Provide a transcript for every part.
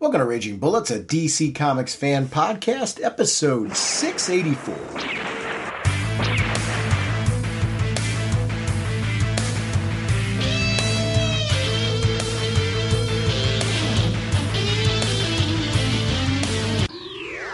Welcome to Raging Bullets, a DC Comics fan podcast, episode 684.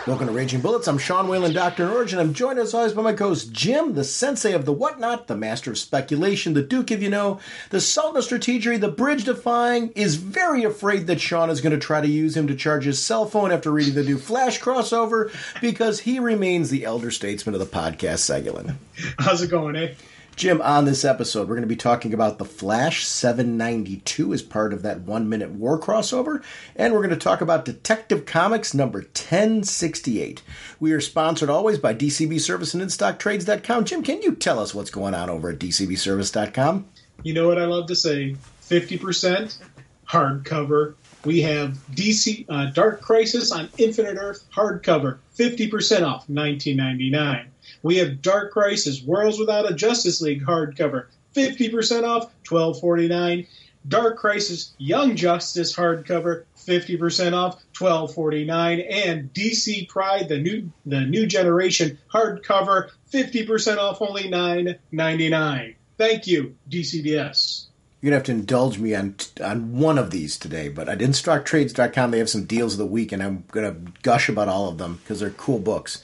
Welcome to Raging Bullets. I'm Sean Whalen, drnorge, and I'm joined as always by my co-host Jim, the sensei of the whatnot, the master of speculation, the duke of the sultan of strategery, the bridge defying, is very afraid that Sean is going to try to use him to charge his cell phone after reading the new Flash crossover, because he remains the elder statesman of the podcast, Segulin. How's it going, eh? Jim, on this episode, we're going to be talking about the Flash 792 as part of that 1 Minute War crossover, and we're going to talk about Detective Comics number 1068. We are sponsored always by DCB Service and InStockTrades.com. Jim, can you tell us what's going on over at DCBService.com? You know what I love to say, 50% hardcover. We have DC Dark Crisis on Infinite Earth hardcover, 50% off, $19.99. We have Dark Crisis Worlds Without a Justice League hardcover, 50% off, $12.49. Dark Crisis Young Justice hardcover, 50% off, $12.49. And DC Pride, the new generation hardcover, 50% off, only $9.99. Thank you, DCBS. You're going to have to indulge me on one of these today, but at InStockTrades.com, they have some deals of the week, and I'm going to gush about all of them because they're cool books.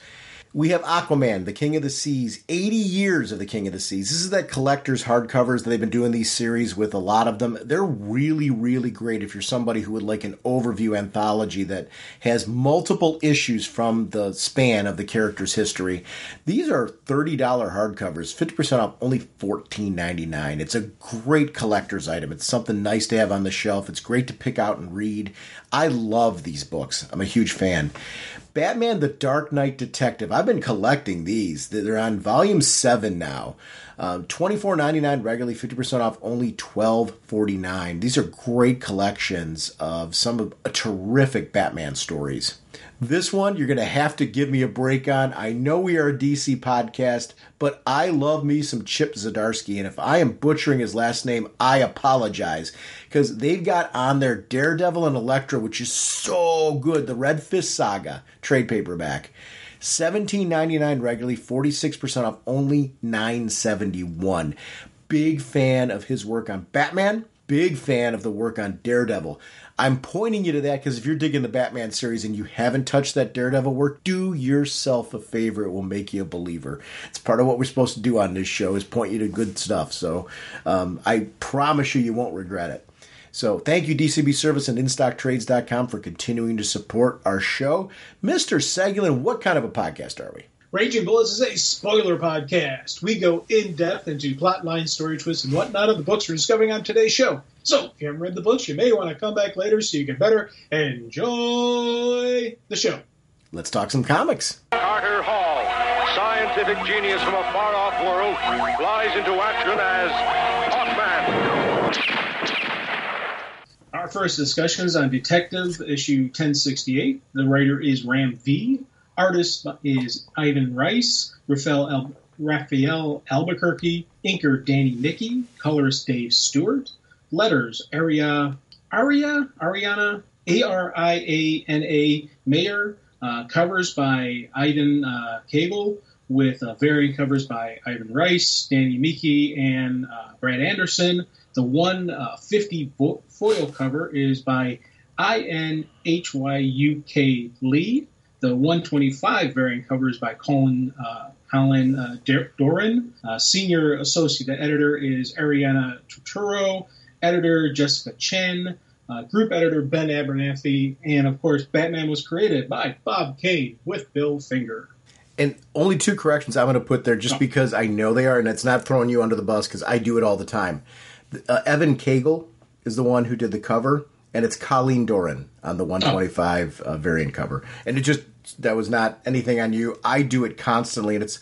We have Aquaman, the King of the Seas, 80 years of the King of the Seas. This is that collector's hardcovers that they've been doing these series with, a lot of them. They're really, really great if you're somebody who would like an overview anthology that has multiple issues from the span of the character's history. These are $30 hardcovers, 50% off, only $14.99. It's a great collector's item. It's something nice to have on the shelf. It's great to pick out and read. I love these books. I'm a huge fan. Batman the Dark Knight Detective. I've been collecting these. They're on volume 7 now. $24.99 regularly, 50% off, only $12.49. These are great collections of some of terrific Batman stories. This one, you're going to have to give me a break on. I know we are a DC podcast, but I love me some Chip Zdarsky, and if I am butchering his last name, I apologize, because they've got on there Daredevil and Elektra, which is so good, the Red Fist Saga trade paperback. $17.99 regularly, 46% off, only $9.71. Big fan of his work on Batman. Big fan of the work on Daredevil. I'm pointing you to that because if you're digging the Batman series and you haven't touched that Daredevil work, do yourself a favor. It will make you a believer. It's part of what we're supposed to do on this show is point you to good stuff. So I promise you won't regret it. So thank you, DCB Service and InStockTrades.com, for continuing to support our show. Mr. Segulin, what kind of a podcast are we? Raging Bullets is a spoiler podcast. We go in-depth into plot line, story twists, and whatnot of the books we're discovering on today's show. So if you haven't read the books, you may want to come back later so you can better enjoy the show. Let's talk some comics. Carter Hall, scientific genius from a far-off world, flies into action as Hawkman. Our first discussion is on Detective, issue 1068. The writer is Ram V. Artist is Ivan Rice, Raphael Albuquerque, inker Danny Nicky, colorist Dave Stewart, letters Ariana, A-R-I-A-N-A, Mayer, covers by Ivan Cable, with variant covers by Ivan Rice, Danny Nicky, and Brad Anderson. The 150 foil cover is by I-N-H-Y-U-K Lee. The 125 variant cover is by Colin Doran. Senior associate editor is Ariana Turturro. Editor Jessica Chen. Group editor Ben Abernathy. And, of course, Batman was created by Bob Kane with Bill Finger. And only 2 corrections I'm going to put there just because I know they are, and it's not throwing you under the bus because I do it all the time. Evan Cagle is the one who did the cover. And it's Colleen Doran on the 125 variant cover. And that was not anything on you. I do it constantly. And it's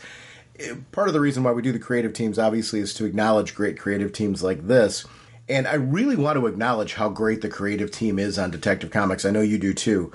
part of the reason why we do the creative teams, obviously, is to acknowledge great creative teams like this. And I really want to acknowledge how great the creative team is on Detective Comics. I know you do too.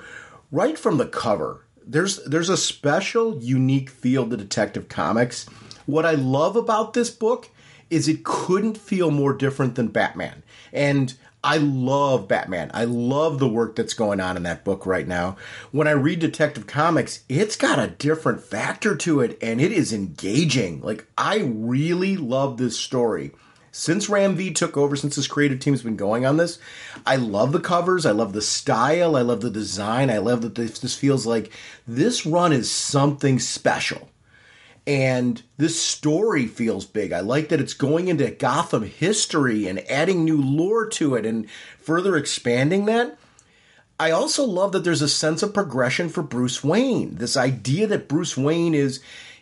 Right from the cover, there's a special, unique feel to Detective Comics. What I love about this book is it couldn't feel more different than Batman. And I love Batman. I love the work that's going on in that book right now. When I read Detective Comics, it's got a different factor to it, and it is engaging. Like, I really love this story. Since Ram V took over, since his creative team's been going on this, I love the covers, I love the style, I love the design, I love that this feels like this run is something special. And this story feels big. I like that it's going into Gotham history and adding new lore to it and further expanding that. I also love that there's a sense of progression for Bruce Wayne. This idea that Bruce Wayne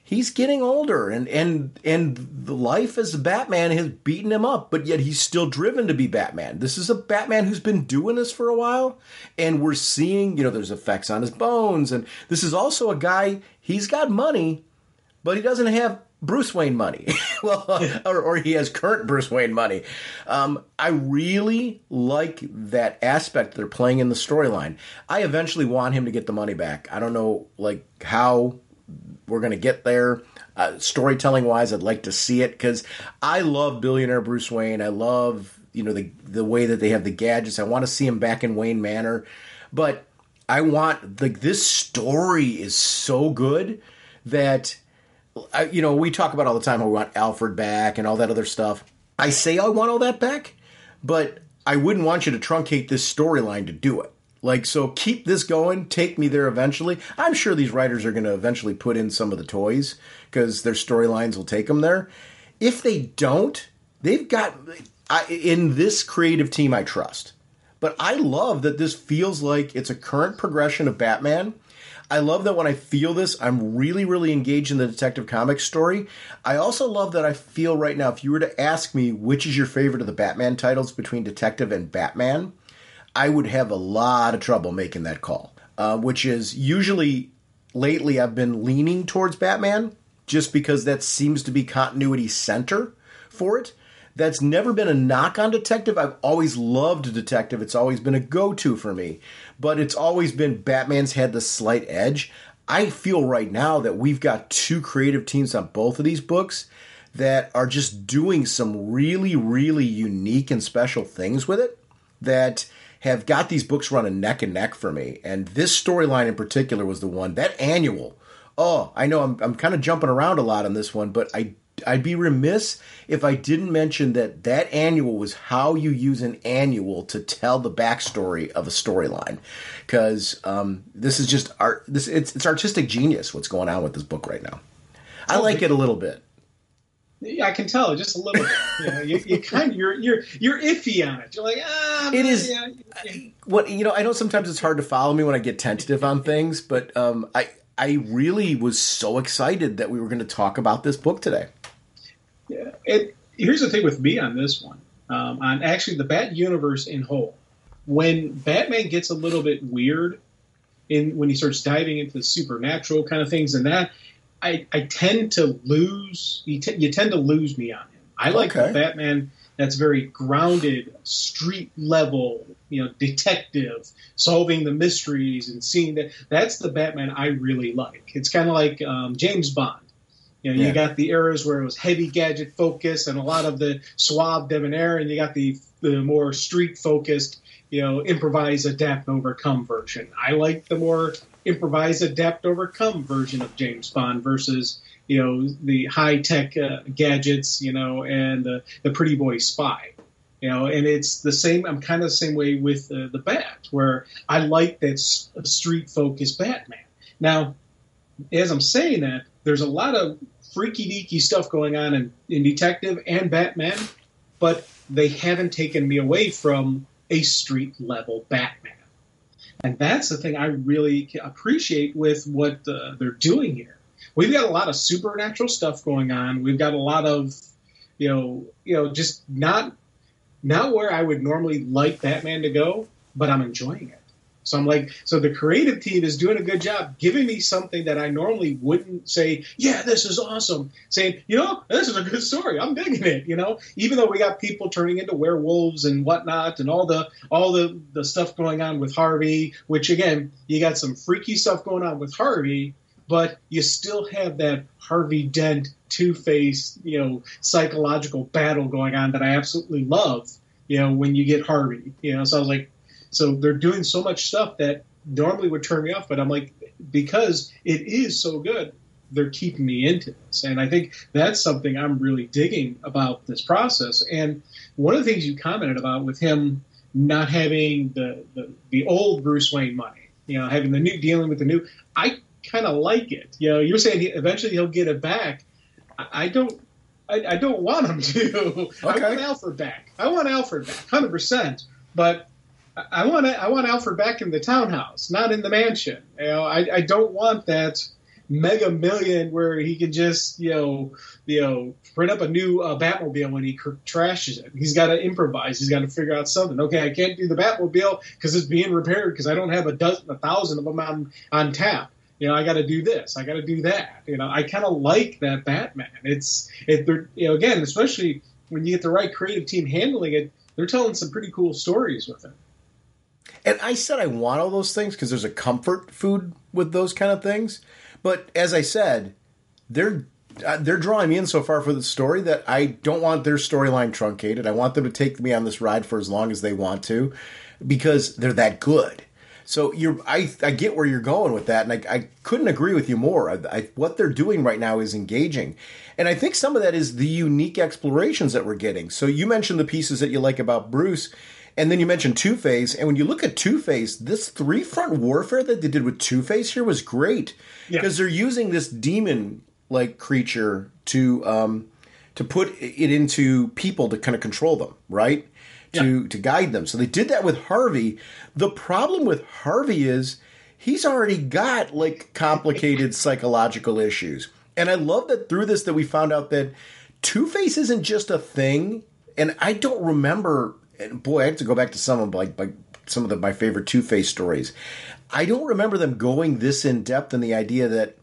he's getting older and the life as Batman has beaten him up, but yet he's still driven to be Batman. This is a Batman who's been doing this for a while, and we're seeing, there's effects on his bones. And this is also a guy, he's got money, but he doesn't have Bruce Wayne money. or he has current Bruce Wayne money. I really like that aspect they're playing in the storyline. I eventually want him to get the money back. I don't know, how we're going to get there. Storytelling wise, I'd like to see it because I love billionaire Bruce Wayne. I love, the way that they have the gadgets. I want to see him back in Wayne Manor, but I want this story is so good that, we talk about all the time how we want Alfred back and all that other stuff. I say I want all that back, but I wouldn't want you to truncate this storyline to do it. So keep this going, take me there eventually. I'm sure these writers are going to eventually put in some of the toys because their storylines will take them there. If they don't, in this creative team I trust. But I love that this feels like it's a current progression of Batman. I love that when I feel this, I'm really, really engaged in the Detective Comics story. I also love that I feel right now, if you were to ask me which is your favorite of the Batman titles between Detective and Batman, I would have a lot of trouble making that call, which is usually lately I've been leaning towards Batman just because that seems to be continuity center for it. That's never been a knock on Detective. I've always loved Detective. It's always been a go-to for me. But it's always been Batman's had the slight edge. I feel right now that we've got two creative teams on both of these books that are just doing some really, really unique and special things with it that have got these books running neck and neck for me. And this storyline in particular was the one, that annual. Oh, I know I'm kind of jumping around a lot on this one, but I'd be remiss if I didn't mention that annual was how you use an annual to tell the backstory of a storyline. Because this is just art. It's artistic genius what's going on with this book right now. I like it a little bit. I can tell just a little bit. You're iffy on it. You're like, it is. Yeah. I know sometimes it's hard to follow me when I get tentative on things, but I really was so excited that we were going to talk about this book today. Yeah. Here's the thing with me on this one, on actually the Bat universe in whole. When Batman gets a little bit weird, when he starts diving into the supernatural kind of things and that, I tend to lose. You tend to lose me on him. I like the Batman that's very grounded, street level, detective, solving the mysteries and seeing that. That's the Batman I really like. It's kind of like James Bond. You got the eras where it was heavy gadget focus and a lot of the suave debonair, and you got the more street focused, improvise, adapt, overcome version. I like the more improvise, adapt, overcome version of James Bond versus the high tech gadgets, and the pretty boy spy. And it's the same. I'm kind of the same way with the Bat, where I like that street focused Batman. Now, as I'm saying that, there's a lot of freaky deaky stuff going on in Detective and Batman, but they haven't taken me away from a street level Batman. And that's the thing I really appreciate with what they're doing here. We've got a lot of supernatural stuff going on. We've got a lot of, just not where I would normally like Batman to go, but I'm enjoying it. So I'm like, so the creative team is doing a good job giving me something that I normally wouldn't say, yeah, this is awesome. Saying, this is a good story. I'm digging it, even though we got people turning into werewolves and whatnot and all the stuff going on with Harvey, which again, you got some freaky stuff going on with Harvey, but you still have that Harvey Dent Two-Face, psychological battle going on that I absolutely love. when you get Harvey. So I was like, so they're doing so much stuff that normally would turn me off, but I'm like, because it is so good, they're keeping me into this. And I think that's something I'm really digging about this process. And one of the things you commented about with him not having the old Bruce Wayne money, having the new, dealing with the new, I kind of like it. You're saying eventually he'll get it back. I don't want him to. Okay. I want Alfred back. 100%. But I want Alfred back in the townhouse, not in the mansion. I don't want that Mega Million where he can just print up a new Batmobile when he trashes it. He's got to improvise. He's got to figure out something. Okay, I can't do the Batmobile because it's being repaired because I don't have 1,000 of them on tap. I got to do this. I got to do that. I kind of like that Batman. Again, especially when you get the right creative team handling it, they're telling some pretty cool stories with it. And I said I want all those things because there's a comfort food with those kind of things. But as I said, they're drawing me in so far for the story that I don't want their storyline truncated. I want them to take me on this ride for as long as they want to because they're that good. So I get where you're going with that, and I couldn't agree with you more. What they're doing right now is engaging. And I think some of that is the unique explorations that we're getting. So you mentioned the pieces that you like about Bruce, and then you mentioned Two-Face. And when you look at Two-Face, this three-front warfare that they did with Two-Face here was great. Because they're using this demon-like creature to put it into people to kind of control them, right? To guide them. So they did that with Harvey. The problem with Harvey is he's already got complicated psychological issues. And I love that through this that we found out that Two-Face isn't just a thing. And I don't remember, and boy, I have to go back to some of my favorite Two-Face stories. I don't remember them going this in depth in the idea that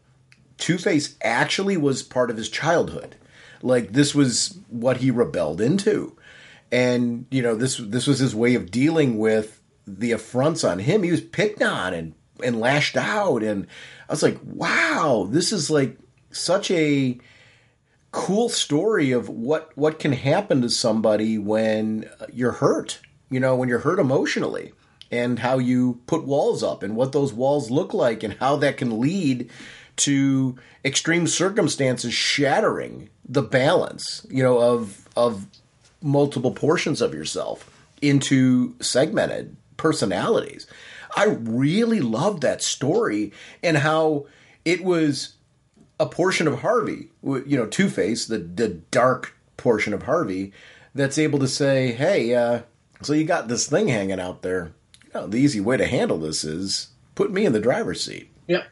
Two-Face actually was part of his childhood. This was what he rebelled into. And, this was his way of dealing with the affronts on him. He was picked on and lashed out. And I was like, wow, this is such a cool story of what can happen to somebody when you're hurt, when you're hurt emotionally, and how you put walls up and what those walls look like and how that can lead to extreme circumstances shattering the balance, of multiple portions of yourself into segmented personalities. I really loved that story and how it was a portion of Harvey, Two-Face, the dark portion of Harvey, that's able to say, hey, so you got this thing hanging out there. The easy way to handle this is put me in the driver's seat. Yep.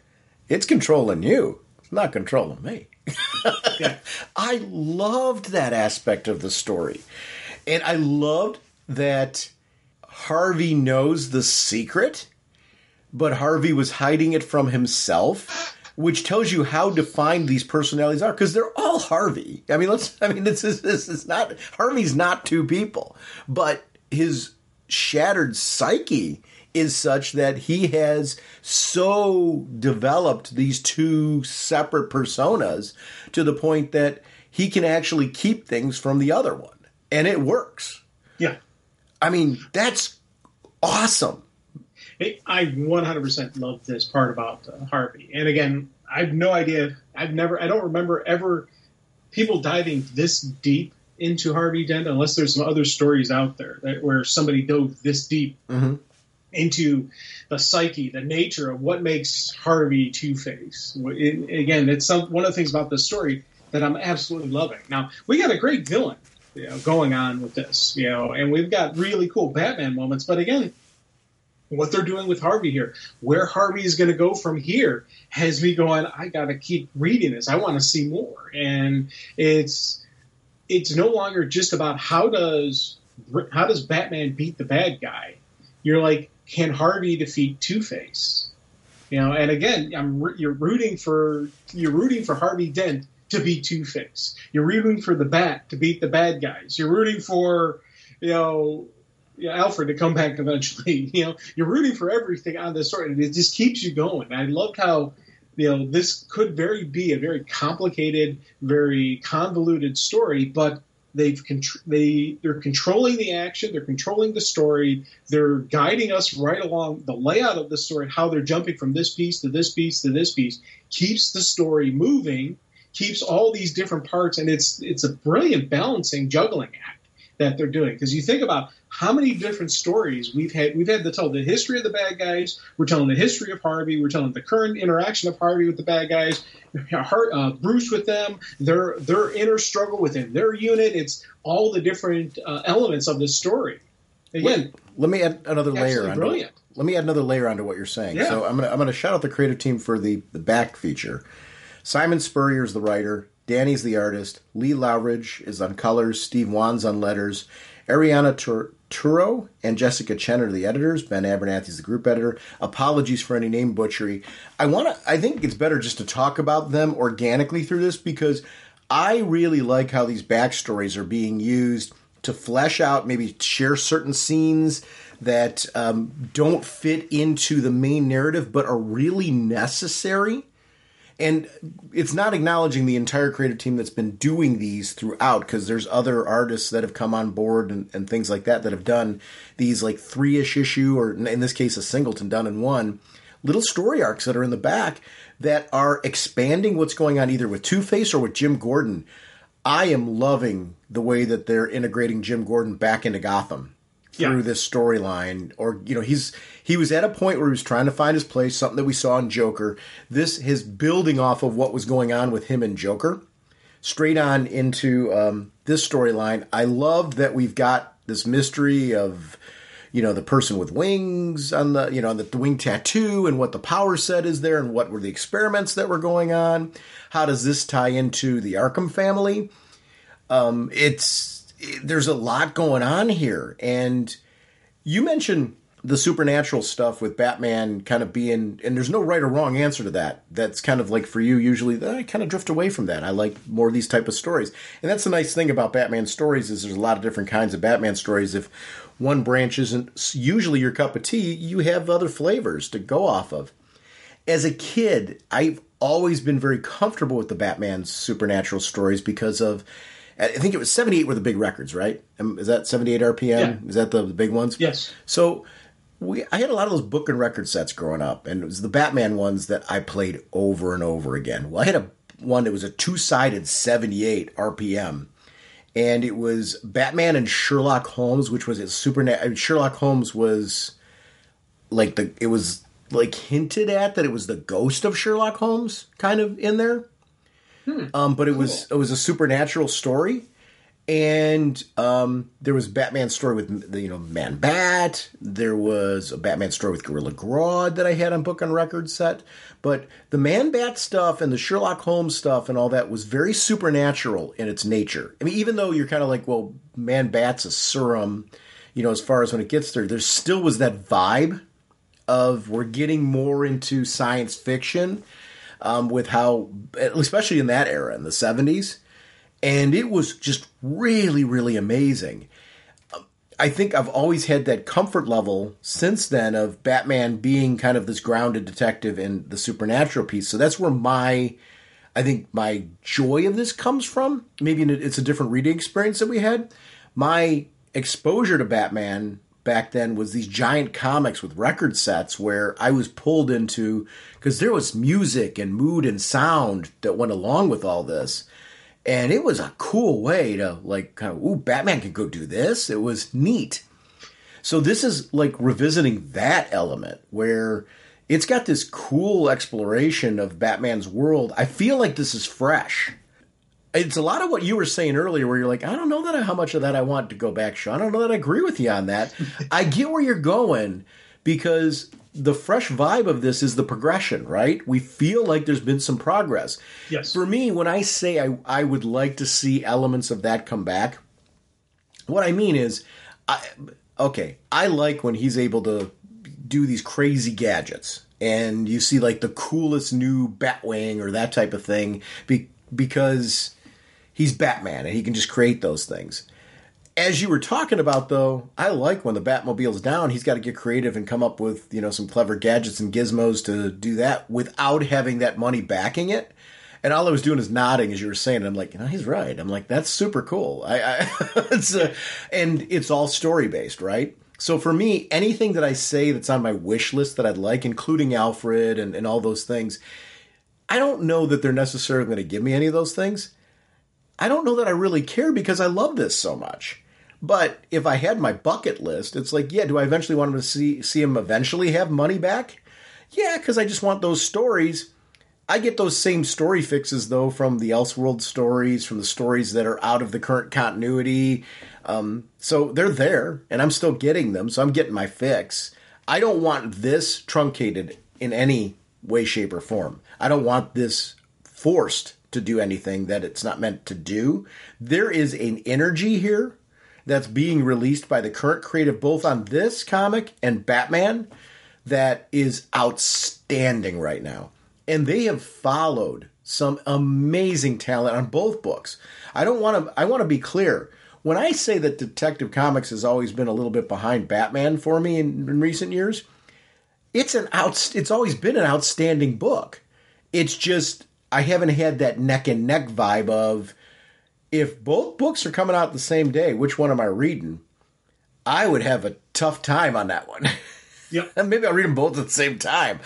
It's controlling you. It's not controlling me. Yeah. I loved that aspect of the story. And I loved that Harvey knows the secret, but Harvey was hiding it from himself, which tells you how defined these personalities are, because they're all Harvey. This is not, Harvey's not two people, but his shattered psyche is such that he has so developed these two separate personas to the point that he can actually keep things from the other one. And it works. Yeah. That's awesome. I 100% love this part about Harvey. And again, I have no idea. I don't remember ever people diving this deep into Harvey Dent unless there's some other stories out there where somebody dove this deep into the psyche, the nature of what makes Harvey Two-Face. Again, it's one of the things about this story that I'm absolutely loving. Now, we got a great villain going on with this, and we've got really cool Batman moments. But again, what they're doing with Harvey here, where Harvey is going to go from here, has me going, I got to keep reading this. I want to see more. And it's no longer just about how does Batman beat the bad guy. You're like, can Harvey defeat Two-Face? And again, you're rooting for Harvey Dent to beat Two-Face. You're rooting for the Bat to beat the bad guys. You're rooting for Alfred to come back eventually. You're rooting for everything on this story, and it just keeps you going. I loved how this could be a very complicated, very convoluted story, but they're controlling the action, they're controlling the story, they're guiding us right along the layout of the story, how they're jumping from this piece to this piece to this piece, keeps the story moving, keeps all these different parts, and it's a brilliant balancing juggling act that they're doing. Because you think about how many different stories we've had to tell the history of the bad guys, we're telling the history of Harvey, we're telling the current interaction of Harvey with the bad guys, Bruce with them, their inner struggle within their unit. It's all the different elements of this story. Again, let me add another layer. Brilliant. Let me add another layer onto what you're saying. Yeah. So I'm gonna shout out the creative team for the back feature. Simon Spurrier's the writer, Danny's the artist, Lee Lowridge is on colors, Steve Wan's on letters, Ariana Turo and Jessica Chen are the editors, Ben Abernathy's the group editor. Apologies for any name butchery. I think it's better just to talk about them organically through this, because I really like how these backstories are being used to flesh out, maybe share certain scenes that don't fit into the main narrative but are really necessary. And it's not acknowledging the entire creative team that's been doing these throughout, because there's other artists that have come on board and things like that have done these like 3-ish issue, or in this case a singleton done in one, little story arcs that are in the back that are expanding what's going on either with Two-Face or with Jim Gordon. I am loving the way that they're integrating Jim Gordon back into Gotham through this storyline. Or, he was at a point where he was trying to find his place, something that we saw in Joker. This is building off of what was going on with him and Joker, straight on into this storyline. I love that we've got this mystery of, the person with wings on the wing tattoo, and what the power set is there, and what were the experiments that were going on. How does this tie into the Arkham family? There's a lot going on here. And you mentioned the supernatural stuff with Batman kind of being, and there's no right or wrong answer to that. That's kind of like for you, usually I kind of drift away from that. I like more of these type of stories. And that's the nice thing about Batman stories, is there's a lot of different kinds of Batman stories. If one branch isn't usually your cup of tea, you have other flavors to go off of. As a kid, I've always been very comfortable with the Batman supernatural stories because of, I think it was 78 were the big records, right? Is that 78 RPM? Yeah. Is that the big ones? Yes. So I had a lot of those book and record sets growing up, and it was the Batman ones that I played over and over again. Well, I had one that was a 2-sided 78 RPM, and it was Batman and Sherlock Holmes, which was Sherlock Holmes was like it was like hinted at that it was the ghost of Sherlock Holmes kind of in there. But it was a supernatural story, and there was a Batman story with Man Bat. There was a Batman story with Gorilla Grodd that I had on book on record set. But the Man Bat stuff and the Sherlock Holmes stuff and all that was very supernatural in its nature. I mean, even though you're kind of like, well, Man Bat's a serum, as far as when it gets there still was that vibe of we're getting more into science fiction. With how, especially in that era, in the 70s. And it was just really, really amazing. I think I've always had that comfort level since then of Batman being kind of this grounded detective in the supernatural piece. So that's where my joy of this comes from. Maybe it's a different reading experience that we had. My exposure to Batman back then was these giant comics with record sets where I was pulled into, because there was music and mood and sound that went along with all this. And it was a cool way to like kind of, ooh, Batman can go do this. It was neat. So this is like revisiting that element where it's got this cool exploration of Batman's world. I feel like this is fresh. It's a lot of what you were saying earlier where you're like, I don't know how much of that I want to go back, Sean. I don't know that I agree with you on that. I get where you're going because the fresh vibe of this is the progression, right? We feel like there's been some progress. Yes. For me, when I say I would like to see elements of that come back, what I mean is, I like when he's able to do these crazy gadgets and you see like the coolest new Batwing or that type of thing because he's Batman and he can just create those things. As you were talking about, though, I like when the Batmobile's down, he's got to get creative and come up with, some clever gadgets and gizmos to do that without having that money backing it. And all I was doing is nodding as you were saying it. I'm like, he's right. I'm like, that's super cool. And it's all story-based, right? So for me, anything that I say that's on my wish list that I'd like, including Alfred and all those things, I don't know that they're necessarily going to give me any of those things. I don't know that I really care because I love this so much. But if I had my bucket list, it's like, yeah, do I eventually want him to see him eventually have money back? Yeah, because I just want those stories. I get those same story fixes, though, from the Elseworld stories, from the stories that are out of the current continuity. So they're there, and I'm still getting them, so I'm getting my fix. I don't want this truncated in any way, shape, or form. I don't want this forced to do anything that it's not meant to do. There is an energy here that's being released by the current creative, both on this comic and Batman, that is outstanding right now. And they have followed some amazing talent on both books. I want to be clear. When I say that Detective Comics has always been a little bit behind Batman for me in recent years, it's always been an outstanding book. It's just I haven't had that neck and neck vibe of, if both books are coming out the same day, which one am I reading? I would have a tough time on that one. Yep. Maybe I'll read them both at the same time.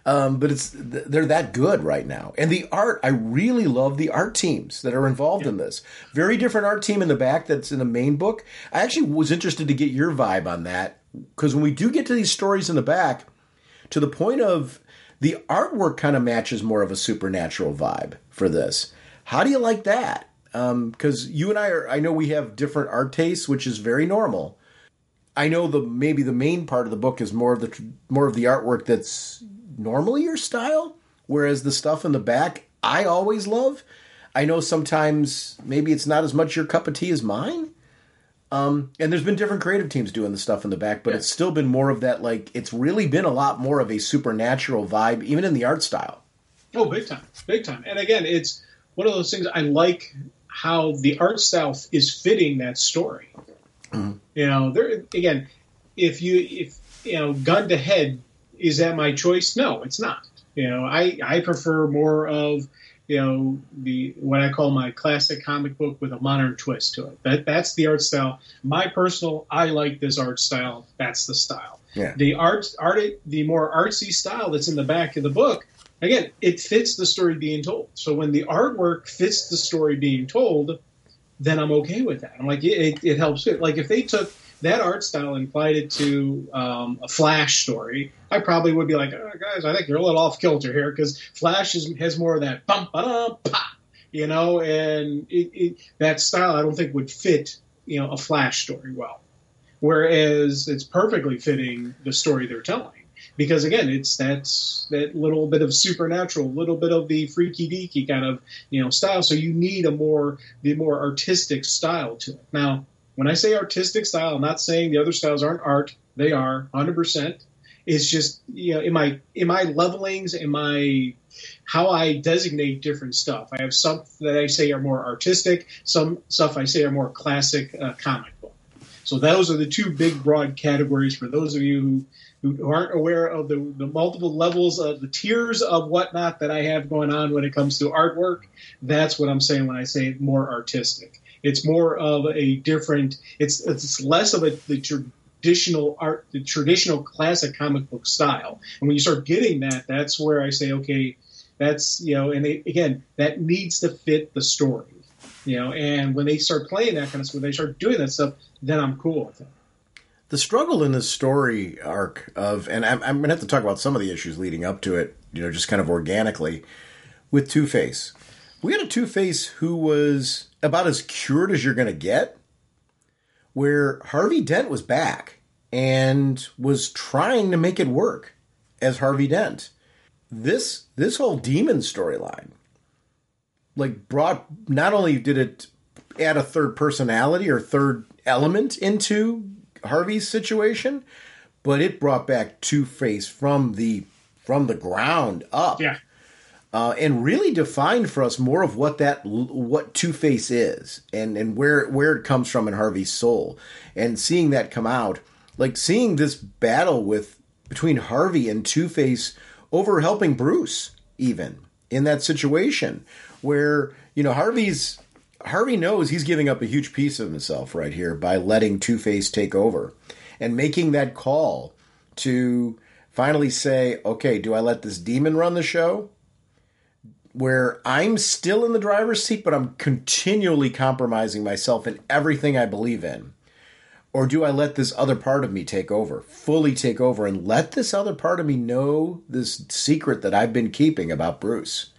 But they're that good right now. And the art, I really love the art teams that are involved in this. Very different art team in the back that's in the main book. I actually was interested to get your vibe on that, because when we do get to these stories in the back, to the point of the artwork kind of matches more of a supernatural vibe for this. How do you like that? Because you and I know we have different art tastes, which is very normal. I know maybe the main part of the book is more of the artwork that's normally your style, whereas the stuff in the back I always love. I know sometimes maybe it's not as much your cup of tea as mine. And there's been different creative teams doing the stuff in the back, but It's still been more of that, like, it's really been a lot more of a supernatural vibe, even in the art style. Oh, big time. Big time. And again, it's one of those things, I like how the art style is fitting that story. Mm-hmm. If gun to head, is that my choice? No, it's not. I prefer more of, what I call my classic comic book with a modern twist to it. That's the art style. I like this art style. That's the style. Yeah. The more artsy style that's in the back of the book, again, it fits the story being told. So when the artwork fits the story being told, then I'm okay with that. I'm like, it helps fit. Like, if they took that art style and applied it to a Flash story, I probably would be like, oh, guys, I think you're a little off kilter here, because Flash has more of that bump, pop, and that style I don't think would fit, a Flash story well. Whereas it's perfectly fitting the story they're telling. Because, again, it's that little bit of supernatural, little bit of the freaky-deaky kind of, style. So you need the more artistic style to it. Now, when I say artistic style, I'm not saying the other styles aren't art. They are, 100%. It's just, in my levelings, how I designate different stuff. I have some that I say are more artistic, some stuff I say are more classic comic book. So those are the two big, broad categories for those of you who aren't aware of the multiple levels of the tiers of whatnot that I have going on when it comes to artwork. That's what I'm saying when I say more artistic. It's more of a different. It's less of the traditional art, the traditional classic comic book style. And when you start getting that, that's where I say, okay, that's again, that needs to fit the story. And when they start playing that kind of stuff, when they start doing that stuff, then I'm cool with it. The struggle in this story arc and I'm going to have to talk about some of the issues leading up to it, just kind of organically, with Two-Face. We had a Two-Face who was about as cured as you're going to get, where Harvey Dent was back and was trying to make it work as Harvey Dent. This whole demon storyline, not only did it add a third personality or third element into Harvey's situation, but it brought back Two-Face from the ground up. Yeah. And really defined for us more of what Two-Face is and where it comes from in Harvey's soul. And seeing that come out, like seeing this battle between Harvey and Two-Face over helping Bruce, even in that situation where, Harvey knows he's giving up a huge piece of himself right here by letting Two-Face take over and making that call to finally say, okay, do I let this demon run the show? Where I'm still in the driver's seat, but I'm continually compromising myself in everything I believe in. Or do I let this other part of me take over, fully take over, and let this other part of me know this secret that I've been keeping about Bruce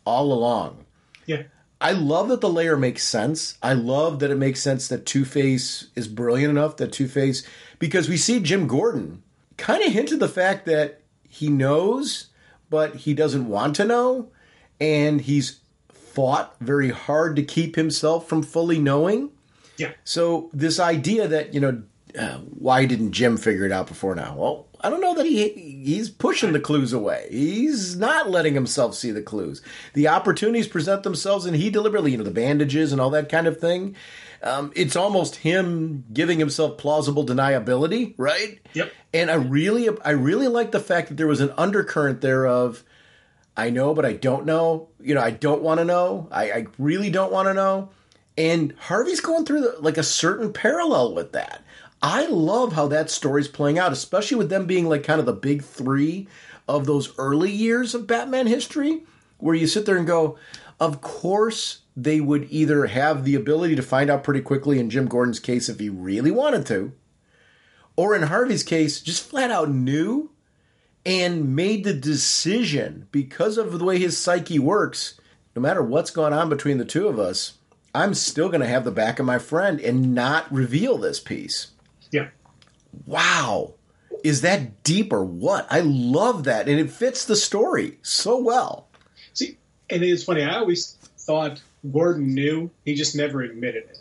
all along? Yeah. I love that the layer makes sense. I love that it makes sense that Two-Face is brilliant enough that Two-Face, because we see Jim Gordon kind of hinted the fact that he knows, but he doesn't want to know. And he's fought very hard to keep himself from fully knowing. Yeah. So this idea that, why didn't Jim figure it out before now? Well, I don't know that he's pushing the clues away. He's not letting himself see the clues. The opportunities present themselves, and he deliberately, the bandages and all that kind of thing. It's almost him giving himself plausible deniability, right? Yep. And I really like the fact that there was an undercurrent there of, I know, but I don't know. I don't want to know. I really don't want to know. And Harvey's going through a certain parallel with that. I love how that story's playing out, especially with them being kind of the big three of those early years of Batman history, where you sit there and go, of course they would either have the ability to find out pretty quickly in Jim Gordon's case if he really wanted to, or in Harvey's case, just flat out knew and made the decision because of the way his psyche works. No matter what's going on between the two of us, I'm still going to have the back of my friend and not reveal this piece. Yeah. Wow. Is that deep or what? I love that. And it fits the story so well. See, and it's funny. I always thought Gordon knew. He just never admitted it.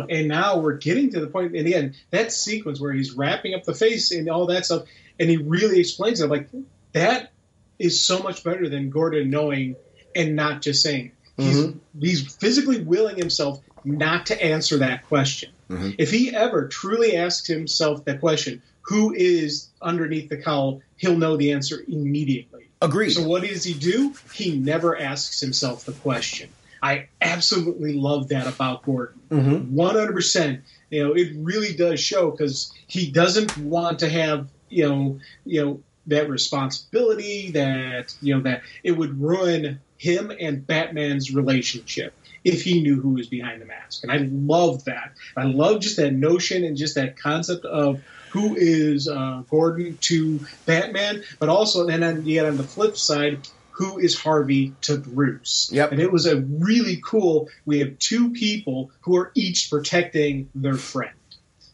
And now we're getting to the point, and again, that sequence where he's wrapping up the face and all that stuff, and he really explains it. That is so much better than Gordon knowing and not just saying. He's physically willing himself not to answer that question. Mm-hmm. If he ever truly asks himself that question, who is underneath the cowl, he'll know the answer immediately. Agreed. So what does he do? He never asks himself the question. I absolutely love that about Gordon. 100%. It really does show, because he doesn't want to have that responsibility, that that it would ruin him and Batman's relationship if he knew who was behind the mask. And I love that. I love just that notion and just that concept of who is Gordon to Batman, but also, and then yet on the flip side, who is Harvey to Bruce. Yep. And it was a really cool, we have two people who are each protecting their friend.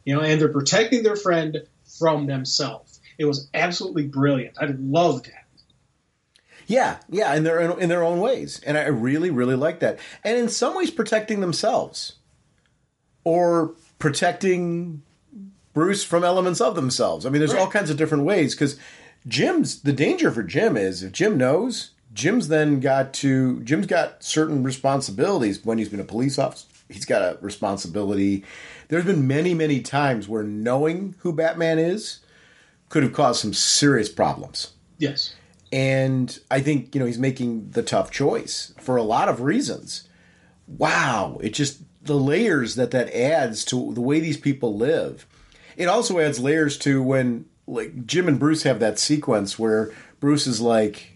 And they're protecting their friend from themselves. It was absolutely brilliant. I loved that. Yeah, in their own ways. And I really, really like that. And in some ways protecting themselves. Or protecting Bruce from elements of themselves. I mean, there's all kinds of different ways, because the danger for Jim is, if Jim knows, Jim's got certain responsibilities. When he's been a police officer, he's got a responsibility. There's been many, many times where knowing who Batman is could have caused some serious problems. Yes. And I think, he's making the tough choice for a lot of reasons. Wow. It just, the layers that adds to the way these people live. It also adds layers to when, Jim and Bruce have that sequence where Bruce is like,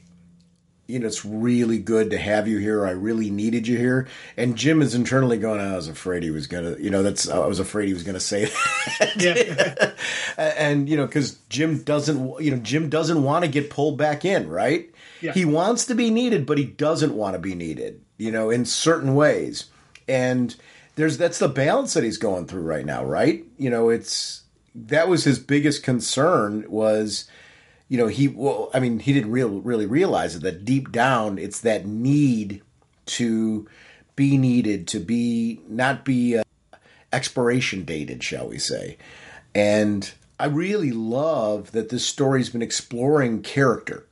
it's really good to have you here. I really needed you here. And Jim is internally going, I was afraid he was going to, I was afraid he was going to say that. Yeah. And, because Jim doesn't want to get pulled back in, right? Yeah. He wants to be needed, but he doesn't want to be needed, in certain ways. And that's the balance that he's going through right now, right? That was his biggest concern was, he didn't really realize it, that deep down it's that need to be needed, to not be expiration dated, shall we say. And I really love that this story's been exploring character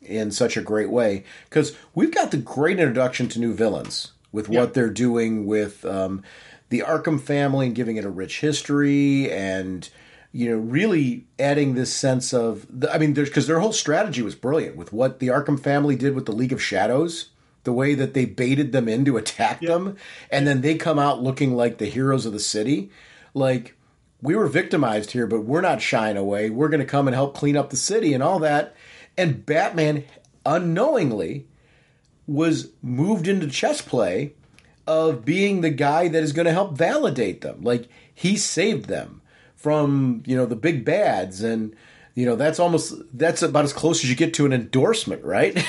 in such a great way, because we've got the great introduction to new villains with what they're doing with the Arkham family and giving it a rich history, and really adding this sense of, because their whole strategy was brilliant with what the Arkham family did with the League of Shadows, the way that they baited them in to attack them, and then they come out looking like the heroes of the city. Like, we were victimized here, but we're not shying away. We're going to come and help clean up the city and all that. And Batman, unknowingly, was moved into chess play of being the guy that is going to help validate them. Like, he saved them from, the big bads. And, that's about as close as you get to an endorsement, right?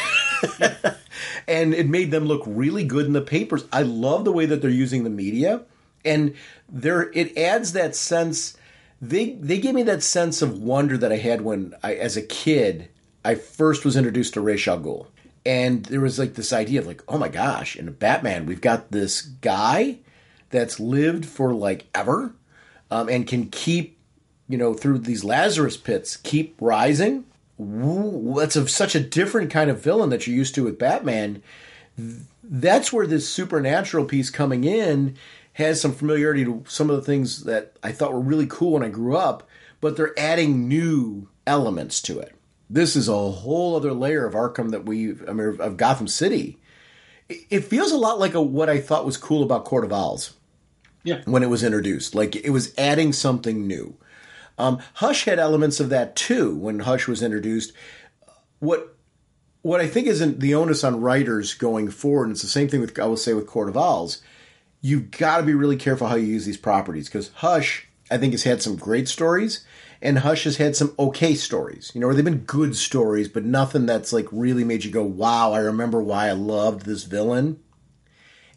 And it made them look really good in the papers. I love the way that they're using the media. And it adds that sense. They gave me that sense of wonder that I had when as a kid, I first was introduced to Ra's al Ghul. And there was like this idea of like, oh my gosh, in Batman, we've got this guy that's lived for like ever, and can keep, through these Lazarus pits, keep rising. That's such a different kind of villain that you're used to with Batman. That's where this supernatural piece coming in has some familiarity to some of the things that I thought were really cool when I grew up, but they're adding new elements to it. This is a whole other layer of Arkham of Gotham City. It feels a lot like what I thought was cool about Court of Owls. Yeah. When it was introduced. Like, it was adding something new. Hush had elements of that too when Hush was introduced. What I think isn't the onus on writers going forward, and it's the same thing with Court of Owls, you've got to be really careful how you use these properties, because Hush, I think, has had some great stories, and Hush has had some okay stories, where they've been good stories, but nothing that's like really made you go, wow, I remember why I loved this villain.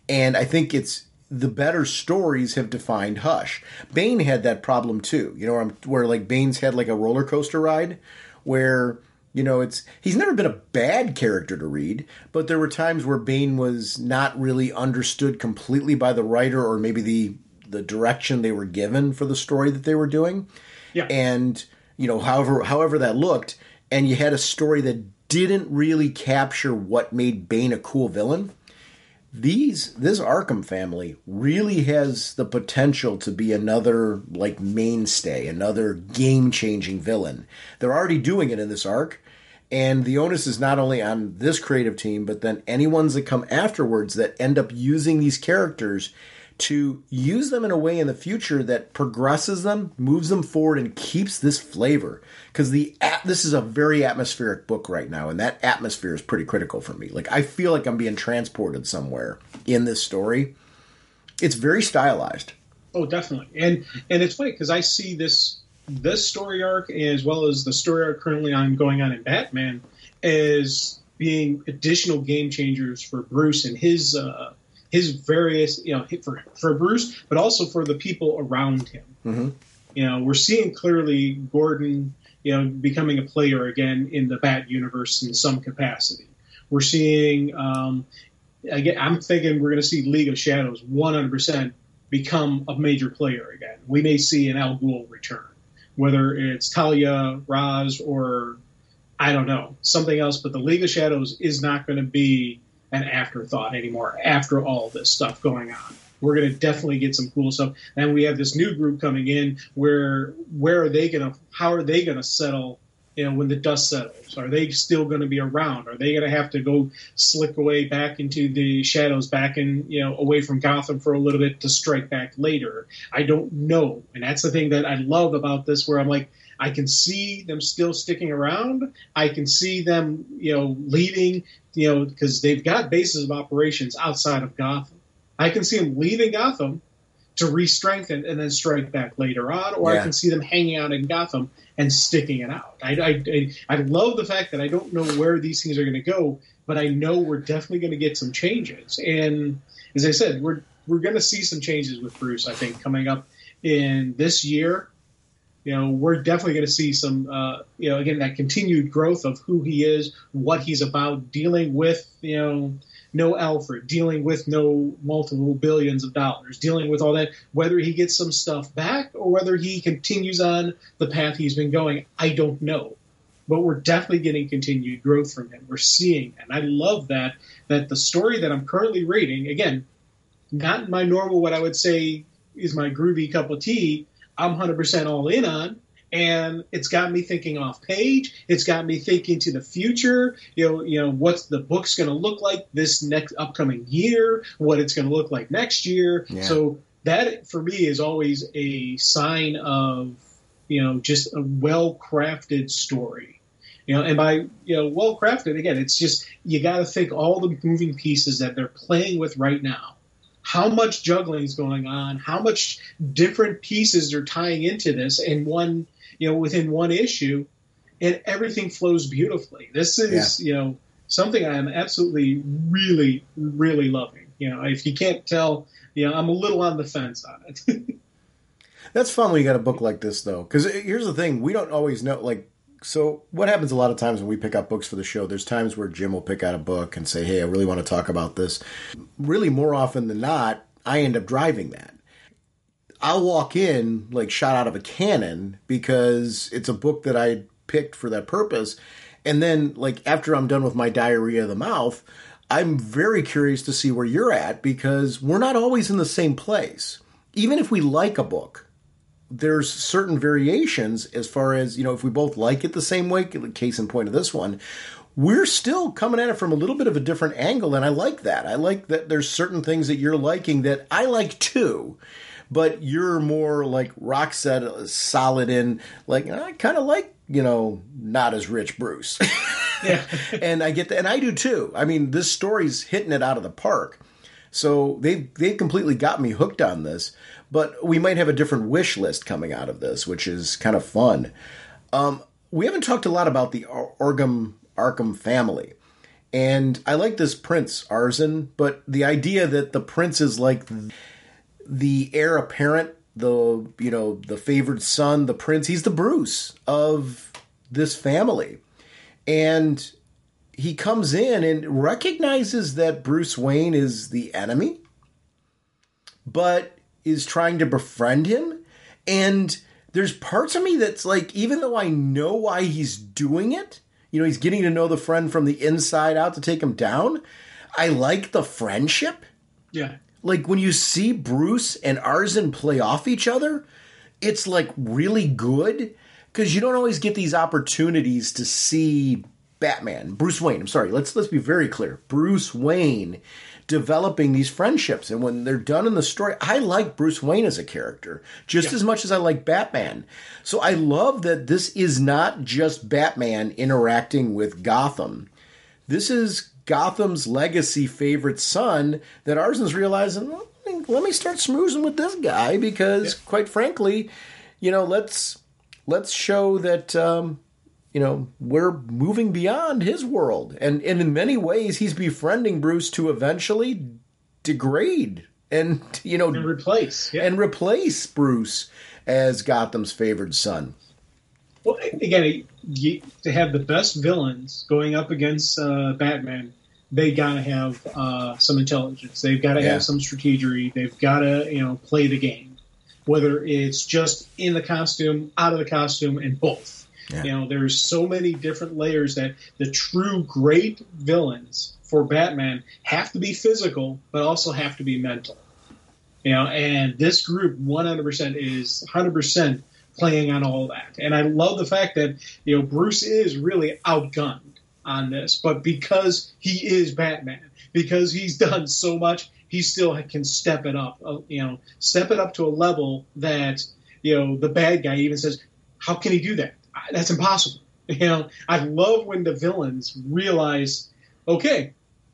And I think it's the better stories have defined Hush. Bane had that problem too, where like Bane's had like a roller coaster ride where, he's never been a bad character to read, but there were times where Bane was not really understood completely by the writer, or maybe the direction they were given for the story that they were doing. Yeah. And, however that looked, and you had a story that didn't really capture what made Bane a cool villain. This Arkham family really has the potential to be another like mainstay, another game-changing villain. They're already doing it in this arc, and the onus is not only on this creative team, but then any ones that come afterwards that end up using these characters to use them in a way in the future that progresses them, moves them forward, and keeps this flavor. Because this is a very atmospheric book right now, and that atmosphere is pretty critical for me. Like, I feel like I'm being transported somewhere in this story. It's very stylized. Oh, definitely. And it's funny, because I see this story arc, as well as the story arc currently going on in Batman, as being additional game changers for Bruce and his various, for Bruce, but also for the people around him. Mm-hmm. We're seeing clearly Gordon, becoming a player again in the Bat universe in some capacity. We're seeing, I'm thinking we're going to see League of Shadows 100% become a major player again. We may see an Al Ghul return, whether it's Talia, Raz, or I don't know, something else. But the League of Shadows is not going to be an afterthought anymore after all this stuff going on. We're going to definitely get some cool stuff. And we have this new group coming in how are they going to settle, when the dust settles? Are they still going to be around? Are they going to have to go slick away back into the shadows, back in, away from Gotham for a little bit to strike back later? I don't know. And that's the thing that I love about this, where I'm like, I can see them still sticking around. I can see them, leaving, because they've got bases of operations outside of Gotham. I can see them leaving Gotham to re-strengthen and then strike back later on, or I can see them hanging out in Gotham and sticking it out. I love the fact that I don't know where these things are going to go, but I know we're definitely going to get some changes. And as I said, we're going to see some changes with Bruce, I think, coming up in this year. We're definitely going to see some, again, that continued growth of who he is, what he's about, dealing with, no Alfred, dealing with no multiple billions of dollars, dealing with all that, whether he gets some stuff back or whether he continues on the path he's been going, I don't know. But we're definitely getting continued growth from him. We're seeing, and I love that the story that I'm currently reading, again, not my normal, what I would say is my groovy cup of tea, I'm 100% all in on, And it's got me thinking off page. It's got me thinking to the future. What's the book's going to look like this next upcoming year? What it's going to look like next year? Yeah. So that for me is always a sign of just a well-crafted story. And by well-crafted, again, it's just you got to think all the moving pieces that they're playing with right now. How much juggling is going on? How much different pieces they're tying into this in one, within one issue, and everything flows beautifully. This is, something I'm absolutely really, really loving. If you can't tell, I'm a little on the fence on it. That's fun when you got a book like this, though, because here's the thing: we don't always know, So what happens a lot of times when we pick up books for the show, there's times where Jim will pick out a book and say, hey, I really want to talk about this. Really, more often than not, I end up driving that. I'll walk in shot out of a cannon because it's a book that I picked for that purpose. And then after I'm done with my diarrhea of the mouth, I'm very curious to see where you're at because we're not always in the same place. Even if we like a book, there's certain variations as far as, if we both like it the same way, case in point of this one, we're still coming at it from a little bit of a different angle, and I like that. I like that there's certain things that you're liking that I like too, but you're more rock solid in, I kind of like, not as rich Bruce. Yeah. And I get that, and I do too. I mean, this story's hitting it out of the park. So they've completely got me hooked on this. But we might have a different wish list coming out of this, which is kind of fun. We haven't talked a lot about the Arkham family. And I like this Prince, Arzin, but the idea that the Prince is the heir apparent, the favored son, the Prince, he's the Bruce of this family. And he comes in and recognizes that Bruce Wayne is the enemy, but is trying to befriend him. And there's parts of me that's even though I know why he's doing it, he's getting to know the friend from the inside out to take him down, I like the friendship. Yeah. When you see Bruce and Arzin play off each other, it's really good because you don't always get these opportunities to see Bruce Wayne, I'm sorry, let's be very clear. Bruce Wayne developing these friendships. And when they're done in the story, I like Bruce Wayne as a character just as much as I like Batman. So I love that this is not just Batman interacting with Gotham. This is Gotham's legacy favorite son that Arzin's realizing, let me start smoozing with this guy because, quite frankly, let's show that, we're moving beyond his world. And in many ways, he's befriending Bruce to eventually degrade and, and replace. Yeah. And replace Bruce as Gotham's favored son. Well, again, to have the best villains going up against Batman, they got to have some intelligence. They've got to have some strategy. They've got to, play the game, whether it's just in the costume, out of the costume, and both. Yeah. There's so many different layers that the true great villains for Batman have to be physical, but also have to be mental. And this group 100% is 100% playing on all that. And I love the fact that, Bruce is really outgunned on this, but because he is Batman, because he's done so much, he still can step it up, step it up to a level that, the bad guy even says, how can he do that? That's impossible. I love when the villains realize, okay,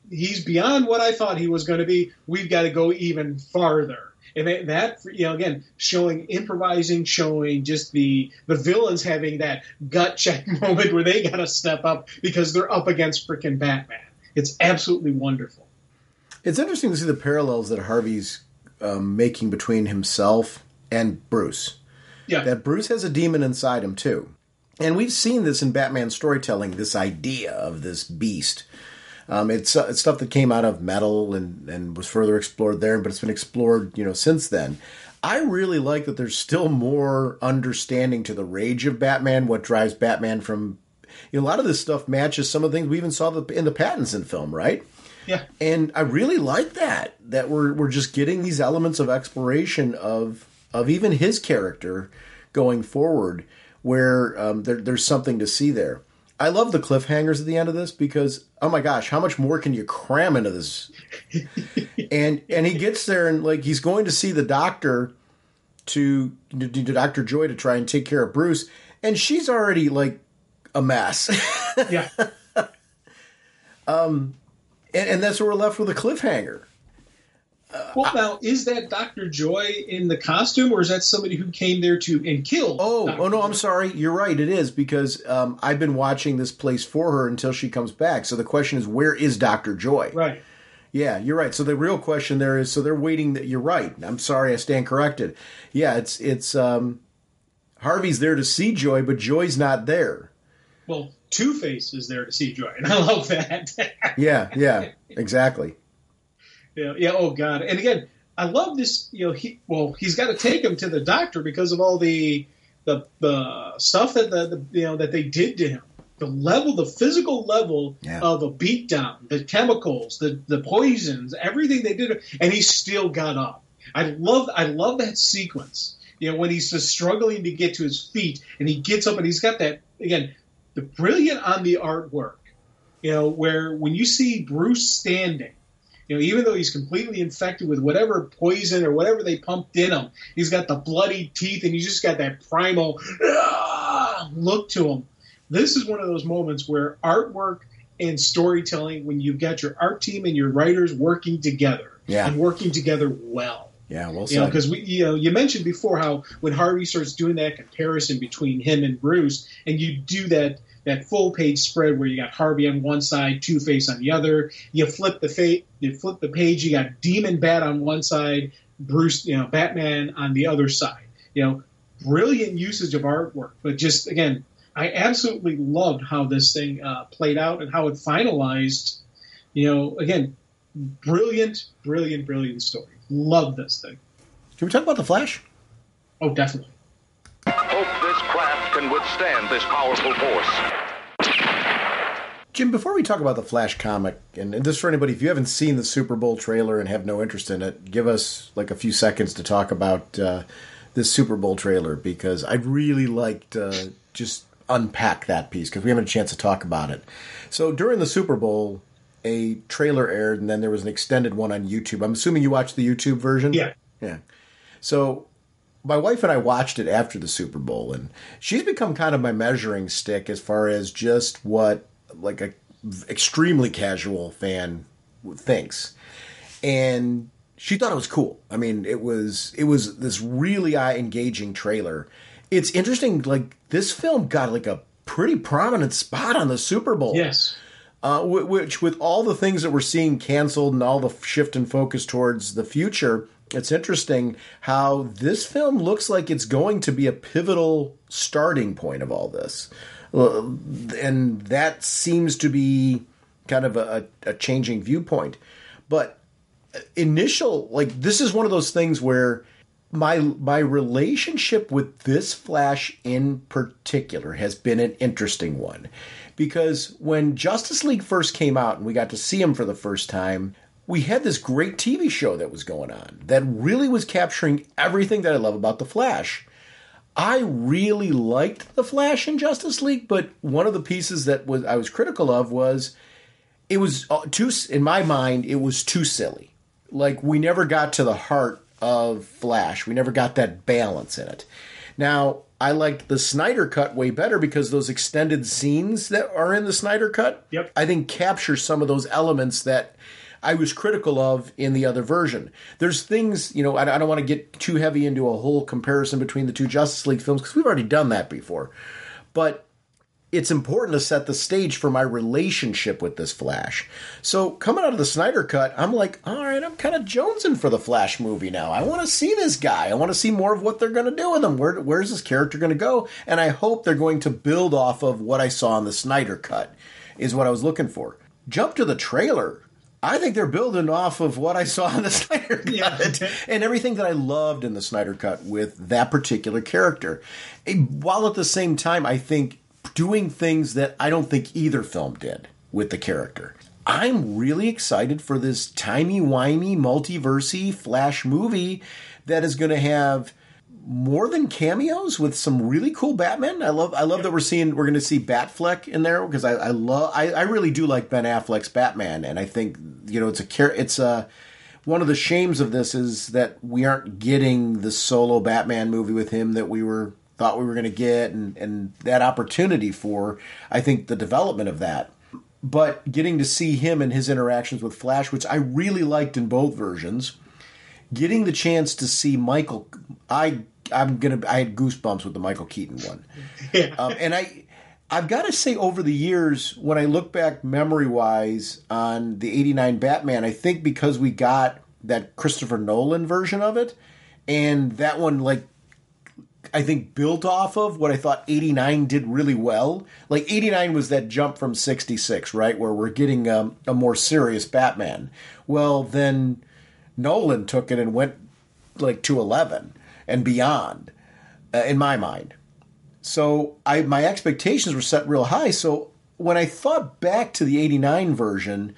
he's beyond what I thought he was going to be. We've got to go even farther. And that again, showing improvising, showing just the villains having that gut check moment where they got to step up because they're up against freaking Batman. It's absolutely wonderful. It's interesting to see the parallels that Harvey's making between himself and Bruce. Yeah. That Bruce has a demon inside him, too. And we've seen this in Batman storytelling, this idea of this beast. It's stuff that came out of Metal and was further explored there, but it's been explored, since then. I really like that there's still more understanding to the rage of Batman, what drives Batman from... a lot of this stuff matches some of the things we even saw in the Pattinson film, right? Yeah. And I really like that we're just getting these elements of exploration of even his character going forward, where there's something to see there. I love the cliffhangers at the end of this because, oh my gosh, how much more can you cram into this? and he gets there and like he's going to see the doctor to Dr. Joy to try and take care of Bruce, and she's already like a mess. Yeah. And that's where we're left with a cliffhanger. Well, now, is that Dr. Joy in the costume, or is that somebody who came there and killed? Oh, no, I'm sorry. You're right. It is, because I've been watching this place for her until she comes back. So the question is, where is Dr. Joy? Right. Yeah, you're right. So the real question there is, so they're waiting. You're right. I'm sorry, I stand corrected. Yeah, it's Harvey's there to see Joy, but Joy's not there. Well, Two-Face is there to see Joy, and I love that. Yeah, exactly. Yeah. Oh God. And again, I love this. He's got to take him to the doctor because of all the stuff that that they did to him. The physical level of a beatdown, the chemicals, the poisons, everything they did, and he still got up. I love that sequence. When he's just struggling to get to his feet, and he gets up, and he's got that again, the brilliant on the artwork. Where when you see Bruce standing. Even though he's completely infected with whatever poison or whatever they pumped in him, he's got the bloody teeth and he's just got that primal look to him. This is one of those moments where artwork and storytelling, when you've got your art team and your writers working together and working together well. Yeah, well said. Because you mentioned before how when Harvey starts doing that comparison between him and Bruce, and you do that full page spread where you got Harvey on one side, Two-Face on the other. You flip the page, you got Demon Bat on one side, Bruce, Batman on the other side. Brilliant usage of artwork, but just again, I absolutely loved how this thing played out and how it finalized. Again, brilliant story. Love this thing. Can we talk about the Flash? Oh, definitely. Hope this craft can withstand this powerful force. Jim, before we talk about the Flash comic, and this for anybody, if you haven't seen the Super Bowl trailer and have no interest in it, give us like a few seconds to talk about this Super Bowl trailer, because I'd really like to just unpack that piece, because we haven't had a chance to talk about it. So during the Super Bowl, a trailer aired, and then there was an extended one on YouTube. I'm assuming you watched the YouTube version? Yeah. So my wife and I watched it after the Super Bowl, and she's become kind of my measuring stick as far as just what like a extremely casual fan thinks. And she thought it was cool. I mean, it was this really eye-engaging trailer. It's interesting, like, this film got like a pretty prominent spot on the Super Bowl. Yes. Which, with all the things that we're seeing canceled and all the shift in focus towards the future, it's interesting how this film looks like it's going to be a pivotal starting point of all this. And that seems to be kind of a changing viewpoint. But this is one of those things where my relationship with this Flash in particular has been an interesting one. Because when Justice League first came out and we got to see him for the first time, we had this great TV show that was going on that really was capturing everything that I love about the Flash. I really liked the Flash in Justice League, but one of the pieces that I was critical of was it was in my mind, it was too silly. Like, we never got to the heart of Flash. We never got that balance in it. Now, I liked the Snyder Cut way better because those extended scenes that are in the Snyder Cut, I think capture some of those elements that I was critical of in the other version. There's things, I don't want to get too heavy into a whole comparison between the two Justice League films because we've already done that before. But it's important to set the stage for my relationship with this Flash. So coming out of the Snyder Cut, I'm like, all right, I'm kind of jonesing for the Flash movie now. I want to see this guy. I want to see more of what they're going to do with him. Where's this character going to go? And I hope they're going to build off of what I saw in the Snyder Cut is what I was looking for. Jump to the trailer. I think they're building off of what I saw in the Snyder Cut and everything that I loved in the Snyder Cut with that particular character. While at the same time, I think doing things that I don't think either film did with the character. I'm really excited for this timey-wimey, multiverse-y Flash movie that is going to have more than cameos with some really cool Batman. I love that we're going to see Batfleck in there because I really do like Ben Affleck's Batman, and I think it's one of the shames of this is that we aren't getting the solo Batman movie with him that thought we were going to get, and that opportunity for, I think, the development of that. But getting to see him and his interactions with Flash, which I really liked in both versions, getting the chance to see Michael, I had goosebumps with the Michael Keaton one. Yeah. And I've got to say, over the years, when I look back memory-wise on the 89 Batman, I think because we got that Christopher Nolan version of it, and that one, I think built off of what I thought 89 did really well. 89 was that jump from 66, right, where we're getting a more serious Batman. Well, then Nolan took it and went to 11 and beyond, in my mind. So my expectations were set real high. So when I thought back to the 89 version,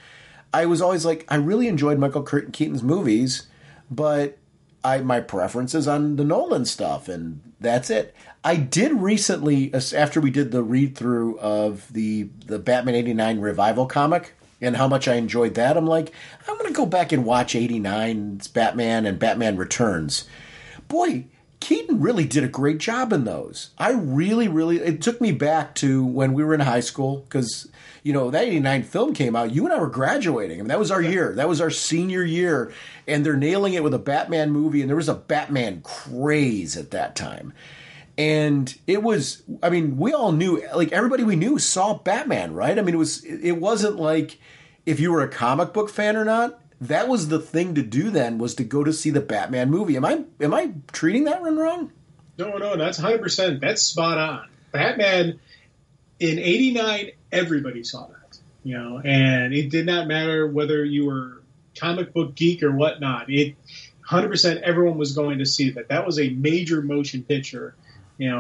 I was always I really enjoyed Michael Keaton's movies, but my preference is on the Nolan stuff, and that's it. I did recently, after we did the read-through of the Batman 89 revival comic and how much I enjoyed that, I'm I'm going to go back and watch 89's Batman and Batman Returns. Boy, Keaton really did a great job in those. I really, really, it took me back to when we were in high school because, that 89 film came out. You and I were graduating. I mean, that was our year. That was our senior year. And they're nailing it with a Batman movie. And there was a Batman craze at that time. And it was, we all knew, everybody we knew saw Batman, right? It wasn't like if you were a comic book fan or not. That was the thing to do then, was to go to see the Batman movie. Am I treating that one wrong? No, that's 100%. That's spot on. Batman in 89, everybody saw that, and it did not matter whether you were comic book geek or whatnot. 100% everyone was going to see that. That was a major motion picture,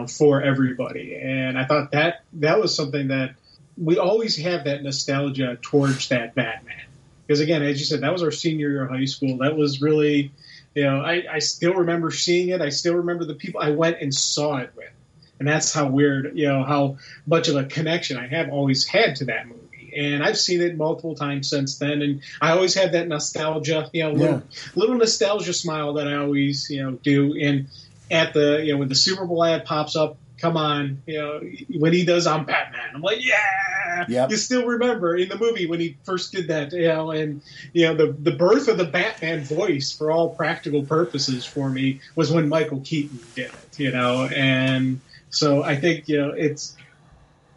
for everybody. And I thought that was something that we always have, that nostalgia towards that Batman. Because, again, as you said, that was our senior year of high school. That was really, I still remember seeing it. I still remember the people I went and saw it with. And that's how weird, how much of a connection I have always had to that movie. And I've seen it multiple times since then. And I always have that nostalgia, little nostalgia smile that I always, do. And at the, when the Super Bowl ad pops up, come on, when he does I'm Batman, I'm yeah. Yep. You still remember in the movie when he first did that, and the birth of the Batman voice for all practical purposes for me was when Michael Keaton did it, and so I think it's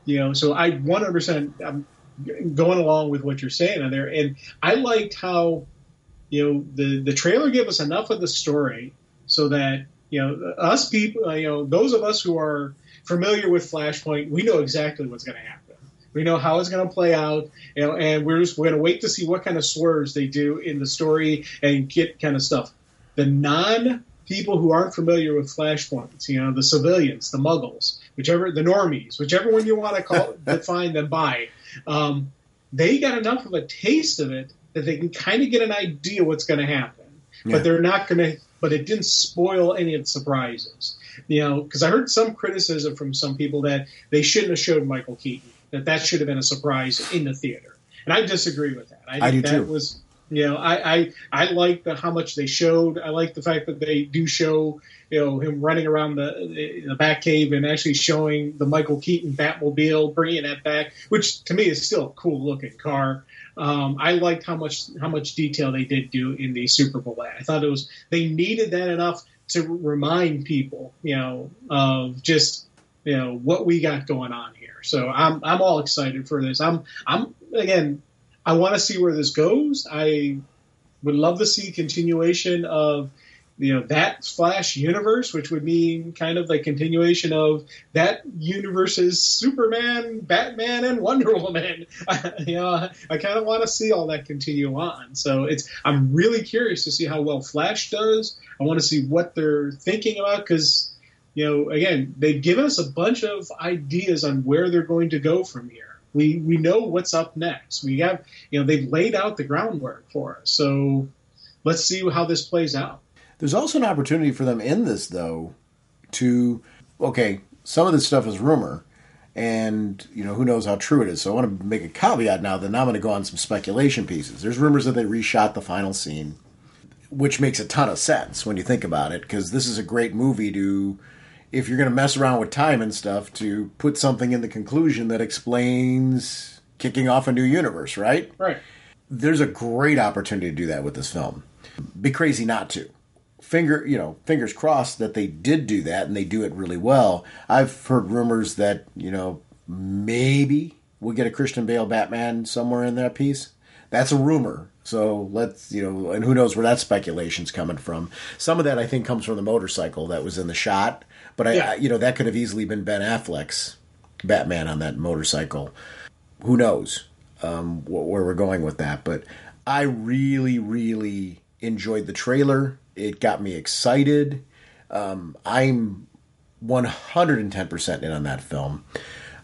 so I 100% I'm going along with what you're saying on there, and I liked how the trailer gave us enough of the story so that us people, those of us who are familiar with Flashpoint, we know exactly what's going to happen. We know how it's going to play out, and we're going to wait to see what kind of swerves they do in the story and get kind of stuff. The non-people who aren't familiar with Flashpoint, the civilians, the muggles, the normies, whichever one you want to define them by, they got enough of a taste of it that they can kind of get an idea what's going to happen. Yeah. But they're not going to. But it didn't spoil any of the surprises, because I heard some criticism from some people that they shouldn't have showed Michael Keaton, that should have been a surprise in the theater. And I disagree with that. I think that was, I like how much they showed. I like the fact that they do show, him running around the Batcave and actually showing the Michael Keaton Batmobile, bringing that back, which to me is still a cool looking car. I liked how much detail they did do in the Super Bowl ad. I thought they needed that enough to remind people, of just, what we got going on here. So I'm all excited for this. Again, I want to see where this goes. I would love to see continuation of, that Flash universe, which would mean kind of the continuation of that universe's Superman, Batman, and Wonder Woman. I kind of want to see all that continue on. So I'm really curious to see how well Flash does. I want to see what they're thinking about because, again, they've given us a bunch of ideas on where they're going to go from here. We know what's up next. We have, they've laid out the groundwork for us. So let's see how this plays out. There's also an opportunity for them in this, though, to, okay, some of this stuff is rumor, and, who knows how true it is. So I want to make a caveat now that now I'm going to go on some speculation pieces. There's rumors that they reshot the final scene, which makes a ton of sense when you think about it, because this is a great movie to, if you're going to mess around with time and stuff, to put something in the conclusion that explains kicking off a new universe, right? Right. There's a great opportunity to do that with this film. Be crazy not to. Fingers crossed that they did do that and they do it really well. I've heard rumors that, maybe we'll get a Christian Bale Batman somewhere in that piece. That's a rumor. So let's, and who knows where that speculation's coming from. Some of that I think comes from the motorcycle that was in the shot. But that could have easily been Ben Affleck's Batman on that motorcycle. Who knows where we're going with that. But I really, really enjoyed the trailer. It got me excited. I'm 110% in on that film.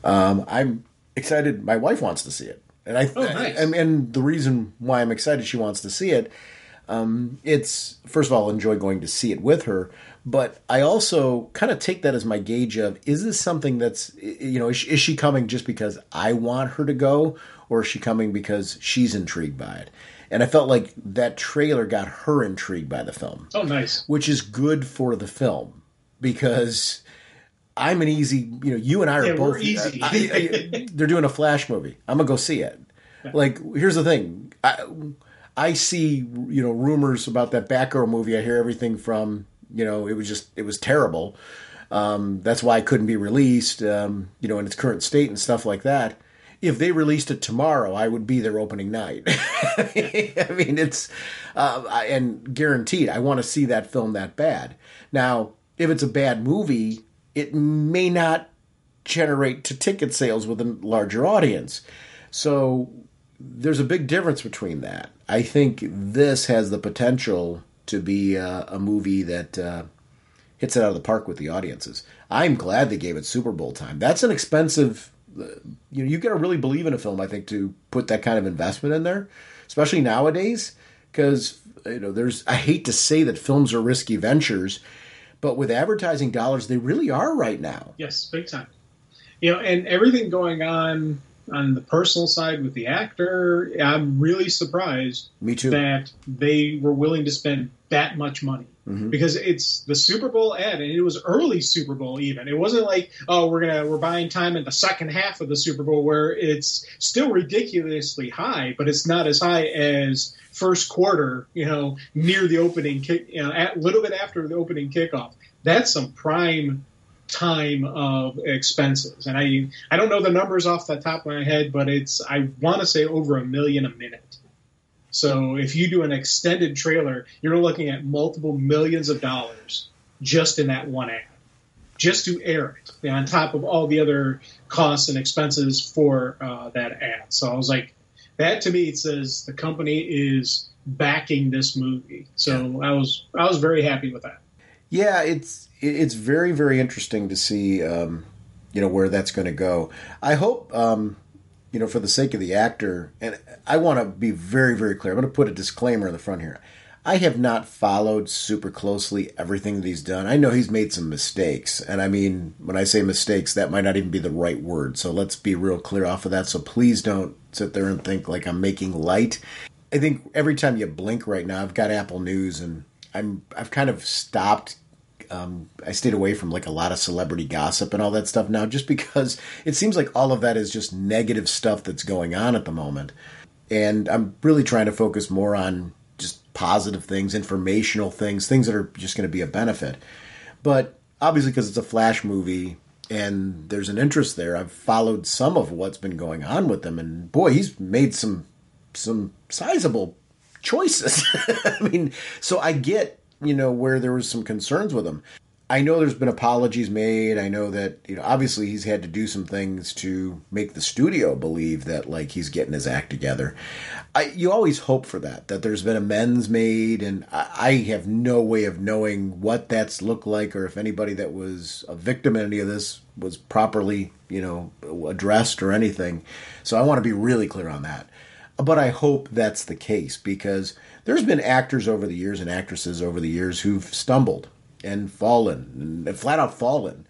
I'm excited. My wife wants to see it. And nice. And the reason why I'm excited she wants to see it, it's, first of all, I'll enjoy going to see it with her. But I also kind of take that as my gauge of, is this something that's, is she coming just because I want her to go, or is she coming because she's intrigued by it? And I felt like that trailer got her intrigued by the film. Oh, nice. Which is good for the film, because I'm an easy, you and I are both. We're easy. They're doing a Flash movie. I'm going to go see it. Yeah. Like, here's the thing. I see, rumors about that Batgirl movie. I hear everything from, it was terrible. That's why it couldn't be released, in its current state and stuff like that. If they released it tomorrow, I would be their opening night. I mean, it's, and guaranteed, I want to see that film that bad. Now, if it's a bad movie, it may not generate to ticket sales with a larger audience. So there's a big difference between that. I think this has the potential to be a movie that hits it out of the park with the audiences. I'm glad they gave it Super Bowl time. That's an expensive... you got to really believe in a film, I think, to put that kind of investment in there, especially nowadays, because I hate to say that films are risky ventures, but with advertising dollars, they really are right now. Yes, big time. And everything going on the personal side with the actor, I'm really surprised. Me too. That they were willing to spend that much money. Mm-hmm. Because it's the Super Bowl ad, and it was early Super Bowl even. It wasn't like, we're buying time in the second half of the Super Bowl, where it's still ridiculously high, but it's not as high as first quarter, near the opening kick, a little bit after the opening kickoff. That's some prime time of expenses. And I don't know the numbers off the top of my head, but I want to say over $1 million a minute. So if you do an extended trailer, you're looking at multiple millions of dollars just in that one ad, just to air it, on top of all the other costs and expenses for that ad. So I was like, that to me, it says the company is backing this movie. So yeah. I was very happy with that. Yeah, it's very, very interesting to see, where that's going to go. I hope, for the sake of the actor, and I want to be very, very clear. I'm going to put a disclaimer in the front here. I have not followed super closely everything that he's done. I know he's made some mistakes. And I mean, when I say mistakes, that might not even be the right word. So let's be real clear off of that. So please don't sit there and think like I'm making light. I think every time you blink right now, I've got Apple News, and I've kind of stopped. I stayed away from like a lot of celebrity gossip and all that stuff now, just because it seems like all of that is just negative stuff that's going on at the moment. And I'm really trying to focus more on just positive things, informational things that are just going to be a benefit. But obviously, because it's a Flash movie and there's an interest there, I've followed some of what's been going on with them. And boy, he's made some sizable choices. I mean, so I get, where there was some concerns with him. I know there's been apologies made. I know that, obviously he's had to do some things to make the studio believe that, like, he's getting his act together. You always hope for that there's been amends made, and I have no way of knowing what that's looked like, or if anybody that was a victim in any of this was properly, addressed or anything. So I want to be really clear on that. But I hope that's the case, because there's been actors over the years and actresses over the years who've stumbled. and fallen, and flat out fallen.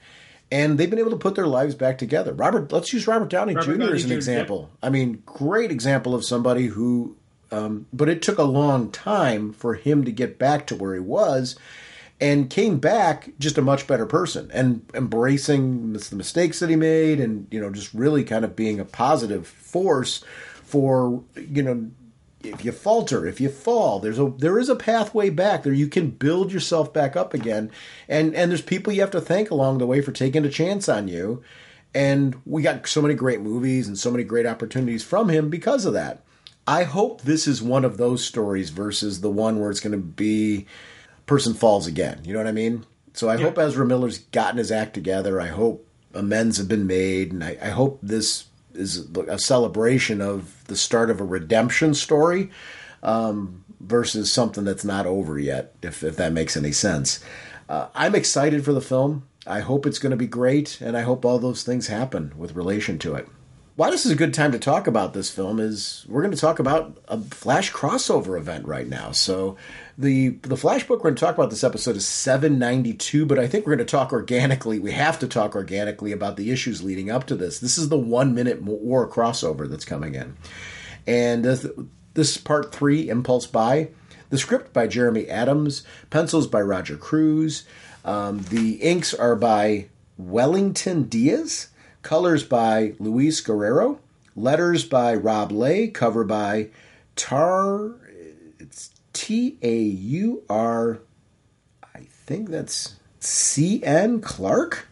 And they've been able to put their lives back together. Let's use Robert Downey Jr. as an example. Yeah. I mean, great example of somebody who, but it took a long time for him to get back to where he was, and came back just a much better person and embracing the mistakes that he made, and just really kind of being a positive force for if you falter, if you fall, there is a pathway back. There you can build yourself back up again. And there's people you have to thank along the way for taking a chance on you. And we got so many great movies and so many great opportunities from him because of that. I hope this is one of those stories versus the one where it's going to be person falls again. You know what I mean? So I hope Ezra Miller's gotten his act together. I hope amends have been made. And I hope this is a celebration of the start of a redemption story versus something that's not over yet, if that makes any sense. I'm excited for the film. I hope it's going to be great, and I hope all those things happen with relation to it. Why this is a good time to talk about this film is we're going to talk about a Flash crossover event right now. So the Flash book we're going to talk about this episode is 792, but I think we're going to talk organically. We have to talk organically about the issues leading up to this. This is the 1 Minute War crossover that's coming in. And this is part 3, Impulse Buy. The script by Jeremy Adams, pencils by Roger Cruz. The inks are by Wellington Diaz. Colors by Luis Guerrero. Letters by Rob Lay. Cover by it's Taur, I think that's C.N. Clark.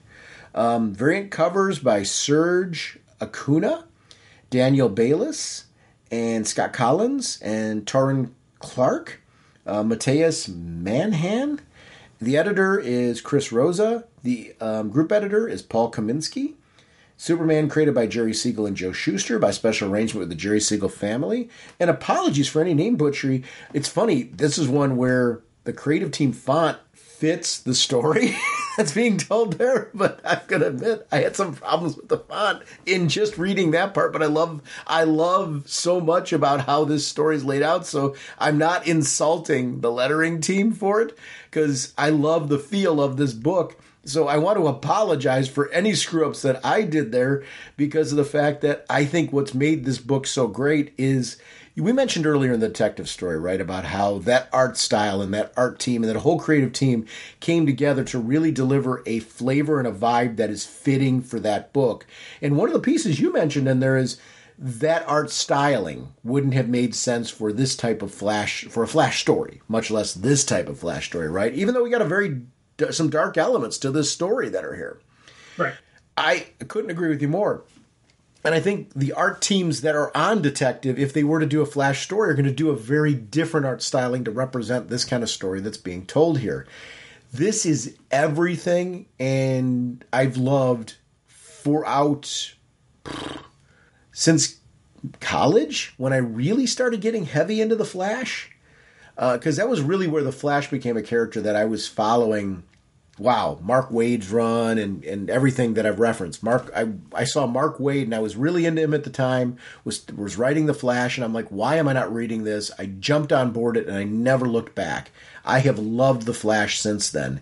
Variant covers by Serge Acuna, Daniel Bayliss, and Scott Collins, and Torrin Clark. Mateus Manhan. The editor is Chris Rosa. The group editor is Paul Kaminsky. Superman created by Jerry Siegel and Joe Shuster by special arrangement with the Jerry Siegel family. And apologies for any name butchery. It's funny, this is one where the creative team font fits the story that's being told there. But I'm going to admit, I had some problems with the font in just reading that part. But I love so much about how this story is laid out. So I'm not insulting the lettering team for it, because I love the feel of this book. So I want to apologize for any screw-ups that I did there, because of the fact that I think what's made this book so great is, we mentioned earlier in the detective story, right, about how that art style and that art team and that whole creative team came together to really deliver a flavor and a vibe that is fitting for that book. And one of the pieces you mentioned in there is that art styling wouldn't have made sense for this type of for a Flash story, much less this type of Flash story, right? Even though we got some dark elements to this story that are here. Right. I couldn't agree with you more. And I think the art teams that are on Detective, if they were to do a Flash story, are going to do a very different art styling to represent this kind of story that's being told here. This is everything, and I've loved since college, when I really started getting heavy into the Flash. Because that was really where the Flash became a character that I was following. Wow, Mark Waid's run and everything that I've referenced. I saw Mark Waid, and I was really into him at the time, was writing the Flash, and I'm like, why am I not reading this? I jumped on board it, and I never looked back. I have loved the Flash since then.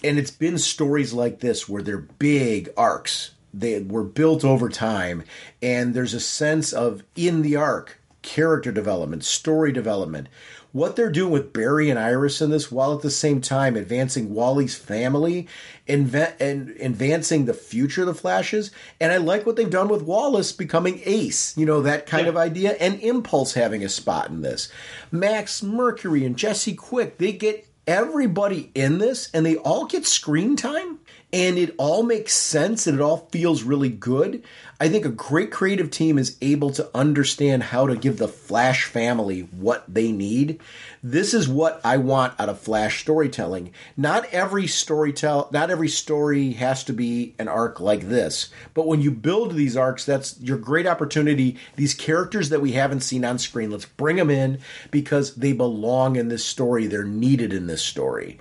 And it's been stories like this where they're big arcs. They were built over time, and there's a sense of, in the arc, character development, story development. What they're doing with Barry and Iris in this, while at the same time advancing Wally's family and advancing the future of the Flashes. And I like what they've done with Wallace becoming Ace, that kind of idea, and Impulse having a spot in this. Max Mercury and Jesse Quick, they get everybody in this, and they all get screen time, and it all makes sense, and it all feels really good. I think a great creative team is able to understand how to give the Flash family what they need. This is what I want out of Flash storytelling. Not every story has to be an arc like this. But when you build these arcs, that's your great opportunity. These characters that we haven't seen on screen, let's bring them in because they belong in this story. They're needed in this story.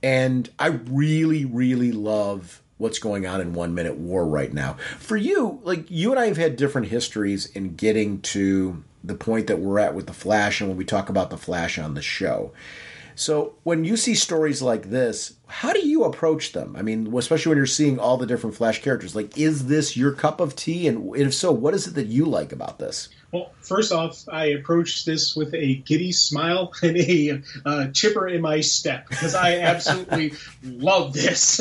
And I really, really love what's going on in 1 Minute War right now. For you, you and I have had different histories in getting to the point that we're at with the Flash and when we talk about the Flash on the show. So when you see stories like this, how do you approach them? I mean, especially when you're seeing all the different Flash characters. Like, is this your cup of tea? And if so, what is it that you like about this? Well, first off, I approached this with a giddy smile and a chipper in my step because I absolutely love this.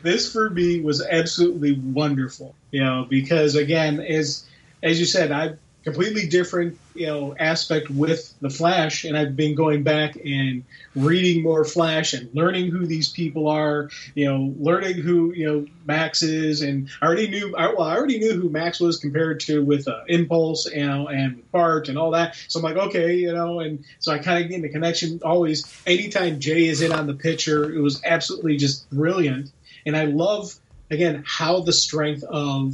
This for me was absolutely wonderful, because again, as you said, I'm completely different, aspect with the Flash, and I've been going back and reading more Flash and learning who these people are, learning who Max is, and I already knew who Max was compared to with Impulse, and Bart and all that. So I'm like, okay, and so I kind of get the connection always. Anytime Jay is in on the picture, it was absolutely just brilliant, and I love again how the strength of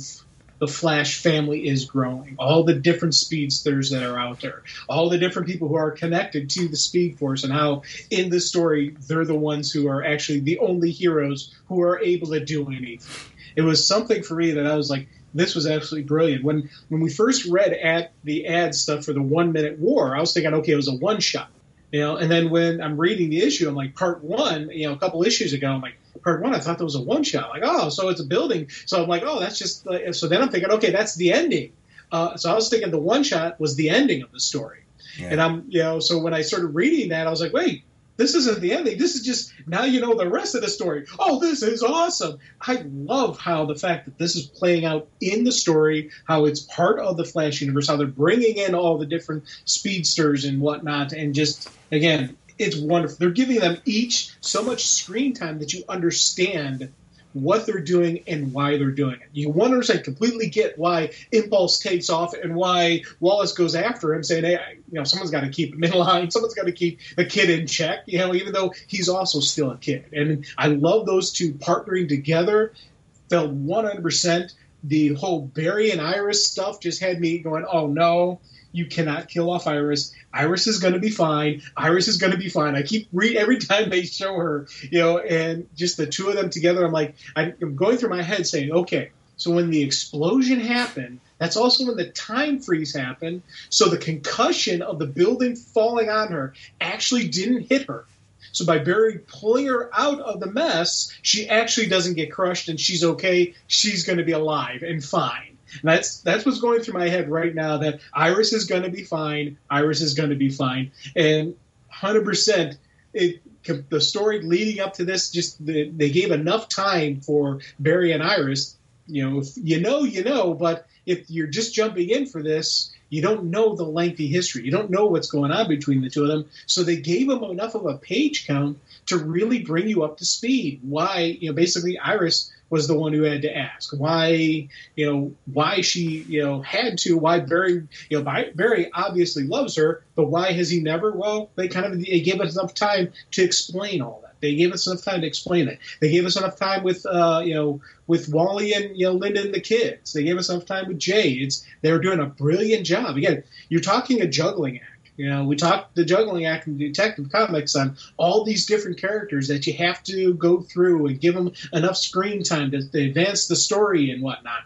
the Flash family is growing. All the different speedsters that are out there, all the different people who are connected to the Speed Force, and how in this story they're the ones who are actually the only heroes who are able to do anything. It was something for me that I was like, this was absolutely brilliant. When we first read the ad stuff for the 1 Minute War, I was thinking, okay, it was a one shot. And then when I'm reading the issue, I'm like, part one, a couple issues ago, I'm like, part one, I thought that was a one shot. Like, oh, so it's a building. So I'm like, oh, that's just, so then I'm thinking, okay, that's the ending. So I was thinking the one shot was the ending of the story. Yeah. And so when I started reading that, I was like, wait, this isn't the ending. This is just, now the rest of the story. Oh, this is awesome. I love how the fact that this is playing out in the story, how it's part of the Flash universe, how they're bringing in all the different speedsters and whatnot, and just, again, it's wonderful. They're giving them each so much screen time that you understand what they're doing and why they're doing it. You 100% completely get why Impulse takes off and why Wallace goes after him, saying, hey, someone's got to keep him in line. Someone's got to keep the kid in check, even though he's also still a kid. And I love those two partnering together. Felt 100%. The whole Barry and Iris stuff just had me going, oh, no. You cannot kill off Iris. Iris is going to be fine. Iris is going to be fine. I keep every time they show her, and just the two of them together, I'm like, I'm going through my head saying, okay, so when the explosion happened, that's also when the time freeze happened. So the concussion of the building falling on her actually didn't hit her. So by Barry pulling her out of the mess, she actually doesn't get crushed and she's okay. She's going to be alive and fine. And that's what's going through my head right now, that Iris is going to be fine. Iris is going to be fine. And 100%, the story leading up to this, just they gave enough time for Barry and Iris. If you know, but if you're just jumping in for this, you don't know the lengthy history. You don't know what's going on between the two of them. So they gave them enough of a page count to really bring you up to speed. Why, basically Iris was the one who had to ask why she, had to, why Barry, Barry obviously loves her, but why has he never? Well, they gave us enough time to explain all that. They gave us enough time to explain it. They gave us enough time with, with Wally and, Linda and the kids. They gave us enough time with Jay. They were doing a brilliant job. Again, you're talking a juggling act. We talked the juggling act in Detective Comics on all these different characters that you have to go through and give them enough screen time to advance the story and whatnot.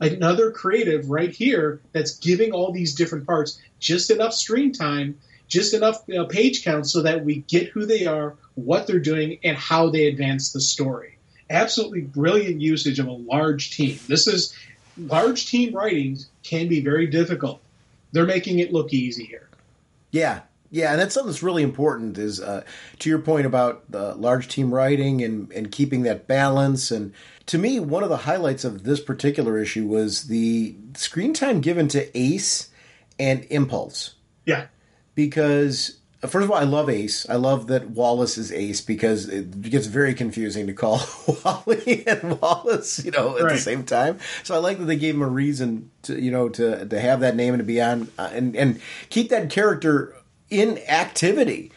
Another creative right here that's giving all these different parts just enough screen time, just enough page count so that we get who they are, what they're doing, and how they advance the story. Absolutely brilliant usage of a large team. Large team writings can be very difficult. They're making it look easy here. Yeah, and that's something that's really important is, to your point about the large team writing and keeping that balance. And to me, one of the highlights of this particular issue was the screen time given to Ace and Impulse. Yeah. Because, first of all, I love Ace. I love that Wallace is Ace because it gets very confusing to call Wally and Wallace, at the same time. So I like that they gave him a reason to, to have that name and to be on and keep that character in activity.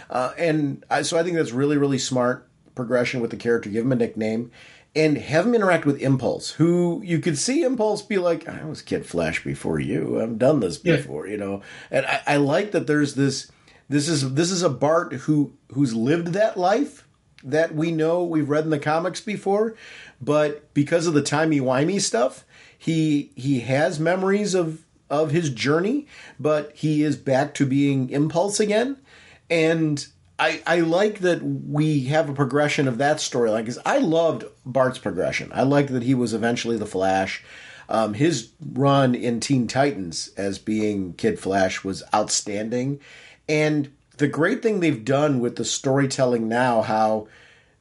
So I think that's really, really smart progression with the character. Give him a nickname and have him interact with Impulse, who you could see Impulse be like, I was Kid Flash before you. I've done this before, And I like that there's this. This is a Bart who's lived that life that we know we've read in the comics before, but because of the timey-wimey stuff, he has memories of his journey, but he is back to being Impulse again. And I like that we have a progression of that storyline, because I loved Bart's progression. I liked that he was eventually the Flash. His run in Teen Titans as being Kid Flash was outstanding. And the great thing they've done with the storytelling now, how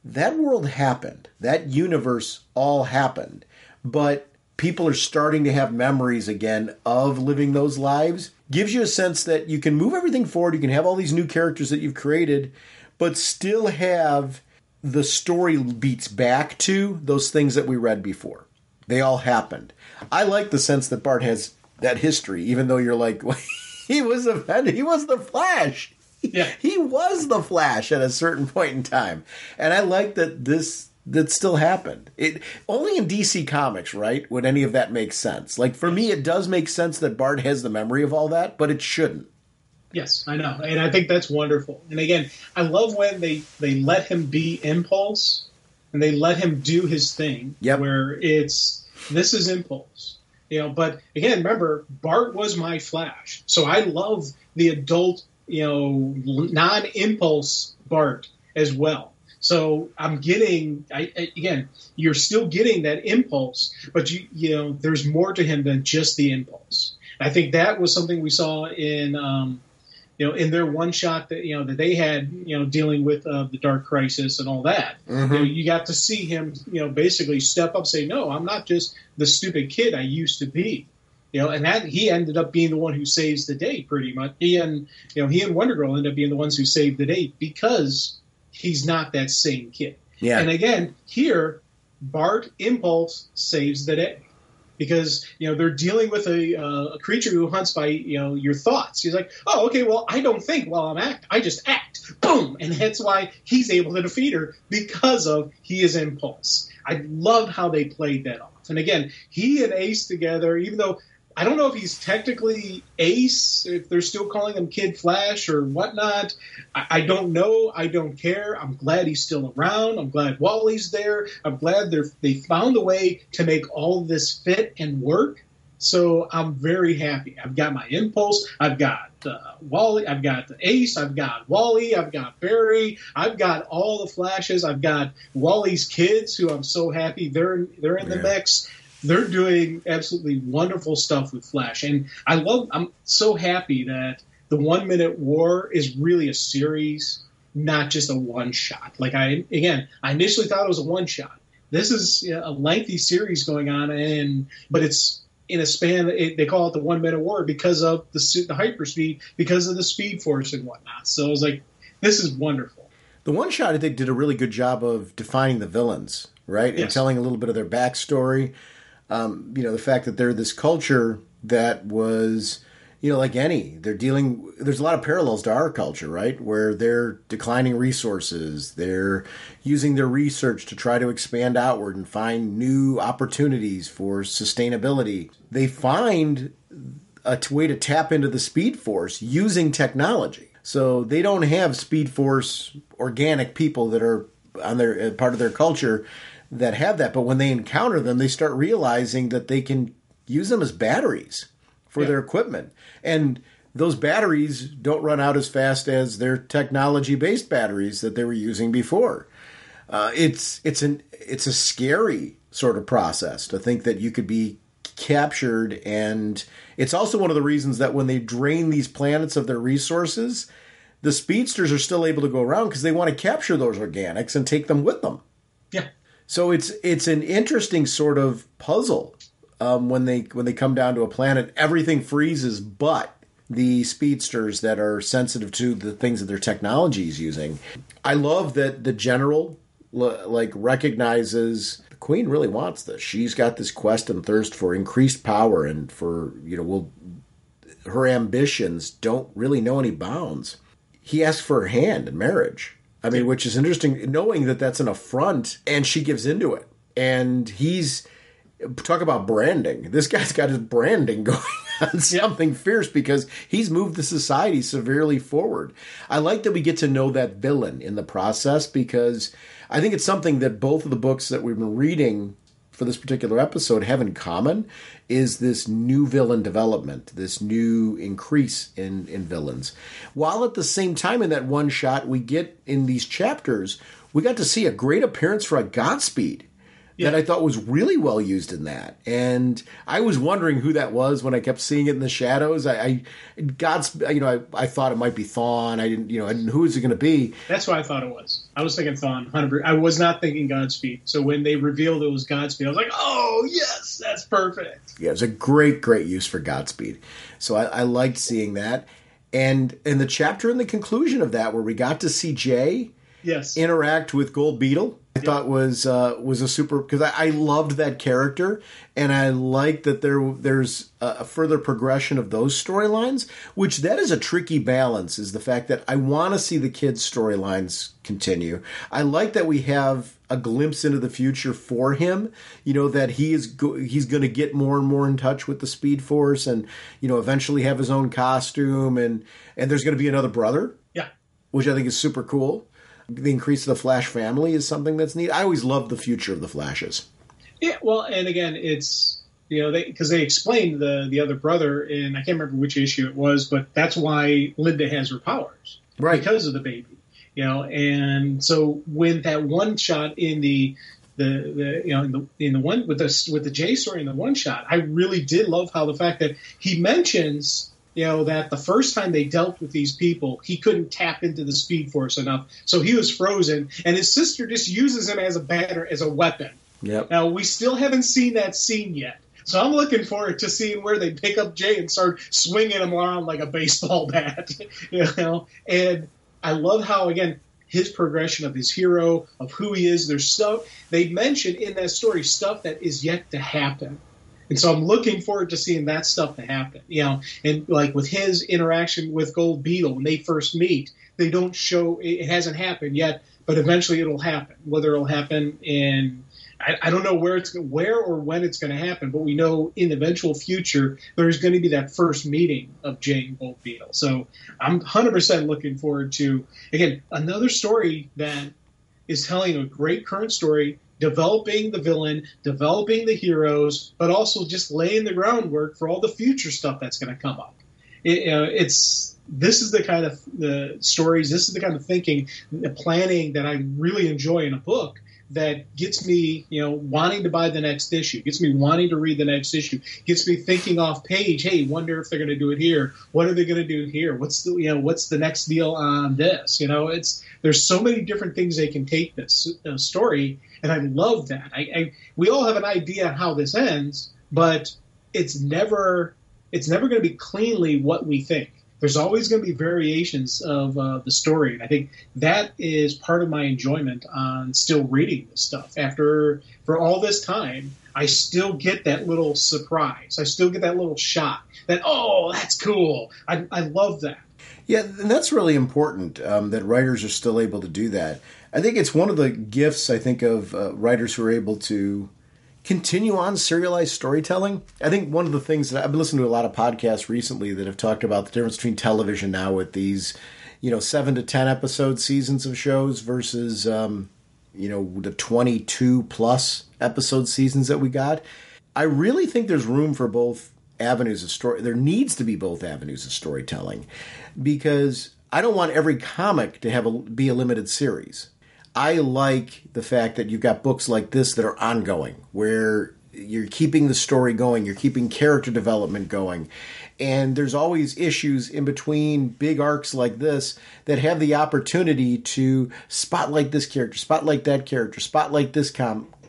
that world happened, that universe all happened, but people are starting to have memories again of living those lives, gives you a sense that you can move everything forward, you can have all these new characters that you've created, but still have the story beats back to those things that we read before. They all happened. I like the sense that Bart has that history, even though you're like, well, he was the Flash. Yeah. He was the Flash at a certain point in time. And I like that still happened. It only in DC Comics, right, would any of that make sense. Like, for me, it does make sense that Bart has the memory of all that, but it shouldn't. Yes, I know. And I think that's wonderful. And again, I love when they let him be Impulse and they let him do his thing. Yep. Where this is Impulse. But again, remember, Bart was my Flash. So I love the adult, non-Impulse Bart as well. So I'm getting, again, you're still getting that impulse, but there's more to him than just the impulse. I think that was something we saw in, in their one shot that that they had, dealing with the Dark Crisis and all that. Mm-hmm. You got to see him, basically step up, say, no, I'm not just the stupid kid I used to be. And that he ended up being the one who saves the day, pretty much. He and Wonder Girl ended up being the ones who saved the day because he's not that same kid. Yeah. And again, here, Bart Impulse saves the day because, they're dealing with a creature who hunts by, your thoughts. He's like, oh, okay, well, I don't think while I'm act. I just act. Boom. And that's why he's able to defeat her, because of he is Impulse. I love how they played that off. And again, he and Ace together, even though I don't know if he's technically Ace, if they're still calling him Kid Flash or whatnot. I don't know. I don't care. I'm glad he's still around. I'm glad Wally's there. I'm glad they found a way to make all of this fit and work. So I'm very happy. I've got my Impulse. I've got Wally. I've got the Ace. I've got Wally. I've got Barry. I've got all the Flashes. I've got Wally's kids, who I'm so happy they're in the mix. They're doing absolutely wonderful stuff with Flash. And I'm so happy that the 1 Minute War is really a series, not just a one shot. Like I initially thought it was a one shot. This is a lengthy series going on, but it's in a span. They call it the 1 Minute War because of the hyperspeed, because of the Speed Force and whatnot. So I was like, this is wonderful. The one shot, I think, did a really good job of defining the villains, right? Yes. And telling a little bit of their backstory. The fact that they're this culture that was, like there's a lot of parallels to our culture, right? Where they're declining resources. They're using their research to try to expand outward and find new opportunities for sustainability. They find a way to tap into the Speed Force using technology. So they don't have Speed Force organic people that are on their part of their culture that have that, but when they encounter them, they start realizing that they can use them as batteries for their equipment. And those batteries don't run out as fast as their technology-based batteries that they were using before. It's a scary sort of process to think that you could be captured, and it's also one of the reasons that when they drain these planets of their resources, the speedsters are still able to go around because they want to capture those organics and take them with them. Yeah. So it's an interesting sort of puzzle when they come down to a planet. Everything freezes but the speedsters that are sensitive to the things that their technology is using. I love that the general recognizes the Queen really wants this. She's got this quest and thirst for increased power, and for her ambitions don't really know any bounds. He asks for her hand in marriage. I mean, which is interesting, knowing that that's an affront, and she gives into it. And talk about branding. This guy's got his branding going on something fierce, because he's moved the society severely forward. I like that we get to know that villain in the process, because I think it's something that both of the books that we've been reading for this particular episode have in common is this new villain development, this new increase in villains. While at the same time in that one shot we get in these chapters, we got to see a great appearance for a Godspeed that I thought was really well used in that. And I was wondering who that was when I kept seeing it in the shadows. I thought it might be Thawne. I didn't, who is it going to be? That's what I thought it was. I was thinking Thawne, 100%. I was not thinking Godspeed. So when they revealed it was Godspeed, I was like, oh, yes, that's perfect. Yeah, it was a great use for Godspeed. So I liked seeing that. And in the chapter in the conclusion of that, where we got to see Jay interact with Gold Beetle, I thought was a super, because I loved that character, and I liked that there's a further progression of those storylines, which that is a tricky balance, is the fact that I want to see the kids' storylines continue. I like that we have a glimpse into the future for him, that he's going to get more and more in touch with the Speed Force, and eventually have his own costume, and there's going to be another brother, which I think is super cool. The increase of the Flash family is something that's neat. I always loved the future of the Flashes. Yeah, well, and again, it's, because they explained the other brother, and I can't remember which issue it was, but that's why Linda has her powers. Right. Because of the baby. And so when that one shot in the one with the J story in the one shot, I really did love how the fact that he mentions that the first time they dealt with these people, he couldn't tap into the Speed Force enough, so he was frozen, and his sister just uses him as a weapon. Yep. Now, we still haven't seen that scene yet, so I'm looking forward to seeing where they pick up Jay and start swinging him around like a baseball bat. And I love how, again, his progression of his hero, of who he is, there's stuff they mention in that story, stuff that is yet to happen. And so I'm looking forward to seeing that stuff to happen, and like with his interaction with Gold Beetle when they first meet, they don't show, it hasn't happened yet, but eventually it'll happen. Whether it'll happen I don't know where or when it's going to happen, but we know in the eventual future there's going to be that first meeting of Jay and Gold Beetle. So I'm 100% looking forward to, again, another story that is telling a great current story, developing the villain, developing the heroes, but also just laying the groundwork for all the future stuff that's going to come up. This is the kind of the stories, this is the kind of thinking, the planning that I really enjoy in a book that gets me, wanting to buy the next issue, gets me wanting to read the next issue, gets me thinking off page, hey, wonder if they're going to do it here. What are they going to do here? What's the next deal on this? There's so many different things they can take this story, and I love that. We all have an idea on how this ends, but it's never going to be cleanly what we think. There's always going to be variations of the story, and I think that is part of my enjoyment on still reading this stuff. For all this time, I still get that little surprise. I still get that little shock that, oh, that's cool. I love that. Yeah, and that's really important, that writers are still able to do that. I think it's one of the gifts, I think, of writers who are able to continue on serialized storytelling. I think one of the things that I've been listening to a lot of podcasts recently that have talked about the difference between television now with these, 7 to 10 episode seasons of shows versus, the 22 plus episode seasons that we got. I really think there's room for both avenues of story. There needs to be both avenues of storytelling, because I don't want every comic to be a limited series. I like the fact that you've got books like this that are ongoing, where you're keeping the story going, you're keeping character development going, and there's always issues in between big arcs like this that have the opportunity to spotlight this character, spotlight that character, spotlight this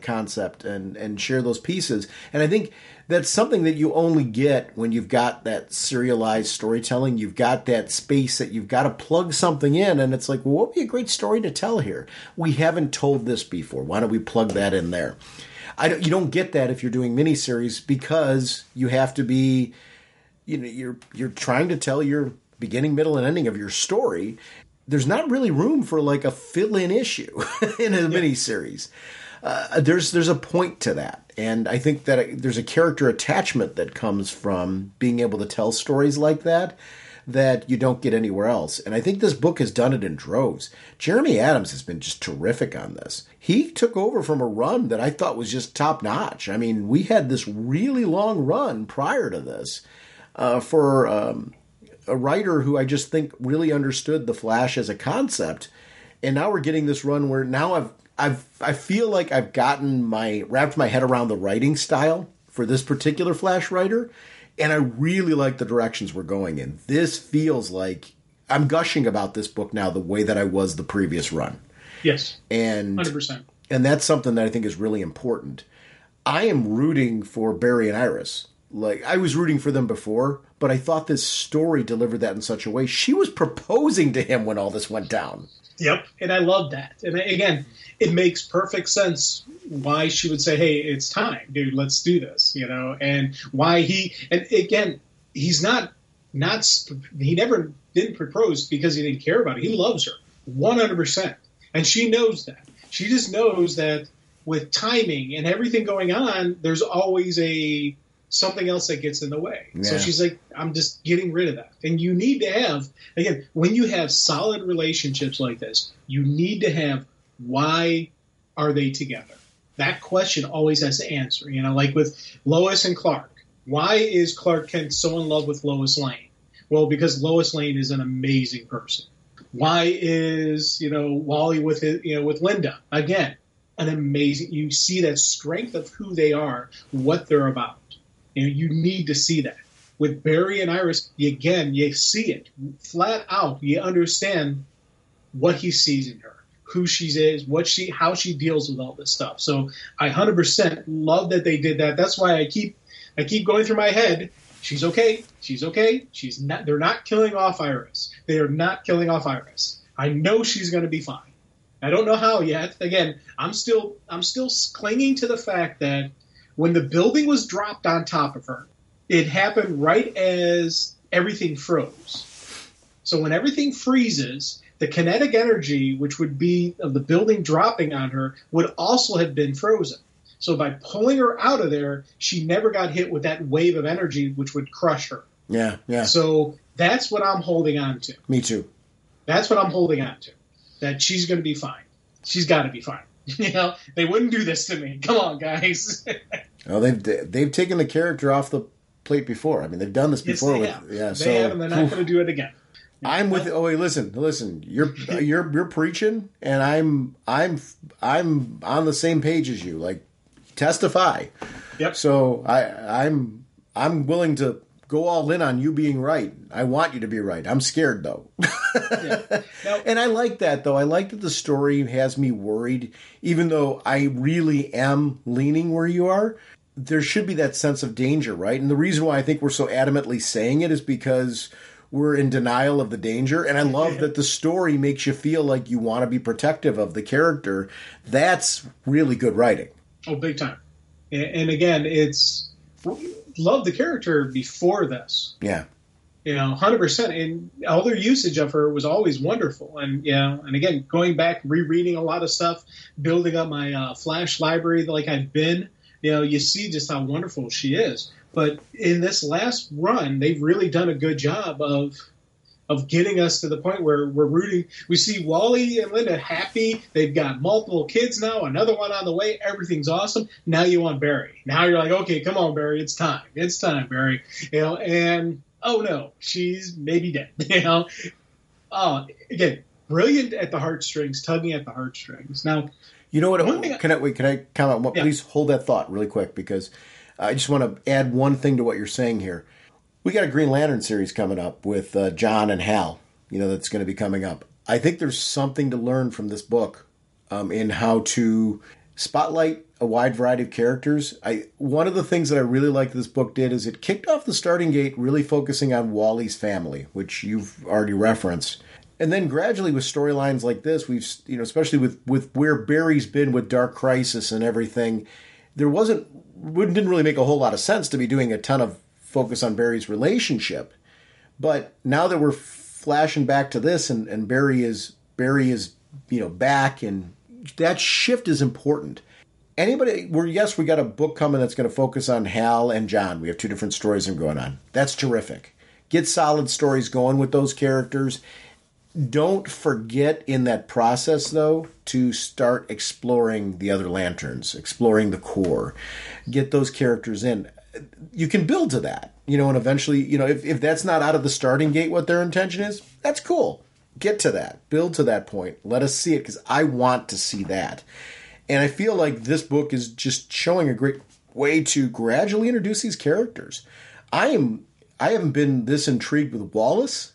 concept, and share those pieces. And I think that's something that you only get when you've got that serialized storytelling. You've got that space that you've got to plug something in, and it's like, well, what would be a great story to tell here? We haven't told this before. Why don't we plug that in there? You don't get that if you're doing miniseries, because you have to be, you're trying to tell your beginning, middle, and ending of your story. There's not really room for like a fill-in issue in a miniseries. There's a point to that. And I think that there's a character attachment that comes from being able to tell stories like that that you don't get anywhere else. And I think this book has done it in droves. Jeremy Adams has been just terrific on this. He took over from a run that I thought was just top notch. I mean, we had this really long run prior to this for a writer who I just think really understood the Flash as a concept. And now we're getting this run where now I feel like I've wrapped my head around the writing style for this particular Flash writer, and I really like the directions we're going in. This feels like I'm gushing about this book now the way that I was the previous run. Yes, and 100%. And that's something that I think is really important. I am rooting for Barry and Iris. Like, I was rooting for them before, but I thought this story delivered that in such a way. She was proposing to him when all this went down. Yep, and I love that. And again, it makes perfect sense why she would say, hey, it's time, dude, let's do this, and why and again, he's he never didn't propose because he didn't care about it. He loves her 100%. And she knows that. She just knows that with timing and everything going on, there's always something else that gets in the way. Yeah. So she's like, I'm just getting rid of that. And you need to have, again, when you have solid relationships like this, you need to have, why are they together? That question always has to answer. Like with Lois and Clark. Why is Clark Kent so in love with Lois Lane? Well, because Lois Lane is an amazing person. Why is, Wally with Linda? Again, an amazing, you see that strength of who they are, what they're about. You need to see that. With Barry and Iris, you see it flat out. You understand what he sees in her, who she is, how she deals with all this stuff. So I 100% love that they did that. That's why I keep going through my head. She's okay. She's okay. She's not. They're not killing off Iris. They are not killing off Iris. I know she's going to be fine. I don't know how yet. Again, I'm still clinging to the fact that when the building was dropped on top of her, it happened right as everything froze. So when everything freezes, the kinetic energy, which would be of the building dropping on her, would also have been frozen. So by pulling her out of there, she never got hit with that wave of energy, which would crush her. Yeah, yeah. So that's what I'm holding on to. Me too. That's what I'm holding on to. That she's going to be fine. She's got to be fine. They wouldn't do this to me. Come on, guys. Well, they've taken the character off the plate before. I mean, they've done this before. Yes, they have. They have, and they're not going to do it again. I'm with. Oh, wait, listen. You're preaching, and I'm on the same page as you. Like, testify. Yep. So I'm willing to go all in on you being right. I want you to be right. I'm scared though. Yeah. Now, and I like that though. I like that the story has me worried, even though I really am leaning where you are. There should be that sense of danger, right? And the reason why I think we're so adamantly saying it is because we're in denial of the danger. And I love that the story makes you feel like you want to be protective of the character. That's really good writing. Oh, big time. And again, love the character before this. Yeah. 100%. And all their usage of her was always wonderful. And, and again, going back, rereading a lot of stuff, building up my Flash library like I've been, you see just how wonderful she is. But in this last run, they've really done a good job of getting us to the point where we're rooting. We see Wally and Linda happy. They've got multiple kids now, another one on the way. Everything's awesome. Now you want Barry. Now you're like, okay, come on, Barry. It's time. It's time, Barry. And oh no, she's maybe dead. Again, brilliant at the heartstrings, tugging at the heartstrings. Now, you know what? Can I comment? Please hold that thought really quick, because I just want to add one thing to what you're saying here. We got a Green Lantern series coming up with John and Hal, that's going to be coming up. I think there's something to learn from this book in how to spotlight a wide variety of characters. One of the things that I really liked this book did is it kicked off the starting gate really focusing on Wally's family, which you've already referenced. And then gradually with storylines like this, we've, especially with where Barry's been with Dark Crisis and everything, didn't really make a whole lot of sense to be doing a ton of focus on Barry's relationship. But now that we're flashing back to this and Barry is back, and that shift is important. We got a book coming that's going to focus on Hal and John. We have two different stories going on. That's terrific. Get solid stories going with those characters. Don't forget in that process, though, to start exploring the other Lanterns, exploring the core. Get those characters in. You can build to that, and eventually, if that's not out of the starting gate what their intention is, that's cool. Get to that. Build to that point. Let us see it, because I want to see that. And I feel like this book is just showing a great way to gradually introduce these characters. I haven't been this intrigued with Wallace,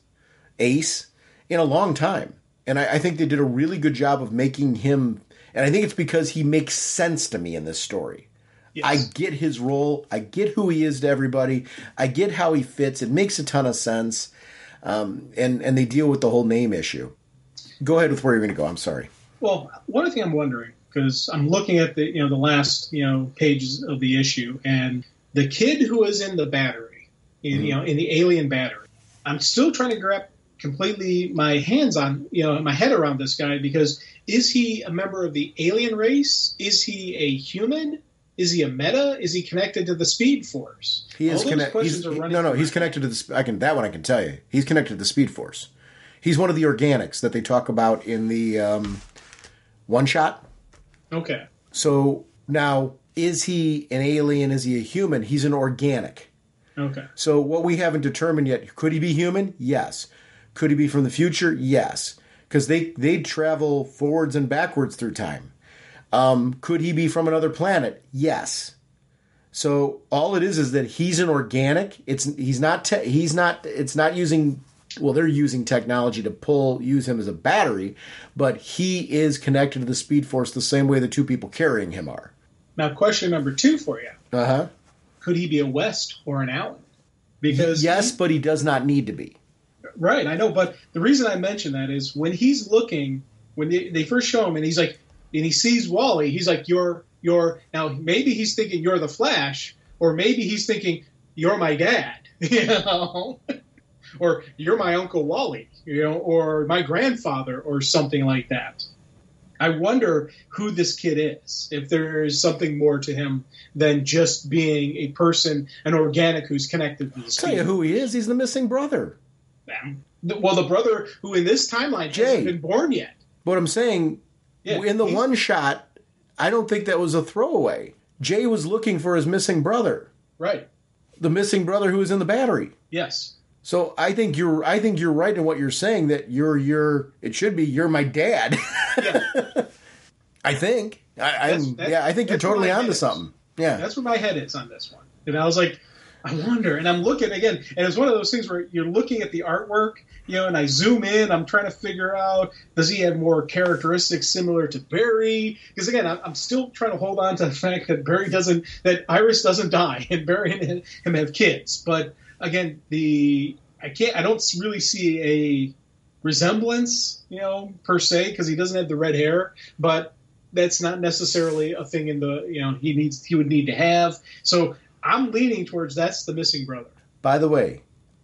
Ace, in a long time. And I think they did a really good job of making him, and I think it's because he makes sense to me in this story. Yes. I get his role. I get who he is to everybody. I get how he fits. It makes a ton of sense. And they deal with the whole name issue. Go ahead with where you're going to go. I'm sorry. Well, one thing I'm wondering, because I'm looking at the last pages of the issue, and the kid who was in the battery, in the alien battery, I'm still trying to grab completely my hands on, my head around this guy, because is he a member of the alien race? Is he a human? Is he a meta? Is he connected to the Speed Force? He is connected. He's connected to the. That one I can tell you. He's connected to the Speed Force. He's one of the organics that they talk about in the one shot. Okay. So now, is he an alien? Is he a human? He's an organic. Okay. So what we haven't determined yet, could he be human? Yes. Could he be from the future? Yes. Because they travel forwards and backwards through time. Could he be from another planet? Yes. So all it is that he's an organic. It's not using. Well, they're using technology to use him as a battery, but he is connected to the Speed Force the same way the two people carrying him are. Now, question number 2 for you. Uh-huh. Could he be a West or an Allen? Because yes, but he does not need to be. Right, I know. But the reason I mention that is when he's looking, when they first show him, and he's like, and he sees Wally, he's like, you're. Now, maybe he's thinking you're the Flash, or maybe he's thinking you're my dad, or you're my Uncle Wally, or my grandfather, or something like that. I wonder who this kid is, if there is something more to him than just being a person, an organic who's connected to the Speed. I'll tell you who he is. He's the missing brother. Well, the brother who in this timeline hasn't been born yet. But I'm saying, in the one shot, I don't think that was a throwaway. Jay was looking for his missing brother. Right. The missing brother who was in the battery. Yes. So I think you're right in what you're saying, that it should be you're my dad. Yeah. I think. I think you're totally onto something. Yeah. That's where my head is on this one. And I was like, I wonder, and I'm looking again, and it's one of those things where you're looking at the artwork, and I zoom in, I'm trying to figure out, does he have more characteristics similar to Barry? Because again, I'm still trying to hold on to the fact that that Iris doesn't die, and Barry and him have kids. But again, I don't really see a resemblance, per se, because he doesn't have the red hair, but that's not necessarily a thing in the, he would need to have. So I'm leaning towards that's the missing brother. By the way,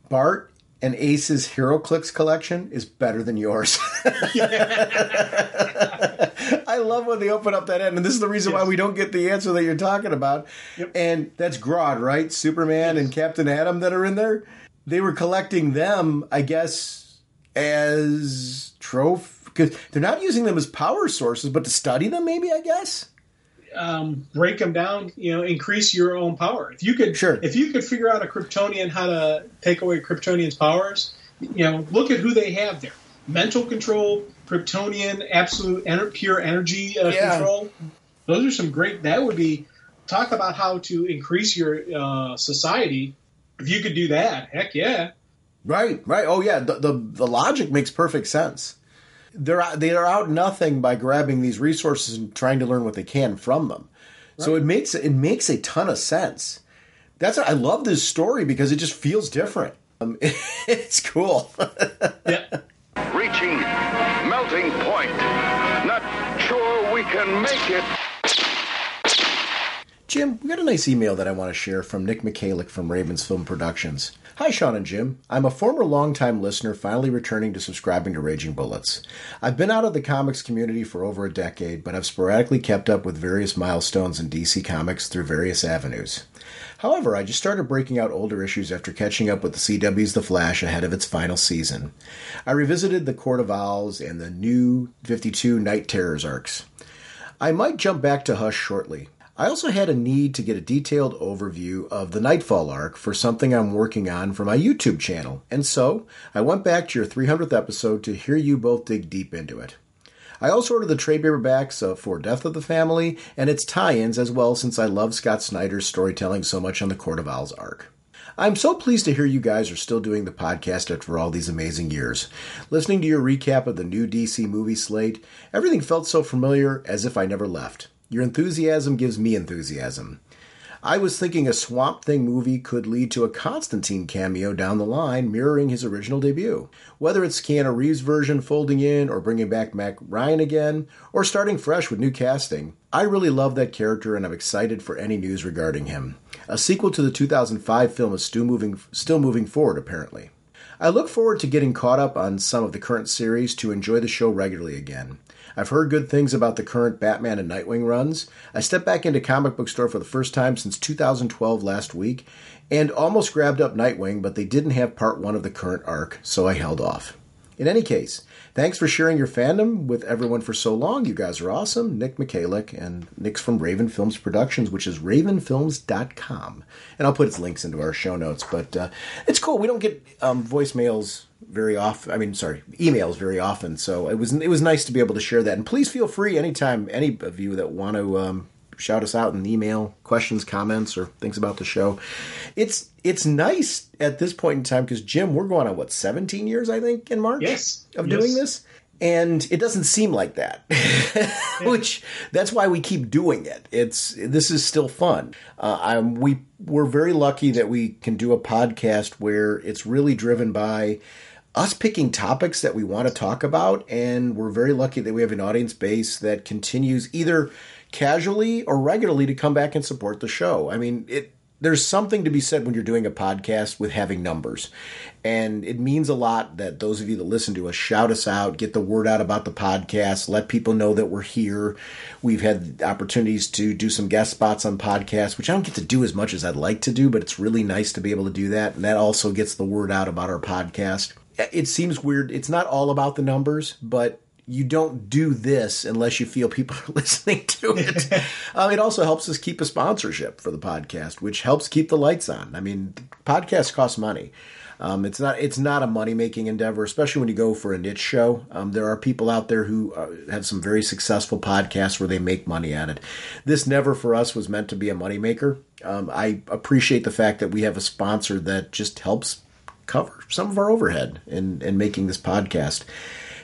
Bart and Ace's HeroClix collection is better than yours. I love when they open up that end, and this is the reason why we don't get the answer that you're talking about. Yep. And that's Grodd, right? Superman and Captain Atom that are in there. They were collecting them, I guess, as trophy, because they're not using them as power sources, but to study them, maybe, I guess. Break them down, increase your own power. If you could figure out a Kryptonian how to take away Kryptonian's powers, look at who they have there. Mental control, Kryptonian, absolute pure energy control. Those are some great, that would be, talk about how to increase your society. If you could do that, heck yeah. Right. Oh yeah, the logic makes perfect sense. They are out nothing by grabbing these resources and trying to learn what they can from them. Right. So it makes a ton of sense. I love this story because it just feels different. It's cool. Yeah. Reaching melting point. Not sure we can make it. Jim, we got a nice email that I want to share from Nick Michalak from Ravens Film Productions. Hi, Sean and Jim. I'm a former longtime listener finally returning to subscribing to Raging Bullets. I've been out of the comics community for over a decade, but I've sporadically kept up with various milestones in DC Comics through various avenues. However, I just started breaking out older issues after catching up with the CW's The Flash ahead of its final season. I revisited the Court of Owls and the new 52 Night Terrors arcs. I might jump back to Hush shortly. I also had a need to get a detailed overview of the Nightfall arc for something I'm working on for my YouTube channel, and so I went back to your 300th episode to hear you both dig deep into it. I also ordered the trade paperbacks for Death of the Family and its tie-ins as well, since I love Scott Snyder's storytelling so much on the Court of Owls arc. I'm so pleased to hear you guys are still doing the podcast after all these amazing years. Listening to your recap of the new DC movie slate, everything felt so familiar as if I never left. Your enthusiasm gives me enthusiasm. I was thinking a Swamp Thing movie could lead to a Constantine cameo down the line, mirroring his original debut. Whether it's Keanu Reeves' version folding in, or bringing back Mac Ryan again, or starting fresh with new casting, I really love that character and I'm excited for any news regarding him. A sequel to the 2005 film is still moving forward, apparently. I look forward to getting caught up on some of the current series to enjoy the show regularly again. I've heard good things about the current Batman and Nightwing runs. I stepped back into Comic Book Store for the first time since 2012 last week, and almost grabbed up Nightwing, but they didn't have part 1 of the current arc, so I held off. In any case, thanks for sharing your fandom with everyone for so long. You guys are awesome. Nick Michalak, and Nick's from Raven Films Productions, which is ravenfilms.com. And I'll put its links into our show notes, but it's cool. We don't get emails very often, so it was nice to be able to share that. And please feel free anytime, any of you that want to shout us out in email, questions, comments, or things about the show. It's nice at this point in time because, Jim, we're going on, 17 years, I think, in March? Yes. Doing this? And it doesn't seem like that, which that's why we keep doing it. This is still fun. We're very lucky that we can do a podcast where it's really driven by us picking topics that we want to talk about, and we're very lucky that we have an audience base that continues either casually or regularly to come back and support the show. I mean, there's something to be said when you're doing a podcast with having numbers, and it means a lot that those of you that listen to us shout us out, get the word out about the podcast, let people know that we're here. We've had opportunities to do some guest spots on podcasts, which I don't get to do as much as I'd like to do, but it's really nice to be able to do that, and that also gets the word out about our podcast. It seems weird. It's not all about the numbers, but you don't do this unless you feel people are listening to it. It also helps us keep a sponsorship for the podcast, which helps keep the lights on. I mean, podcasts cost money. It's not a money-making endeavor, especially when you go for a niche show. There are people out there who have some very successful podcasts where they make money at it. This never for us was meant to be a moneymaker. I appreciate the fact that we have a sponsor that just helps cover some of our overhead in making this podcast.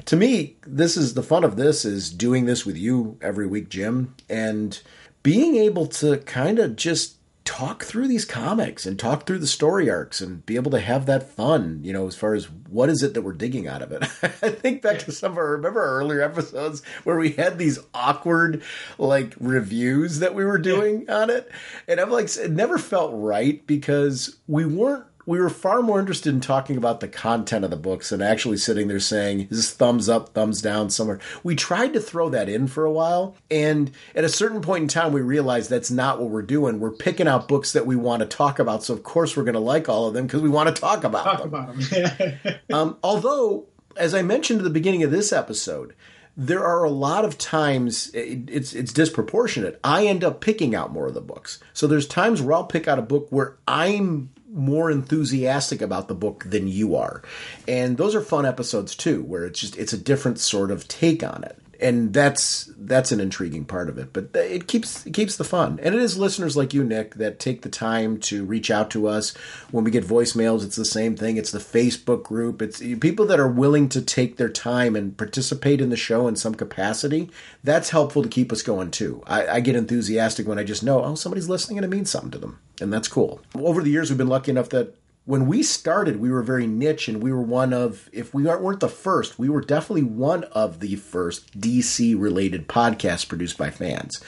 To me, this is the fun of this, is doing this with you every week, Jim, and being able to kind of just talk through these comics and talk through the story arcs and be able to have that fun, as far as what is it that we're digging out of it. I think back to remember our earlier episodes where we had these awkward, reviews that we were doing on it. And I'm it never felt right because we were far more interested in talking about the content of the books than actually sitting there saying, is this thumbs up, thumbs down somewhere? We tried to throw that in for a while, and at a certain point in time, we realized that's not what we're doing. We're picking out books that we want to talk about, so of course we're going to like all of them because we want to talk about them. Although, as I mentioned at the beginning of this episode, there are a lot of times it's disproportionate. I end up picking out more of the books. So there's times where I'll pick out a book where I'm more enthusiastic about the book than you are. And those are fun episodes too, where it's a different sort of take on it. And that's an intriguing part of it. But it keeps the fun. And it is listeners like you, Nick, that take the time to reach out to us. When we get voicemails, it's the same thing. It's the Facebook group. It's people that are willing to take their time and participate in the show in some capacity. That's helpful to keep us going, too. I get enthusiastic when I just know, somebody's listening and it means something to them. And that's cool. Over the years, we've been lucky enough that when we started, we were very niche, and we were one of, if we weren't the first, we were definitely one of the first DC-related podcasts produced by fans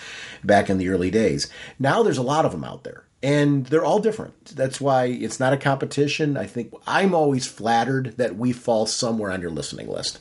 back in the early days. Now there's a lot of them out there. And they're all different. That's why it's not a competition. I think I'm always flattered that we fall somewhere on your listening list.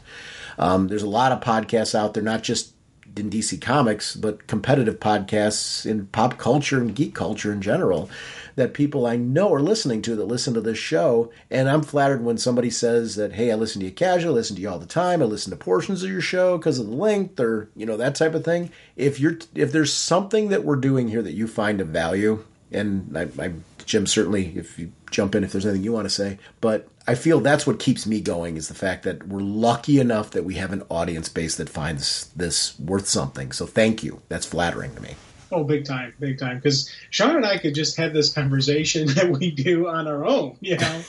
There's a lot of podcasts out there, not just in DC Comics, but competitive podcasts in pop culture and geek culture in general that people I know are listening to that listen to this show. And I'm flattered when somebody says that, hey, I listen to you casual, I listen to you all the time, I listen to portions of your show because of the length or, that type of thing. If there's something that we're doing here that you find of value, and Jim, certainly, if you jump in if there's anything you want to say, but I feel that's what keeps me going is the fact that we're lucky enough that we have an audience base that finds this worth something. So thank you. That's flattering to me. Oh, big time. Because Sean and I could just have this conversation that we do on our own, and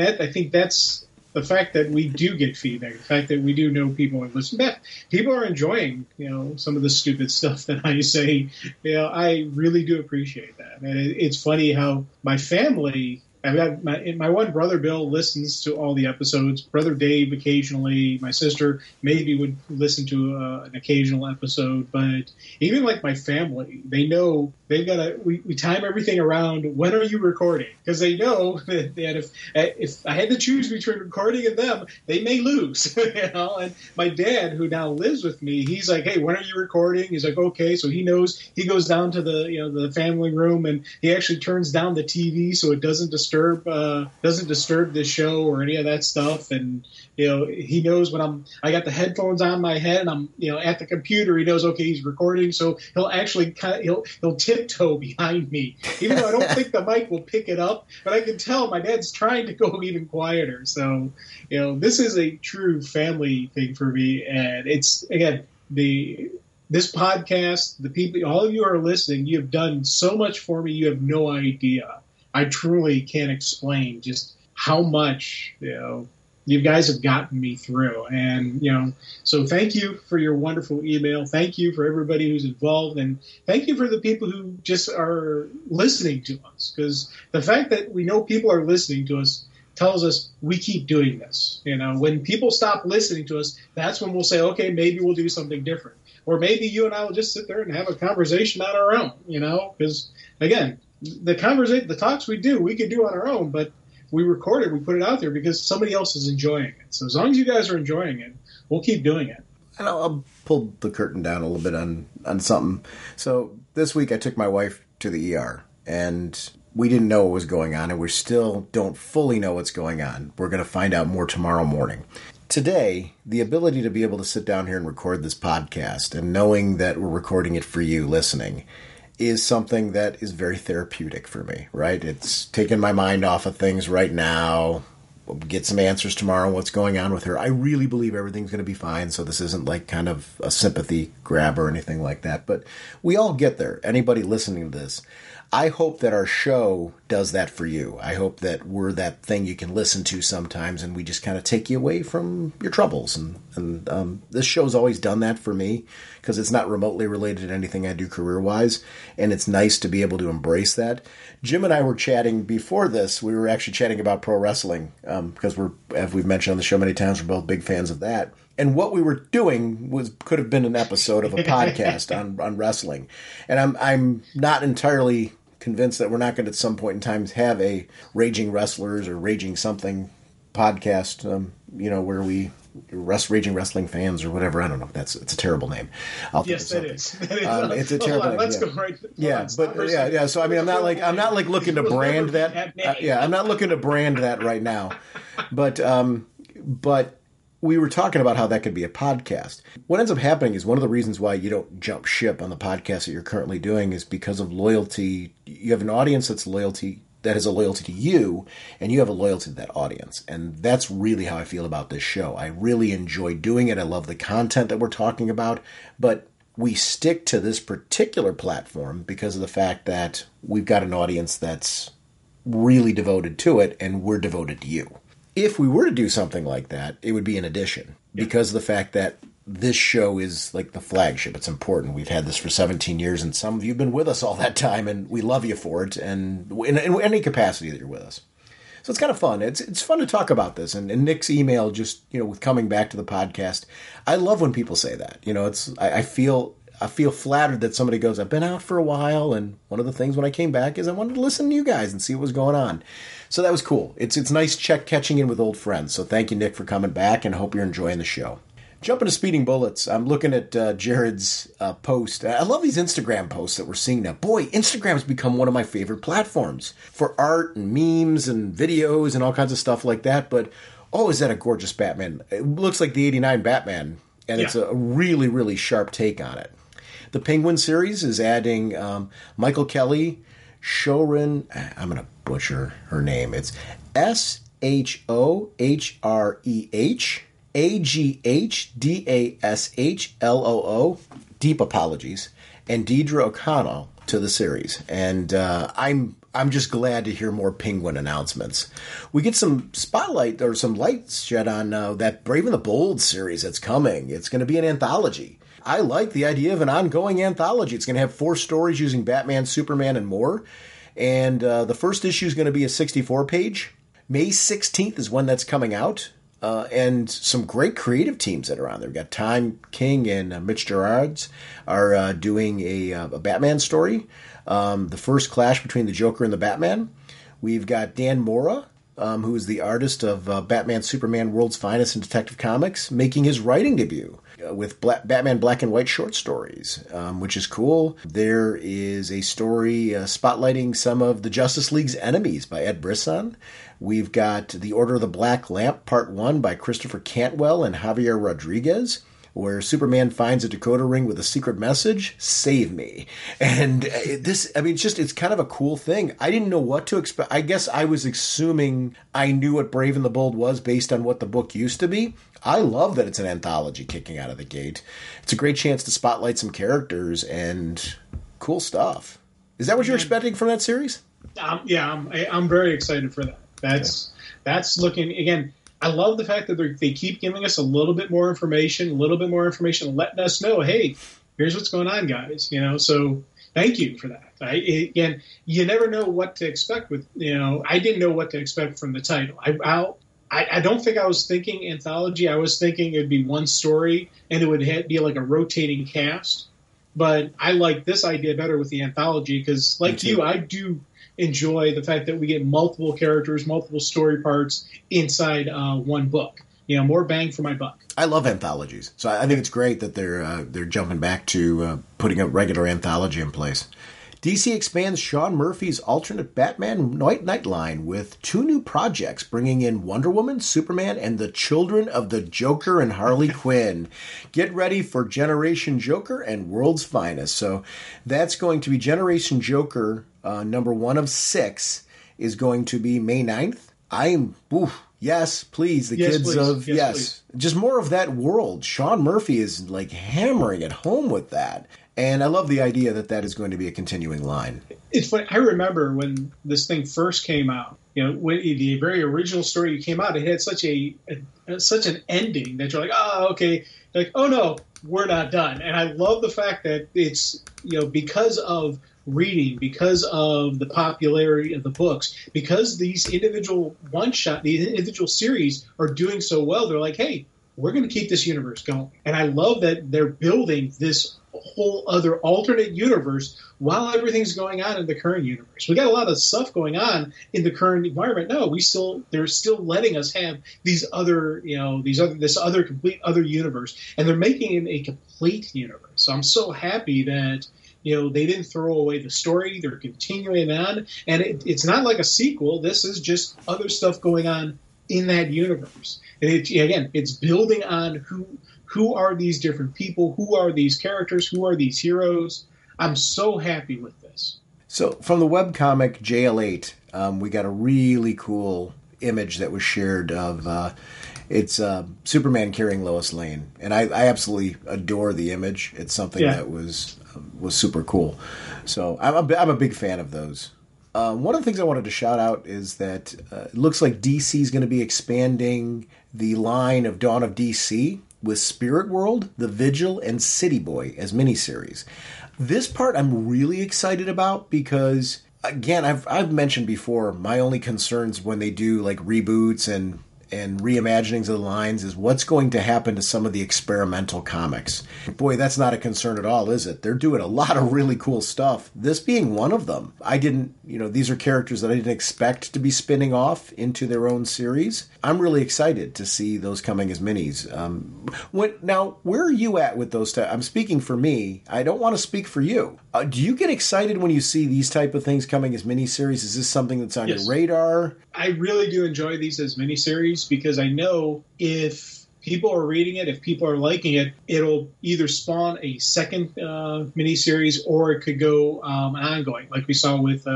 I think that's the fact that we do get feedback, the fact that we do know people and listen back. People are enjoying, some of the stupid stuff that I say. I really do appreciate that. And it's funny how my family, I've got my one brother, Bill, listens to all the episodes. Brother Dave occasionally. My sister maybe would listen to an occasional episode. But even like my family, they know they've got to. We time everything around. When are you recording? Because they know that if I had to choose between recording and them, they may lose. And my dad, who now lives with me, he's like, "Hey, when are you recording?" He's like, "Okay." So he knows. He goes down to the family room and he actually turns down the TV so it doesn't disturb this show or any of that stuff. And he knows when I got the headphones on my head and I'm at the computer, he knows, okay, he's recording, so he'll actually he'll tiptoe behind me, even though I don't think the mic will pick it up, but I can tell my dad's trying to go even quieter. So this is a true family thing for me. And it's, again, this podcast, the people, all of you are listening, you have done so much for me, you have no idea. I truly can't explain just how much, you guys have gotten me through. And, so thank you for your wonderful email. Thank you for everybody who's involved. And thank you for the people who just are listening to us. Because the fact that we know people are listening to us tells us we keep doing this. When people stop listening to us, that's when we'll say, okay, maybe we'll do something different. Or maybe you and I will just sit there and have a conversation on our own, because, again, the talks we could do on our own, but we record it, we put it out there because somebody else is enjoying it. So as long as you guys are enjoying it, we'll keep doing it. And I'll pull the curtain down a little bit on something. So this week I took my wife to the ER, and we didn't know what was going on, and we still don't fully know what's going on. We're going to find out more tomorrow morning. Today, the ability to be able to sit down here and record this podcast and knowing that we're recording it for you listening is something that is very therapeutic for me, right? It's taken my mind off of things right now. We'll get some answers tomorrow on what's going on with her. I really believe everything's going to be fine, so this isn't like kind of a sympathy grab or anything like that. But we all get there. Anybody listening to this, I hope that our show does that for you. I hope that we're that thing you can listen to sometimes and we just kind of take you away from your troubles. And this show's always done that for me because it's not remotely related to anything I do career-wise, and it's nice to be able to embrace that. Jim and I were chatting before this. We were actually chatting about pro wrestling because as we've mentioned on the show many times, we're both big fans of that. And what we were doing could have been an episode of a podcast on wrestling. And I'm not entirely convinced that we're not going to at some point in time have a Raging Wrestlers or Raging Something podcast, where we Raging Wrestling Fans or whatever. I don't know. It's a terrible name. Yes, that is. It's a terrible name. Let's go right. Yeah. So I mean, I'm not like looking to brand that. I'm not looking to brand that right now. But we were talking about how that could be a podcast. What ends up happening is one of the reasons why you don't jump ship on the podcast that you're currently doing is because of loyalty. You have an audience that has a loyalty to you, and you have a loyalty to that audience. And that's really how I feel about this show. I really enjoy doing it. I love the content that we're talking about, but we stick to this particular platform because of the fact that we've got an audience that's really devoted to it, and we're devoted to you. If we were to do something like that, it would be an addition because of the fact that this show is like the flagship. It's important. We've had this for 17 years, and some of you have been with us all that time, and we love you for it, and in any capacity that you're with us. So it's kind of fun. It's fun to talk about this. And Nick's email just, with coming back to the podcast, I love when people say that. I feel flattered that somebody goes, I've been out for a while, and one of the things when I came back is I wanted to listen to you guys and see what was going on. So that was cool. It's nice catching in with old friends. So thank you, Nick, for coming back, and I hope you're enjoying the show. Jumping to Speeding Bullets, I'm looking at Jared's post. I love these Instagram posts that we're seeing now. Boy, Instagram's become one of my favorite platforms for art and memes and videos and all kinds of stuff like that. But, oh, is that a gorgeous Batman? It looks like the 89 Batman, and it's a really, really sharp take on it. The Penguin series is adding Michael Kelly, Shorin, I'm going to butcher her name. It's SHOHREH. AGHDASHLOO, deep apologies, and Deidre O'Connell to the series. And I'm just glad to hear more Penguin announcements. We get some spotlight or some light shed on that Brave and the Bold series that's coming. It's going to be an anthology. I like the idea of an ongoing anthology. It's going to have 4 stories using Batman, Superman, and more. And the first issue is going to be a 64-page. May 16th is when that's coming out. And some great creative teams that are on there. We've got Tom King and Mitch Gerards are doing a Batman story. The first clash between the Joker and the Batman. We've got Dan Mora, who is the artist of Batman, Superman, World's Finest, and Detective Comics, making his writing debut with Batman Black and White short stories, which is cool. There is a story spotlighting some of the Justice League's enemies by Ed Brisson. We've got The Order of the Black Lamp, Part 1 by Christopher Cantwell and Javier Rodriguez, where Superman finds a decoder ring with a secret message, save me. And it's kind of a cool thing. I didn't know what to expect. I guess I was assuming I knew what Brave and the Bold was based on what the book used to be. I love that it's an anthology kicking out of the gate. It's a great chance to spotlight some characters and cool stuff. Is that what you're expecting from that series? I'm very excited for that. That's looking, again, I love the fact that they keep giving us a little bit more information, letting us know, hey, here's what's going on, guys. So thank you for that. Again, you never know what to expect with, I didn't know what to expect from the title. I don't think I was thinking anthology. I was thinking it'd be one story and it would be like a rotating cast. But I like this idea better with the anthology because, like you, I do enjoy the fact that we get multiple characters, multiple story parts inside one book. More bang for my buck. I love anthologies, so I think it's great that they're jumping back to putting a regular anthology in place. DC expands Sean Murphy's alternate Batman White Knight line with 2 new projects, bringing in Wonder Woman, Superman, and the children of the Joker and Harley Quinn. Get ready for Generation Joker and World's Finest. So that's going to be Generation Joker, number 1 of 6, is going to be May 9th. Yes, please. Yes, please. Just more of that world. Sean Murphy is like hammering it home with that. And I love the idea that is going to be a continuing line. It's funny. I remember when this thing first came out, when the very original story came out, it had such an ending that you're like, oh, okay. Like, oh, no, we're not done. And I love the fact that it's, because of reading, because of the popularity of the books, because these individual these individual series are doing so well, they're like, hey, we're going to keep this universe going. And I love that they're building this whole other alternate universe while everything's going on in the current universe. We got a lot of stuff going on in the current environment. No, they're still letting us have this other complete other universe, and they're making it a complete universe. So I'm so happy that they didn't throw away the story. They're continuing on, and it's not like a sequel. This is just other stuff going on in that universe. And it's building on who are these different people, who are these characters, who are these heroes. I'm so happy with this. So from the webcomic JL8, we got a really cool image that was shared of it's Superman carrying Lois Lane, and I absolutely adore the image. It's something that was super cool. So I'm a big fan of those. One of the things I wanted to shout out is that it looks like DC is going to be expanding the line of Dawn of DC with Spirit World, The Vigil, and City Boy as miniseries. This part I'm really excited about because, again, I've mentioned before my only concerns when they do like reboots and and reimaginings of the lines is what's going to happen to some of the experimental comics. Boy, that's not a concern at all, is it? They're doing a lot of really cool stuff. This being one of them. I didn't, these are characters that I didn't expect to be spinning off into their own series. I'm really excited to see those coming as minis. Now, where are you at with those? I'm speaking for me. I don't want to speak for you. Do you get excited when you see these type of things coming as miniseries? Is this something that's on your radar? I really do enjoy these as miniseries because I know if people are reading it, if people are liking it, it'll either spawn a second miniseries or it could go ongoing, like we saw with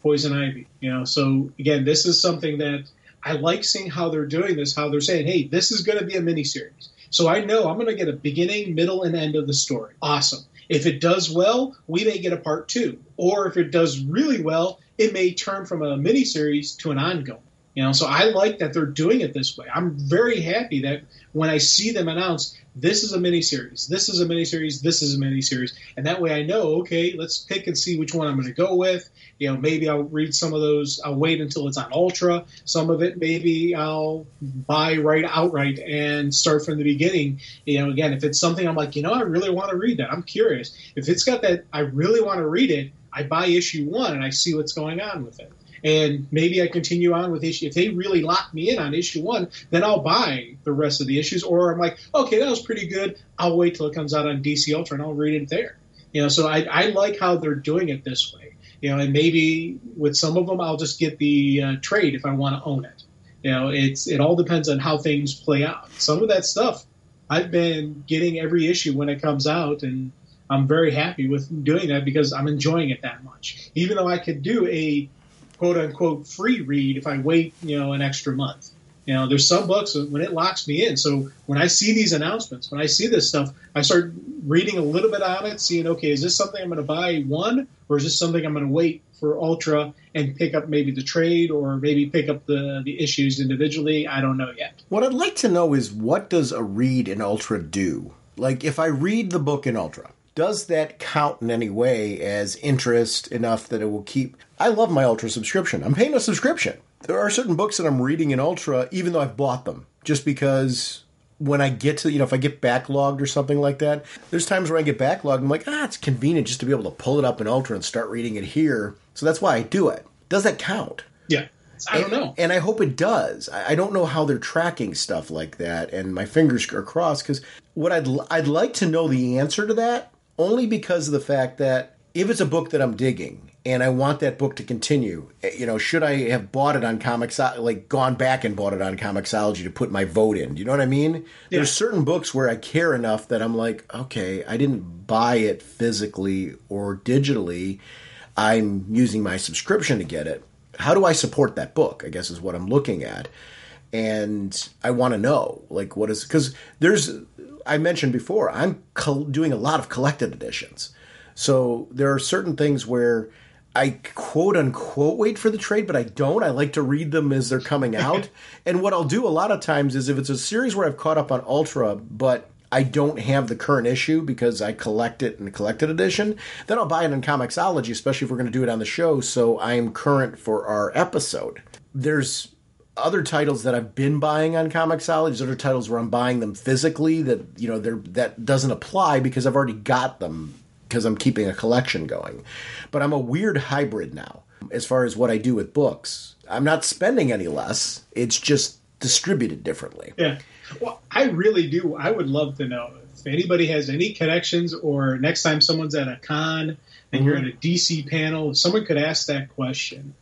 Poison Ivy. So again, this is something that I like seeing how they're doing this, how they're saying, hey, this is going to be a miniseries. So I know I'm going to get a beginning, middle, and end of the story. Awesome. If it does well, we may get a part 2. Or if it does really well, it may turn from a miniseries to an ongoing. So I like that they're doing it this way. I'm very happy that when I see them announce, this is a miniseries, this is a miniseries, this is a miniseries. And that way I know, okay, let's pick and see which one I'm going to go with. Maybe I'll read some of those. I'll wait until it's on Ultra. Some of it, maybe I'll buy outright and start from the beginning. Again, if it's something I'm like, I really want to read that. I'm curious. If it's got that, I really want to read it, I buy issue 1 and I see what's going on with it. And maybe I continue on with issue. If they really lock me in on issue 1, then I'll buy the rest of the issues. Or I'm like, okay, that was pretty good. I'll wait till it comes out on DC Ultra and I'll read it there. So I like how they're doing it this way. And maybe with some of them, I'll just get the trade if I want to own it. It all depends on how things play out. Some of that stuff, I've been getting every issue when it comes out, and I'm very happy with doing that because I'm enjoying it that much. Even though I could do a quote-unquote free read if I wait, an extra month. There's some books when it locks me in. So when I see these announcements, when I see this stuff, I start reading a little bit on it, seeing, okay, is this something I'm going to buy one, or is this something I'm going to wait for Ultra and pick up maybe the trade or maybe pick up the issues individually? I don't know yet. What I'd like to know is, what does a read in Ultra do? Like, if I read the book in Ultra, does that count in any way as interest enough that it will keep... I love my Ultra subscription. I'm paying a subscription. There are certain books that I'm reading in Ultra, even though I've bought them, just because when I get to, if I get backlogged or something like that, there's times where I get backlogged, I'm like, it's convenient just to be able to pull it up in Ultra and start reading it here. So that's why I do it. Does that count? Yeah. I don't know. And I hope it does. I don't know how they're tracking stuff like that, and my fingers are crossed, because what I'd like to know the answer to that, only because of the fact that if it's a book that I'm digging and I want that book to continue, should I have bought it on gone back and bought it on Comixology to put my vote in? Do you know what I mean? Yeah. There's certain books where I care enough that I'm like, okay, I didn't buy it physically or digitally. I'm using my subscription to get it. How do I support that book, I guess, is what I'm looking at. And I want to know, what is... Because I mentioned before, I'm doing a lot of collected editions. So there are certain things where I quote-unquote wait for the trade, but I don't. I like to read them as they're coming out. And what I'll do a lot of times is, if it's a series where I've caught up on Ultra, but I don't have the current issue because I collect it in the collected edition, then I'll buy it in Comixology, especially if we're going to do it on the show, so I am current for our episode. There's other titles that I've been buying on Comixology. There's other titles where I'm buying them physically that, that doesn't apply because I've already got them because I'm keeping a collection going. But I'm a weird hybrid now as far as what I do with books. I'm not spending any less. It's just distributed differently. Yeah. Well, I really do. I would love to know if anybody has any connections, or next time someone's at a con and you're at a DC panel, if someone could ask that question.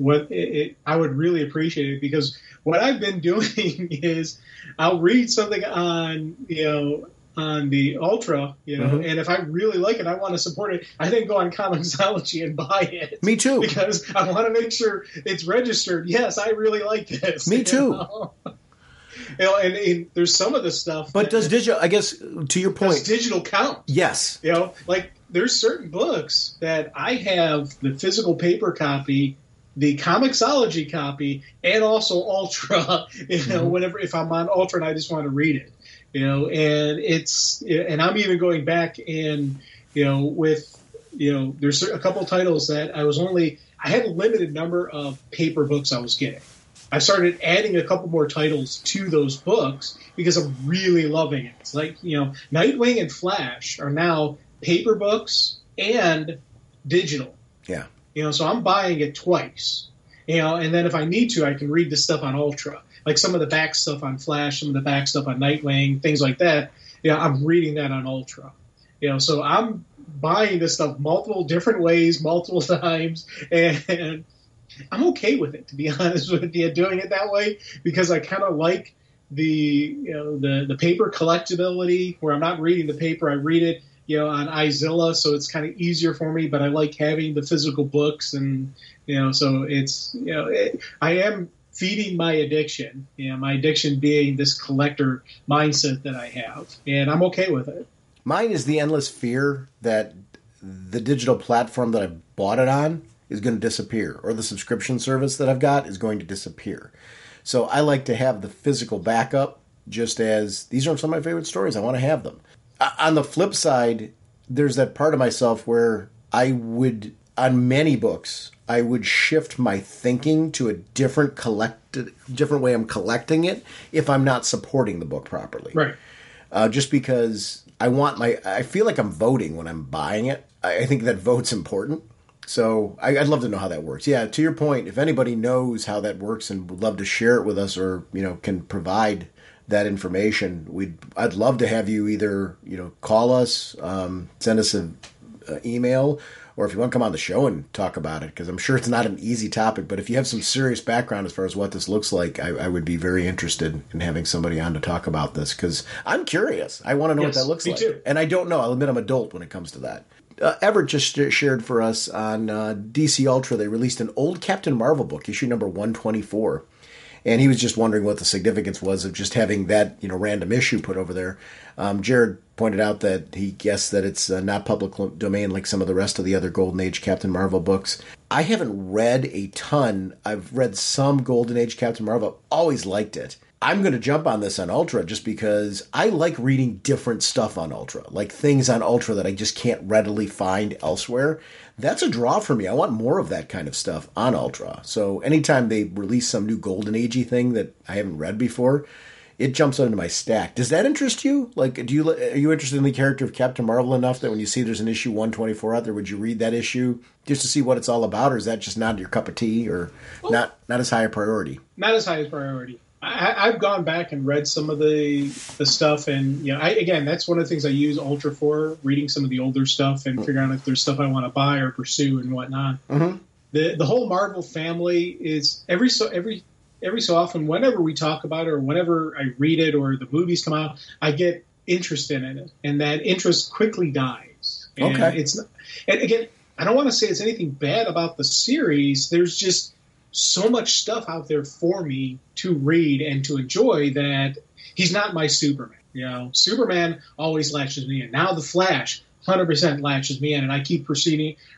I would really appreciate it, because what I've been doing is I'll read something on the Ultra, and if I really like it, I want to support it, I then go on Comixology and buy it. Me too. Because I want to make sure it's registered. Yes, I really like this. Me too. And there's some of the stuff. But does digital, I guess, to your point. Does digital count? Yes. There's certain books that I have the physical paper copy, the Comixology copy, and also Ultra, whenever, if I'm on Ultra and I just want to read it, and I'm even going back and, there's a couple titles that I had a limited number of paper books I was getting. I've started adding a couple more titles to those books because I'm really loving it. It's like, Nightwing and Flash are now paper books and digital. Yeah. So I'm buying it twice. And then if I need to, I can read the stuff on Ultra. Like some of the back stuff on Flash, some of the back stuff on Nightwing, things like that. I'm reading that on Ultra. So I'm buying this stuff multiple different ways, multiple times, and I'm okay with it, to be honest with you, doing it that way, because I kind of like the paper collectability, where I'm not reading the paper, I read it on iZilla, so it's kind of easier for me. But I like having the physical books, and so it's I am feeding my addiction. My addiction being this collector mindset that I have, and I'm okay with it. Mine is the endless fear that the digital platform that I bought it on is going to disappear, or the subscription service that I've got is going to disappear. So I like to have the physical backup, just as these are some of my favorite stories. I want to have them. On the flip side, there's that part of myself where I would, on many books, I would shift my thinking to a different way I'm collecting it if I'm not supporting the book properly. Right. Just because I feel like I'm voting when I'm buying it. I think that vote's important. So I'd love to know how that works. Yeah, to your point, if anybody knows how that works and would love to share it with us, or can provide that information, I'd love to have you either call us, send us an email, or if you want to come on the show and talk about it, because I'm sure it's not an easy topic. But if you have some serious background as far as what this looks like, I would be very interested in having somebody on to talk about this, because I'm curious. I want to know what that looks like. Too. And I don't know. I'll admit I'm adult when it comes to that. Everett just shared for us on DC Ultra, they released an old Captain Marvel book, issue number 124. And he was just wondering what the significance was of just having that, random issue put over there. Jared pointed out that he guessed that it's not public domain like some of the rest of the other Golden Age Captain Marvel books. I haven't read a ton. I've read some Golden Age Captain Marvel. I've always liked it. I'm going to jump on this on Ultra just because I like reading different stuff on Ultra, like things on Ultra that I just can't readily find elsewhere. That's a draw for me. I want more of that kind of stuff on Ultra. So anytime they release some new Golden Age-y thing that I haven't read before, it jumps onto my stack. Does that interest you? Like, are you interested in the character of Captain Marvel enough that when you see there's an issue 124 out there, would you read that issue just to see what it's all about, or is that just not your cup of tea, or not as high a priority? Not as high a priority. I've gone back and read some of the stuff, and again, that's one of the things I use Ultra for, reading some of the older stuff and figuring out if there's stuff I want to buy or pursue and whatnot. Mm-hmm. The whole Marvel family is every so often, whenever we talk about it or whenever I read it or the movies come out, I get interested in it, and that interest quickly dies. And okay. And again, I don't want to say it's anything bad about the series. There's just so much stuff out there for me to read and to enjoy that he's not my Superman. Superman always latches me in. Now the Flash 100% latches me in, and I keep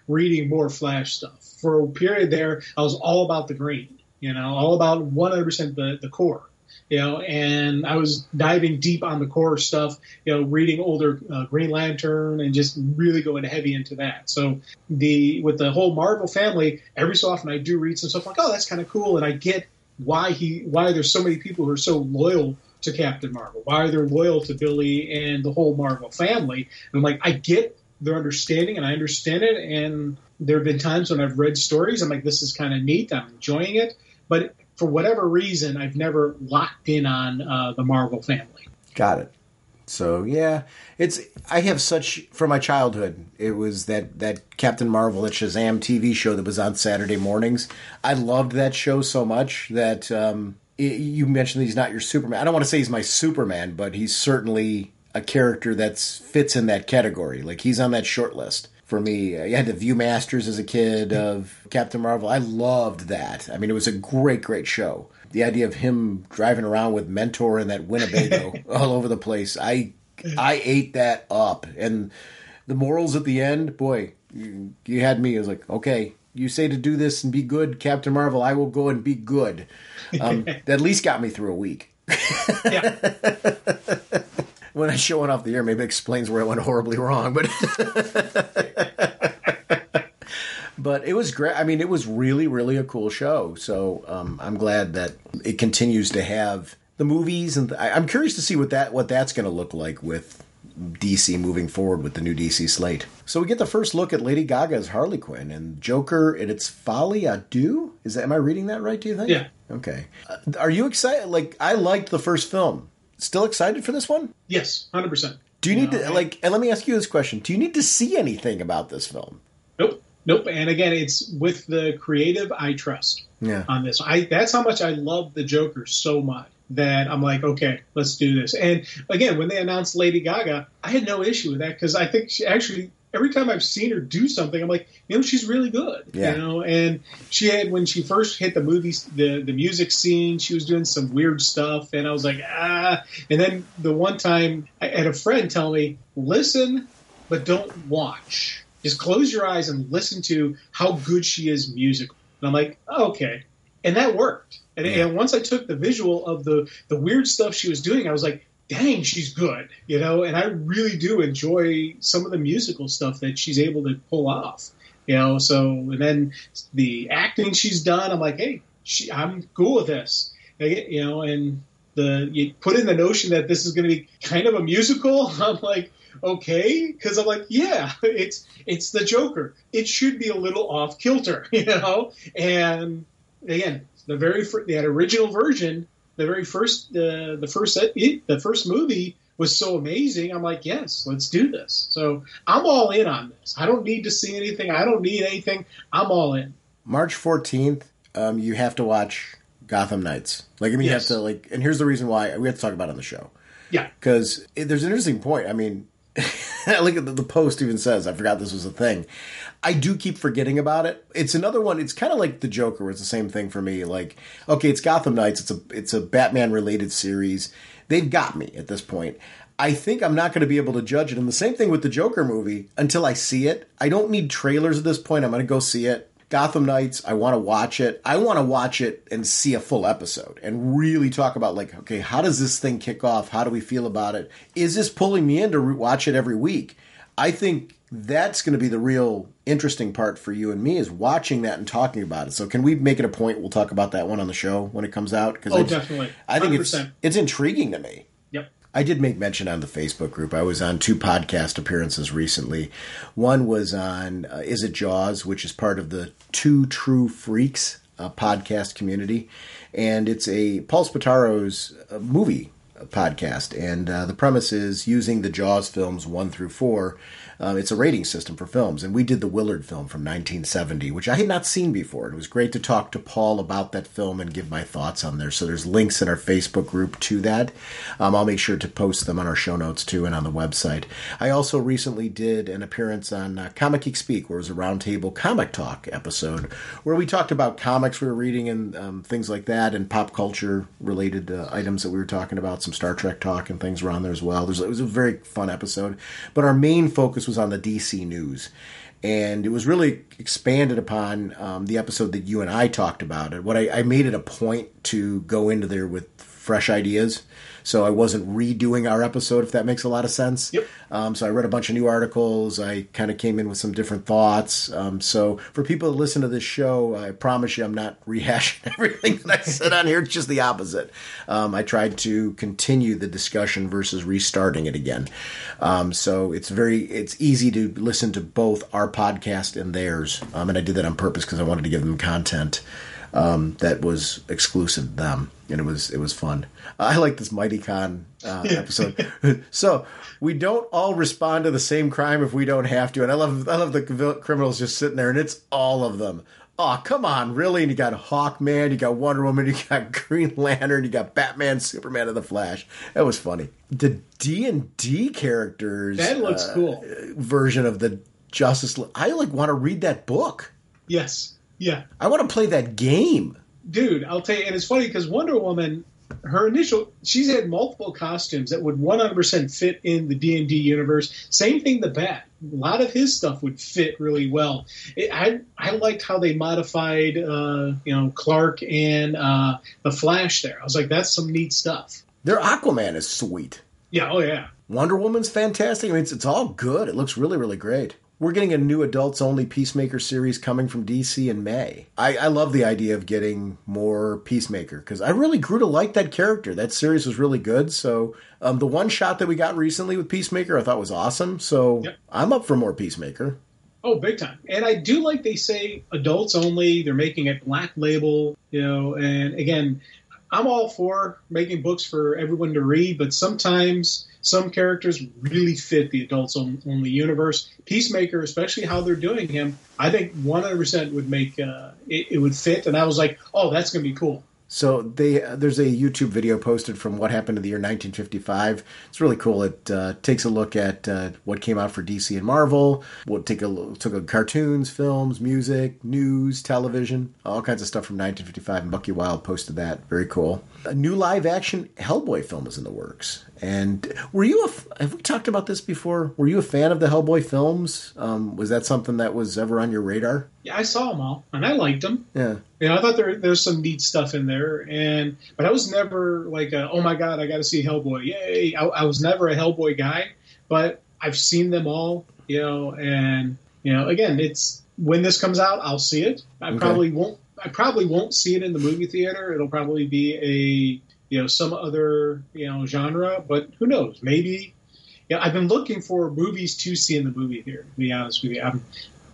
reading more Flash stuff. For a period there, I was all about the Green, all about 100% the core. And I was diving deep on the core stuff, reading older Green Lantern and just really going heavy into that. So with the whole Marvel family, every so often I do read some stuff like, oh, that's kind of cool. And I get why there's so many people who are so loyal to Captain Marvel, why they're loyal to Billy and the whole Marvel family. And I'm like, I get their understanding and I understand it. And there have been times when I've read stories, I'm like, this is kind of neat. I'm enjoying it. But for whatever reason, I've never locked in on the Marvel family. Got it. So, yeah, I have such, from my childhood, it was that Captain Marvel, that Shazam TV show that was on Saturday mornings. I loved that show so much that you mentioned that he's not your Superman. I don't want to say he's my Superman, but he's certainly a character that fits in that category. Like, he's on that short list. For me, I had the Viewmasters as a kid of Captain Marvel. I loved that. I mean, it was a great, great show. The idea of him driving around with Mentor and that Winnebago all over the place, I ate that up. And the morals at the end, boy, you had me. I was like, okay, you say to do this and be good, Captain Marvel, I will go and be good. That at least got me through a week. Yeah. When I show it off the air, maybe it explains where I went horribly wrong. But it was great. I mean, it was really, really a cool show. So I'm glad that it continues to have the movies, and I'm curious to see what that's going to look like with DC moving forward with the new DC slate. So we get the first look at Lady Gaga's Harley Quinn and Joker, and it's Folie à Deux. Am I reading that right, do you think? Yeah. Okay. Are you excited? Like, I liked the first film. Still excited for this one? Yes, 100%. Do you need to, and let me ask you this question. Do you need to see anything about this film? Nope. And again, it's with the creative I trust on this. That's how much I love the Joker so much that I'm like, okay, let's do this. And again, when they announced Lady Gaga, I had no issue with that because I think she actually, every time I've seen her do something, I'm like, she's really good. Yeah. And she had, when she first hit the movies, the music scene, she was doing some weird stuff, and I was like, And then the one time I had a friend tell me, listen, but don't watch. Just close your eyes and listen to how good she is musically. And I'm like, okay. And that worked. And once I took the visual of the weird stuff she was doing, I was like, dang, she's good. And I really do enjoy some of the musical stuff that she's able to pull off. So, and then the acting she's done, I'm like, hey, I'm cool with this. And you put in the notion that this is going to be kind of a musical. I'm like, okay, because I'm like, yeah, it's the Joker. It should be a little off kilter, And again, that original version, the first movie was so amazing. I'm like, yes, let's do this. So I'm all in on this. I don't need to see anything. I don't need anything. I'm all in. March 14th, you have to watch Gotham Knights. You have to and here's the reason why we have to talk about it on the show. Yeah, because there's an interesting point. I mean. Look at the post even says, I forgot this was a thing. I do keep forgetting about it. It's another one. It's kind of like the Joker. It's the same thing for me. Like, okay, it's Gotham Knights. It's a Batman related series. They've got me at this point. I think I'm not going to be able to judge it. And the same thing with the Joker movie until I see it. I don't need trailers at this point. I'm going to go see it. Gotham Knights, I want to watch it. I want to watch it and see a full episode and really talk about, okay, how does this thing kick off? How do we feel about it? Is this pulling me in to watch it every week? I think that's going to be the real interesting part for you and me, is watching that and talking about it. So can we make it a point? We'll talk about that one on the show when it comes out. Definitely. 100%. I think it's intriguing to me. Yep. I did make mention on the Facebook group. I was on 2 podcast appearances recently. One was on Is It Jaws, which is part of the Two True Freaks podcast community. And it's a Paul Spataro's movie podcast. And the premise is using the Jaws films 1 through 4. It's a rating system for films. And we did the Willard film from 1970, which I had not seen before. It was great to talk to Paul about that film and give my thoughts on there. So there's links in our Facebook group to that. I'll make sure to post them on our show notes too and on the website. I also recently did an appearance on Comic Geek Speak, where it was a roundtable comic talk episode where we talked about comics we were reading and things like that, and pop culture related items that we were talking about. Some Star Trek talk and things were on there as well. It was a very fun episode. But our main focus was on the DC news. And it was really expanded upon the episode that you and I talked about. And I made it a point to go into there with fresh ideas. So I wasn't redoing our episode, if that makes a lot of sense. Yep. So I read a bunch of new articles. I kind of came in with some different thoughts. So for people that listen to this show, I promise you I'm not rehashing everything that I said on here. It's just the opposite. I tried to continue the discussion versus restarting it again. So it's easy to listen to both our podcast and theirs. And I did that on purpose because I wanted to give them content that was exclusive to them, and it was fun. I like this Mighty Con episode. So we don't all respond to the same crime if we don't have to, and I love the criminals just sitting there, and it's all of them. Oh, come on, really? And you got Hawkman, you got Wonder Woman, you got Green Lantern, you got Batman, Superman, and the Flash. That was funny. The D&D characters, that looks cool. Version of the Justice League. I want to read that book. Yes. Yeah. I want to play that game. Dude, I'll tell you, and it's funny because Wonder Woman, she's had multiple costumes that would 100% fit in the D&D universe. Same thing, the Bat. A lot of his stuff would fit really well. I liked how they modified, Clark and the Flash there. I was like, that's some neat stuff. Their Aquaman is sweet. Yeah, oh yeah. Wonder Woman's fantastic. I mean, it's all good. It looks really, really great. We're getting a new adults-only Peacemaker series coming from DC in May. I love the idea of getting more Peacemaker, because I really grew to like that character. That series was really good, so the one shot that we got recently with Peacemaker I thought was awesome, so yep. I'm up for more Peacemaker. Oh, big time. And I do like they say adults only. They're making it Black Label, and again, I'm all for making books for everyone to read, but sometimes some characters really fit the adults-only universe. Peacemaker, especially how they're doing him, I think 100% would make it would fit. And I was like, oh, that's going to be cool. So there's a YouTube video posted from What Happened to the Year 1955. It's really cool. It takes a look at what came out for DC and Marvel. We'll took a cartoons, films, music, news, television, all kinds of stuff from 1955. And Bucky Wild posted that. Very cool. A new live-action Hellboy film is in the works. And have we talked about this before? Were you a fan of the Hellboy films? Was that something that was ever on your radar? Yeah, I saw them all, and I liked them. Yeah. I thought there's some neat stuff in there, but I was never like, oh my God, I got to see Hellboy. Yay. I was never a Hellboy guy, but I've seen them all, and, again, it's when this comes out, I'll see it. I probably won't see it in the movie theater. It'll probably be some other, genre, but who knows? Maybe, I've been looking for movies to see in the movie theater, to be honest with you.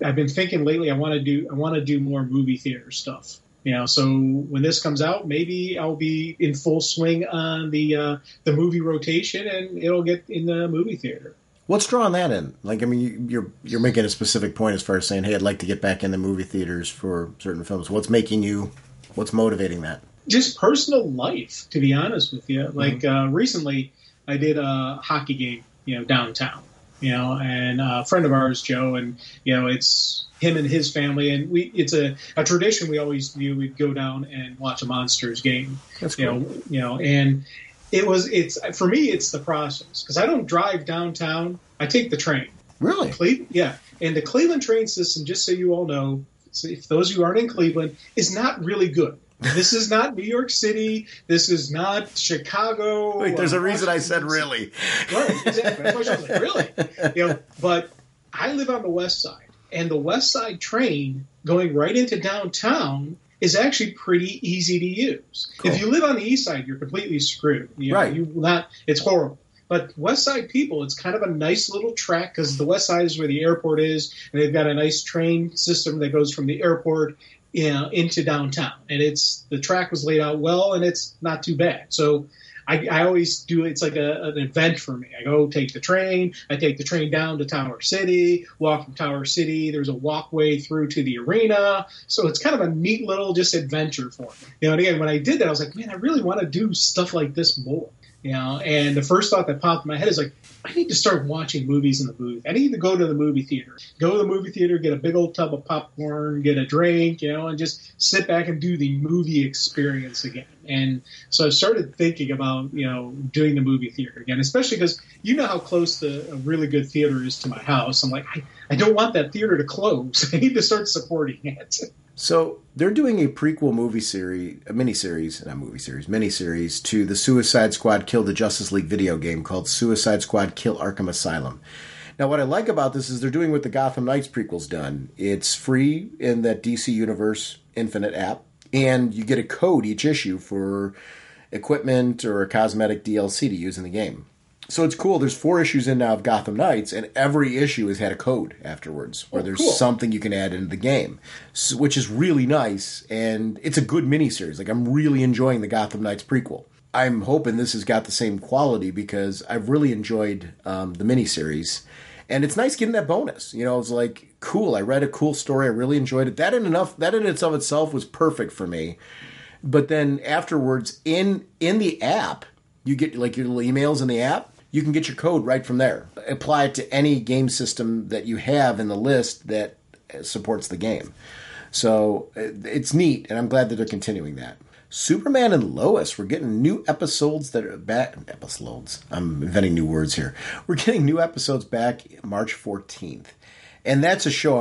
I've been thinking lately I want to do more movie theater stuff. So when this comes out, maybe I'll be in full swing on the movie rotation, and it'll get in the movie theater. What's drawing that in? Like, I mean, you're making a specific point as far as saying, hey, I'd like to get back in the movie theaters for certain films. What's motivating that? Just personal life, to be honest with you. Like, recently I did a hockey game, downtown. And a friend of ours, Joe, and, it's him and his family. And it's a tradition we always do. We'd go down and watch a Monsters game. That's cool. And for me, it's the process. Because I don't drive downtown. I take the train. Really? Yeah. And the Cleveland train system, just so you all know, if those who aren't in Cleveland, is not really good. This is not New York City. This is not Chicago. Wait, there's a reason I said really. Right, exactly. That's why I was like, really? But I live on the west side, and the west side train going right into downtown is actually pretty easy to use. Cool. If you live on the east side, you're completely screwed. Right. It's horrible. But west side people, it's kind of a nice little track, because the west side is where the airport is, and they've got a nice train system that goes from the airport into downtown, and the track was laid out well, and it's not too bad. So I always do, it's like an event for me. I go take the train, I take the train down to Tower City, walk from Tower City, there's a walkway through to the arena, so it's kind of a neat little just adventure for me. And again, when I did that, I was like, man, I really want to do stuff like this more. And the first thought that popped in my head is like, I need to start watching movies in the movie. I need to go to the movie theater. Go to the movie theater, get a big old tub of popcorn, get a drink, and just sit back and do the movie experience again. And so I started thinking about, doing the movie theater again, especially because you know how close a really good theater is to my house. I'm like, I don't want that theater to close. I need to start supporting it. So they're doing a prequel miniseries to the Suicide Squad Kill the Justice League video game called Suicide Squad Kill Arkham Asylum. Now, what I like about this is they're doing what the Gotham Knights prequel's done. It's free in that DC Universe Infinite app, and you get a code each issue for equipment or a cosmetic DLC to use in the game. So it's cool. There's 4 issues in now of Gotham Knights, and every issue has had a code afterwards where there's something you can add into the game, which is really nice, and it's a good miniseries. Like, I'm really enjoying the Gotham Knights prequel. I'm hoping this has got the same quality because I've really enjoyed the miniseries, and it's nice getting that bonus. It's like, cool, I read a cool story, I really enjoyed it. That in itself was perfect for me. But then afterwards, in the app, you get like your little emails in the app. You can get your code right from there. Apply it to any game system that you have in the list that supports the game. So it's neat, and I'm glad that they're continuing that. Superman and Lois, we're getting new episodes that are back. Episodes. I'm inventing new words here. We're getting new episodes back March 14th. And that's a show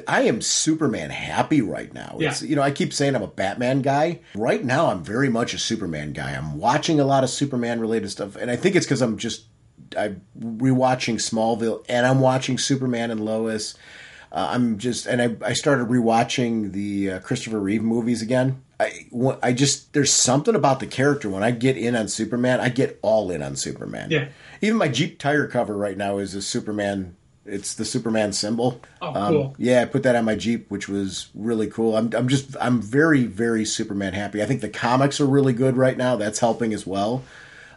I am Superman happy right now. Yeah. I keep saying I'm a Batman guy. Right now, I'm very much a Superman guy. I'm watching a lot of Superman related stuff. And I think it's because I'm just rewatching Smallville, and I'm watching Superman and Lois. I started rewatching the Christopher Reeve movies again. There's something about the character. When I get in on Superman, I get all in on Superman. Yeah. Even my Jeep tire cover right now is a Superman. It's the Superman symbol. Oh, cool. Yeah, I put that on my Jeep, which was really cool. I'm very, very Superman happy. I think the comics are really good right now. That's helping as well.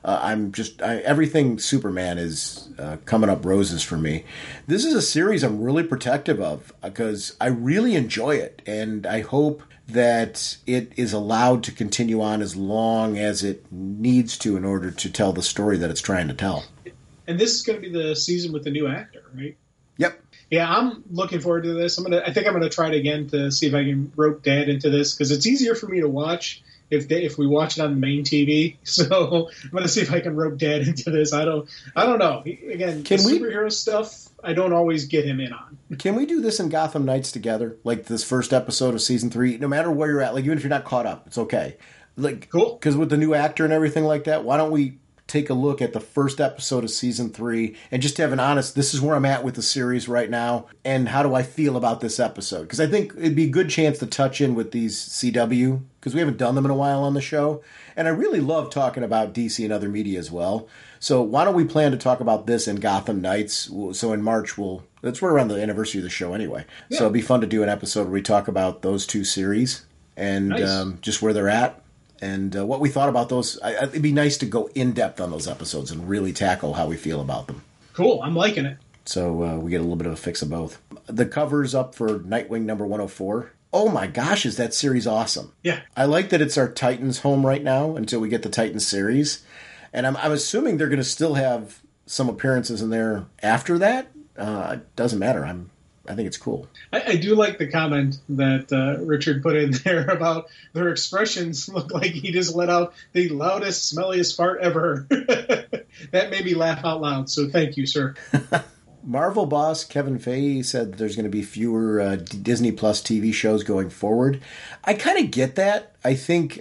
Everything Superman is coming up roses for me. This is a series I'm really protective of because I really enjoy it, and I hope that it is allowed to continue on as long as it needs to in order to tell the story that it's trying to tell. And this is going to be the season with the new actor, right? Yep. Yeah, I'm looking forward to this. I think I'm going to try it again to see if I can rope Dad into this because it's easier for me to watch if we watch it on the main TV. So I'm going to see if I can rope Dad into this. I don't know. Again, superhero stuff, I don't always get him in on. Can we do this in Gotham Knights together? Like this first episode of season 3, no matter where you're at, like even if you're not caught up, it's okay. Like, cool. Because with the new actor and everything like that, why don't we take a look at the first episode of season 3 and just have an honest, this is where I'm at with the series right now, and how do I feel about this episode? Because I think it'd be a good chance to touch in with these CW, because we haven't done them in a while on the show. And I really love talking about DC and other media as well. So why don't we plan to talk about this in Gotham Knights? So in March, that's right around the anniversary of the show anyway. Yeah. So it'd be fun to do an episode where we talk about those two series and nice. Just where they're at. And what we thought about those. It'd be nice to go in-depth on those episodes and really tackle how we feel about them. Cool. I'm liking it. So we get a little bit of a fix of both. The cover's up for Nightwing number 104. Oh my gosh, is that series awesome. Yeah. I like that it's our Titans home right now until we get the Titans series. And I'm assuming they're going to still have some appearances in there after that. It doesn't matter. I think it's cool. I do like the comment that Richard put in there about their expressions look like he just let out the loudest, smelliest fart ever. That made me laugh out loud, so thank you, sir. Marvel boss Kevin Feige said there's going to be fewer Disney Plus TV shows going forward. I kind of get that. I think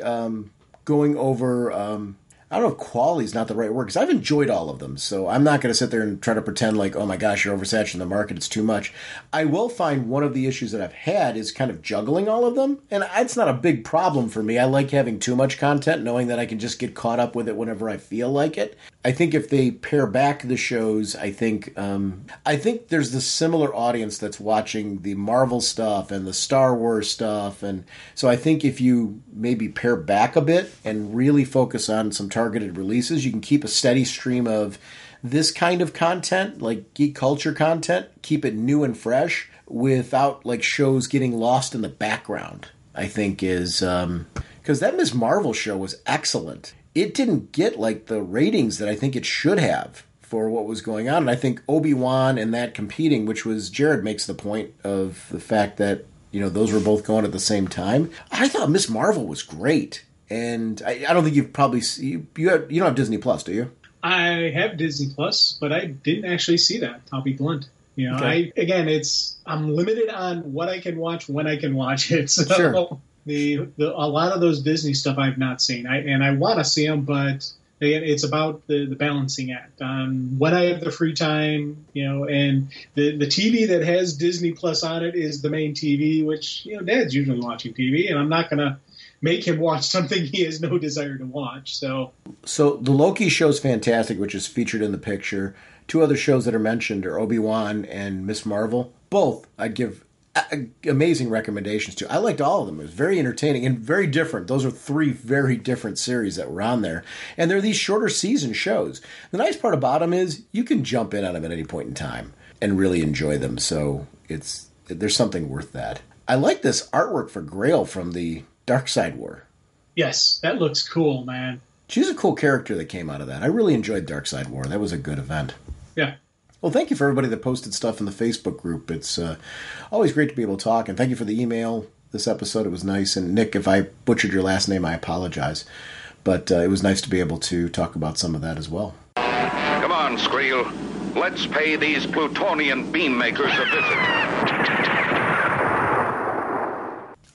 going over... I don't know if quality is not the right word, because I've enjoyed all of them. So I'm not going to sit there and try to pretend like, oh my gosh, you're oversaturating the market, it's too much. I will find one of the issues that I've had is kind of juggling all of them. And it's not a big problem for me. I like having too much content, knowing that I can just get caught up with it whenever I feel like it. I think if they pare back the shows, I think there's this similar audience that's watching the Marvel stuff and the Star Wars stuff. And so I think if you maybe pare back a bit and really focus on some targeted releases, you can keep a steady stream of this kind of content, like geek culture content, keep it new and fresh without like shows getting lost in the background. I think is because that Ms. Marvel show was excellent. It didn't get like the ratings that I think it should have for what was going on. And I think Obi-Wan and that competing, which was Jared makes the point of the fact that, you know, those were both going at the same time. I thought Ms. Marvel was great. And I don't think you've probably you don't have Disney Plus, do you? I have Disney Plus, but I didn't actually see that. I'll be blunt. You know, okay. I'm limited on what I can watch when I can watch it. So sure. A lot of those Disney stuff I've not seen. I want to see them, but again, it's about the balancing act on when I have the free time, you know, and the TV that has Disney Plus on it is the main TV, which, you know, Dad's usually watching TV, and I'm not going to make him watch something he has no desire to watch. So the Loki show's fantastic, which is featured in the picture. Two other shows that are mentioned are Obi-Wan and Ms. Marvel. Both I'd give amazing recommendations to. I liked all of them. It was very entertaining and very different. Those are three very different series that were on there. And they're these shorter season shows. The nice part about them is you can jump in on them at any point in time and really enjoy them. So there's something worth that. I like this artwork for Grail from the Dark Side War. Yes, that looks cool, man. She's a cool character that came out of that. I really enjoyed Dark Side War. That was a good event. Yeah. Well, thank you for everybody that posted stuff in the Facebook group. It's always great to be able to talk. And thank you for the email this episode. It was nice. And Nick, if I butchered your last name, I apologize. But it was nice to be able to talk about some of that as well. Come on, Skreel. Let's pay these Plutonian beam makers a visit.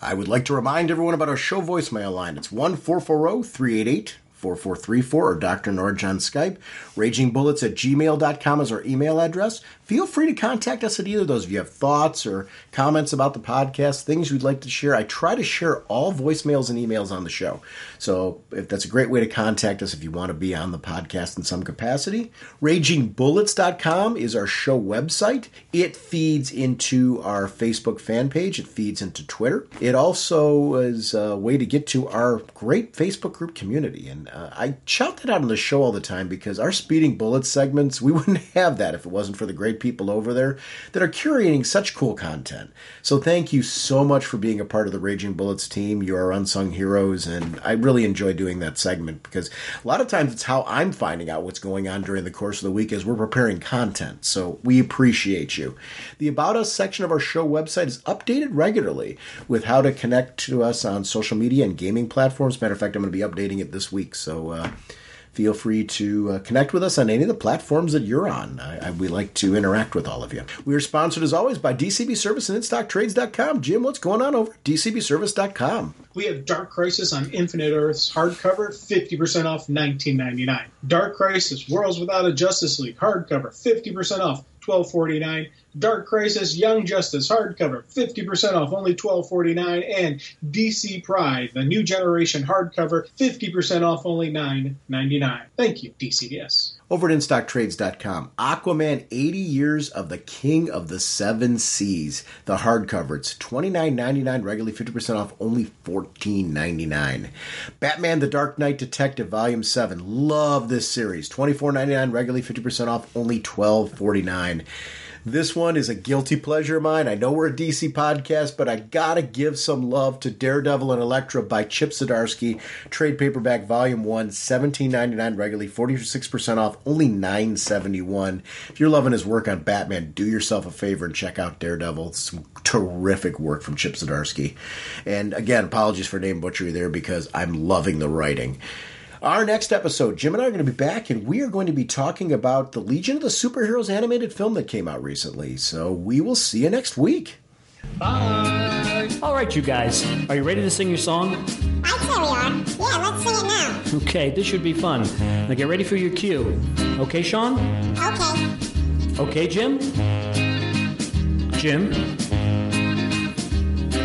I would like to remind everyone about our show voicemail line. It's 1-440-388 4434 or drnorge on Skype. RagingBullets@gmail.com is our email address. Feel free to contact us at either of those if you have thoughts or comments about the podcast, things you'd like to share. I try to share all voicemails and emails on the show. So if that's a great way to contact us if you want to be on the podcast in some capacity. RagingBullets.com is our show website. It feeds into our Facebook fan page. It feeds into Twitter. It also is a way to get to our great Facebook group community. And I shout that out on the show all the time because our Speeding Bullets segments, we wouldn't have that if it wasn't for the great people over there that are curating such cool content. So thank you so much for being a part of the Raging Bullets team. You are unsung heroes, and I really enjoy doing that segment because a lot of times it's how I'm finding out what's going on during the course of the week as we're preparing content. So we appreciate you. The About Us section of our show website is updated regularly with how to connect to us on social media and gaming platforms. Matter of fact, I'm going to be updating it this week. So feel free to connect with us on any of the platforms that you're on. We like to interact with all of you. We are sponsored, as always, by DCB Service and InStockTrades.com. Jim, what's going on over at DCBService.com? We have Dark Crisis on Infinite Earths hardcover, 50% off, $19.99. Dark Crisis Worlds Without a Justice League hardcover, 50% off, $12.49. Dark Crisis Young Justice hardcover, 50% off, only $12.49. And DC Pride, the New Generation hardcover, 50% off, only $9.99. Thank you, DCBS. Over at InStockTrades.com, Aquaman 80 Years of the King of the Seven Seas. The hardcover, it's $29.99, regularly 50% off, only $14.99. Batman the Dark Knight Detective, Volume 7. Love this series. $24.99, regularly 50% off, only $12.49. This one is a guilty pleasure of mine. I know we're a DC podcast, but I gotta give some love to Daredevil and Elektra by Chip Zdarsky. Trade paperback, Volume 1, $17.99, regularly 46% off, only $9.71. If you're loving his work on Batman, do yourself a favor and check out Daredevil. It's some terrific work from Chip Zdarsky. And again, apologies for name butchery there because I'm loving the writing. Our next episode, Jim and I are going to be back, and we are going to be talking about the Legion of the Superheroes animated film that came out recently. So we will see you next week. Bye. All right, you guys. Are you ready to sing your song? I'd say we are. Yeah, let's sing it now. Okay, this should be fun. Now get ready for your cue. Okay, Sean? Okay. Okay, Jim? Jim?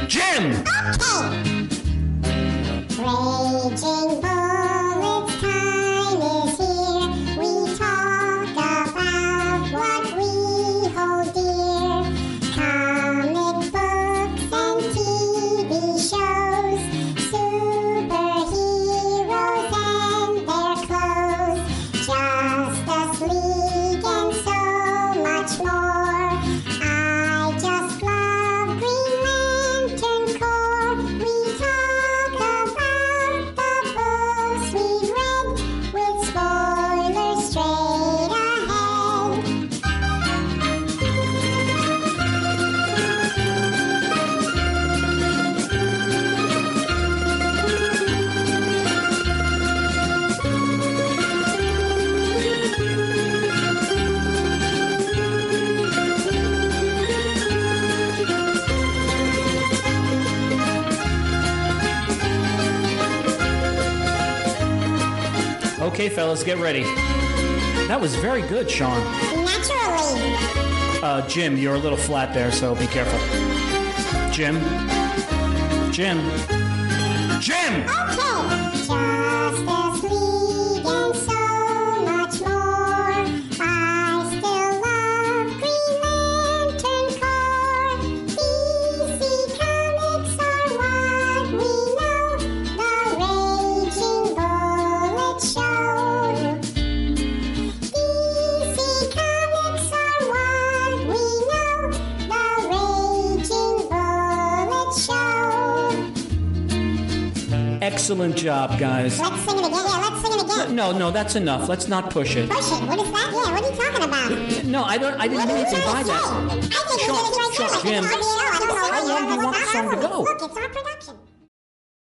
Jim! Okay. Raging Bullets time is here. We talk about what we hold dear. Comic books and TV shows. Superheroes and their clothes. Justice League and so much more. I just love Green Lantern Corps. We talk about the books we've read with spoilers straight ahead. Okay, fellas, get ready. That was very good, Sean. Naturally. Jim, you're a little flat there, so be careful. Jim? Jim? Jim! Okay. Justice League and so much more. I still love Green Lantern Corps. DC Comics are what we know. The Raging Bullet Show. DC Comics are what we know. The Raging Bullet Show. Excellent job, guys. Let's sing it again. Yeah, let's sing it again. No, that's enough. Let's not push it. Push it. What is that? Yeah, what are you talking about? No, I didn't mean anything by that. I think Sean, it's right Jim, there. how long do you want the song to go? Look, it's our production.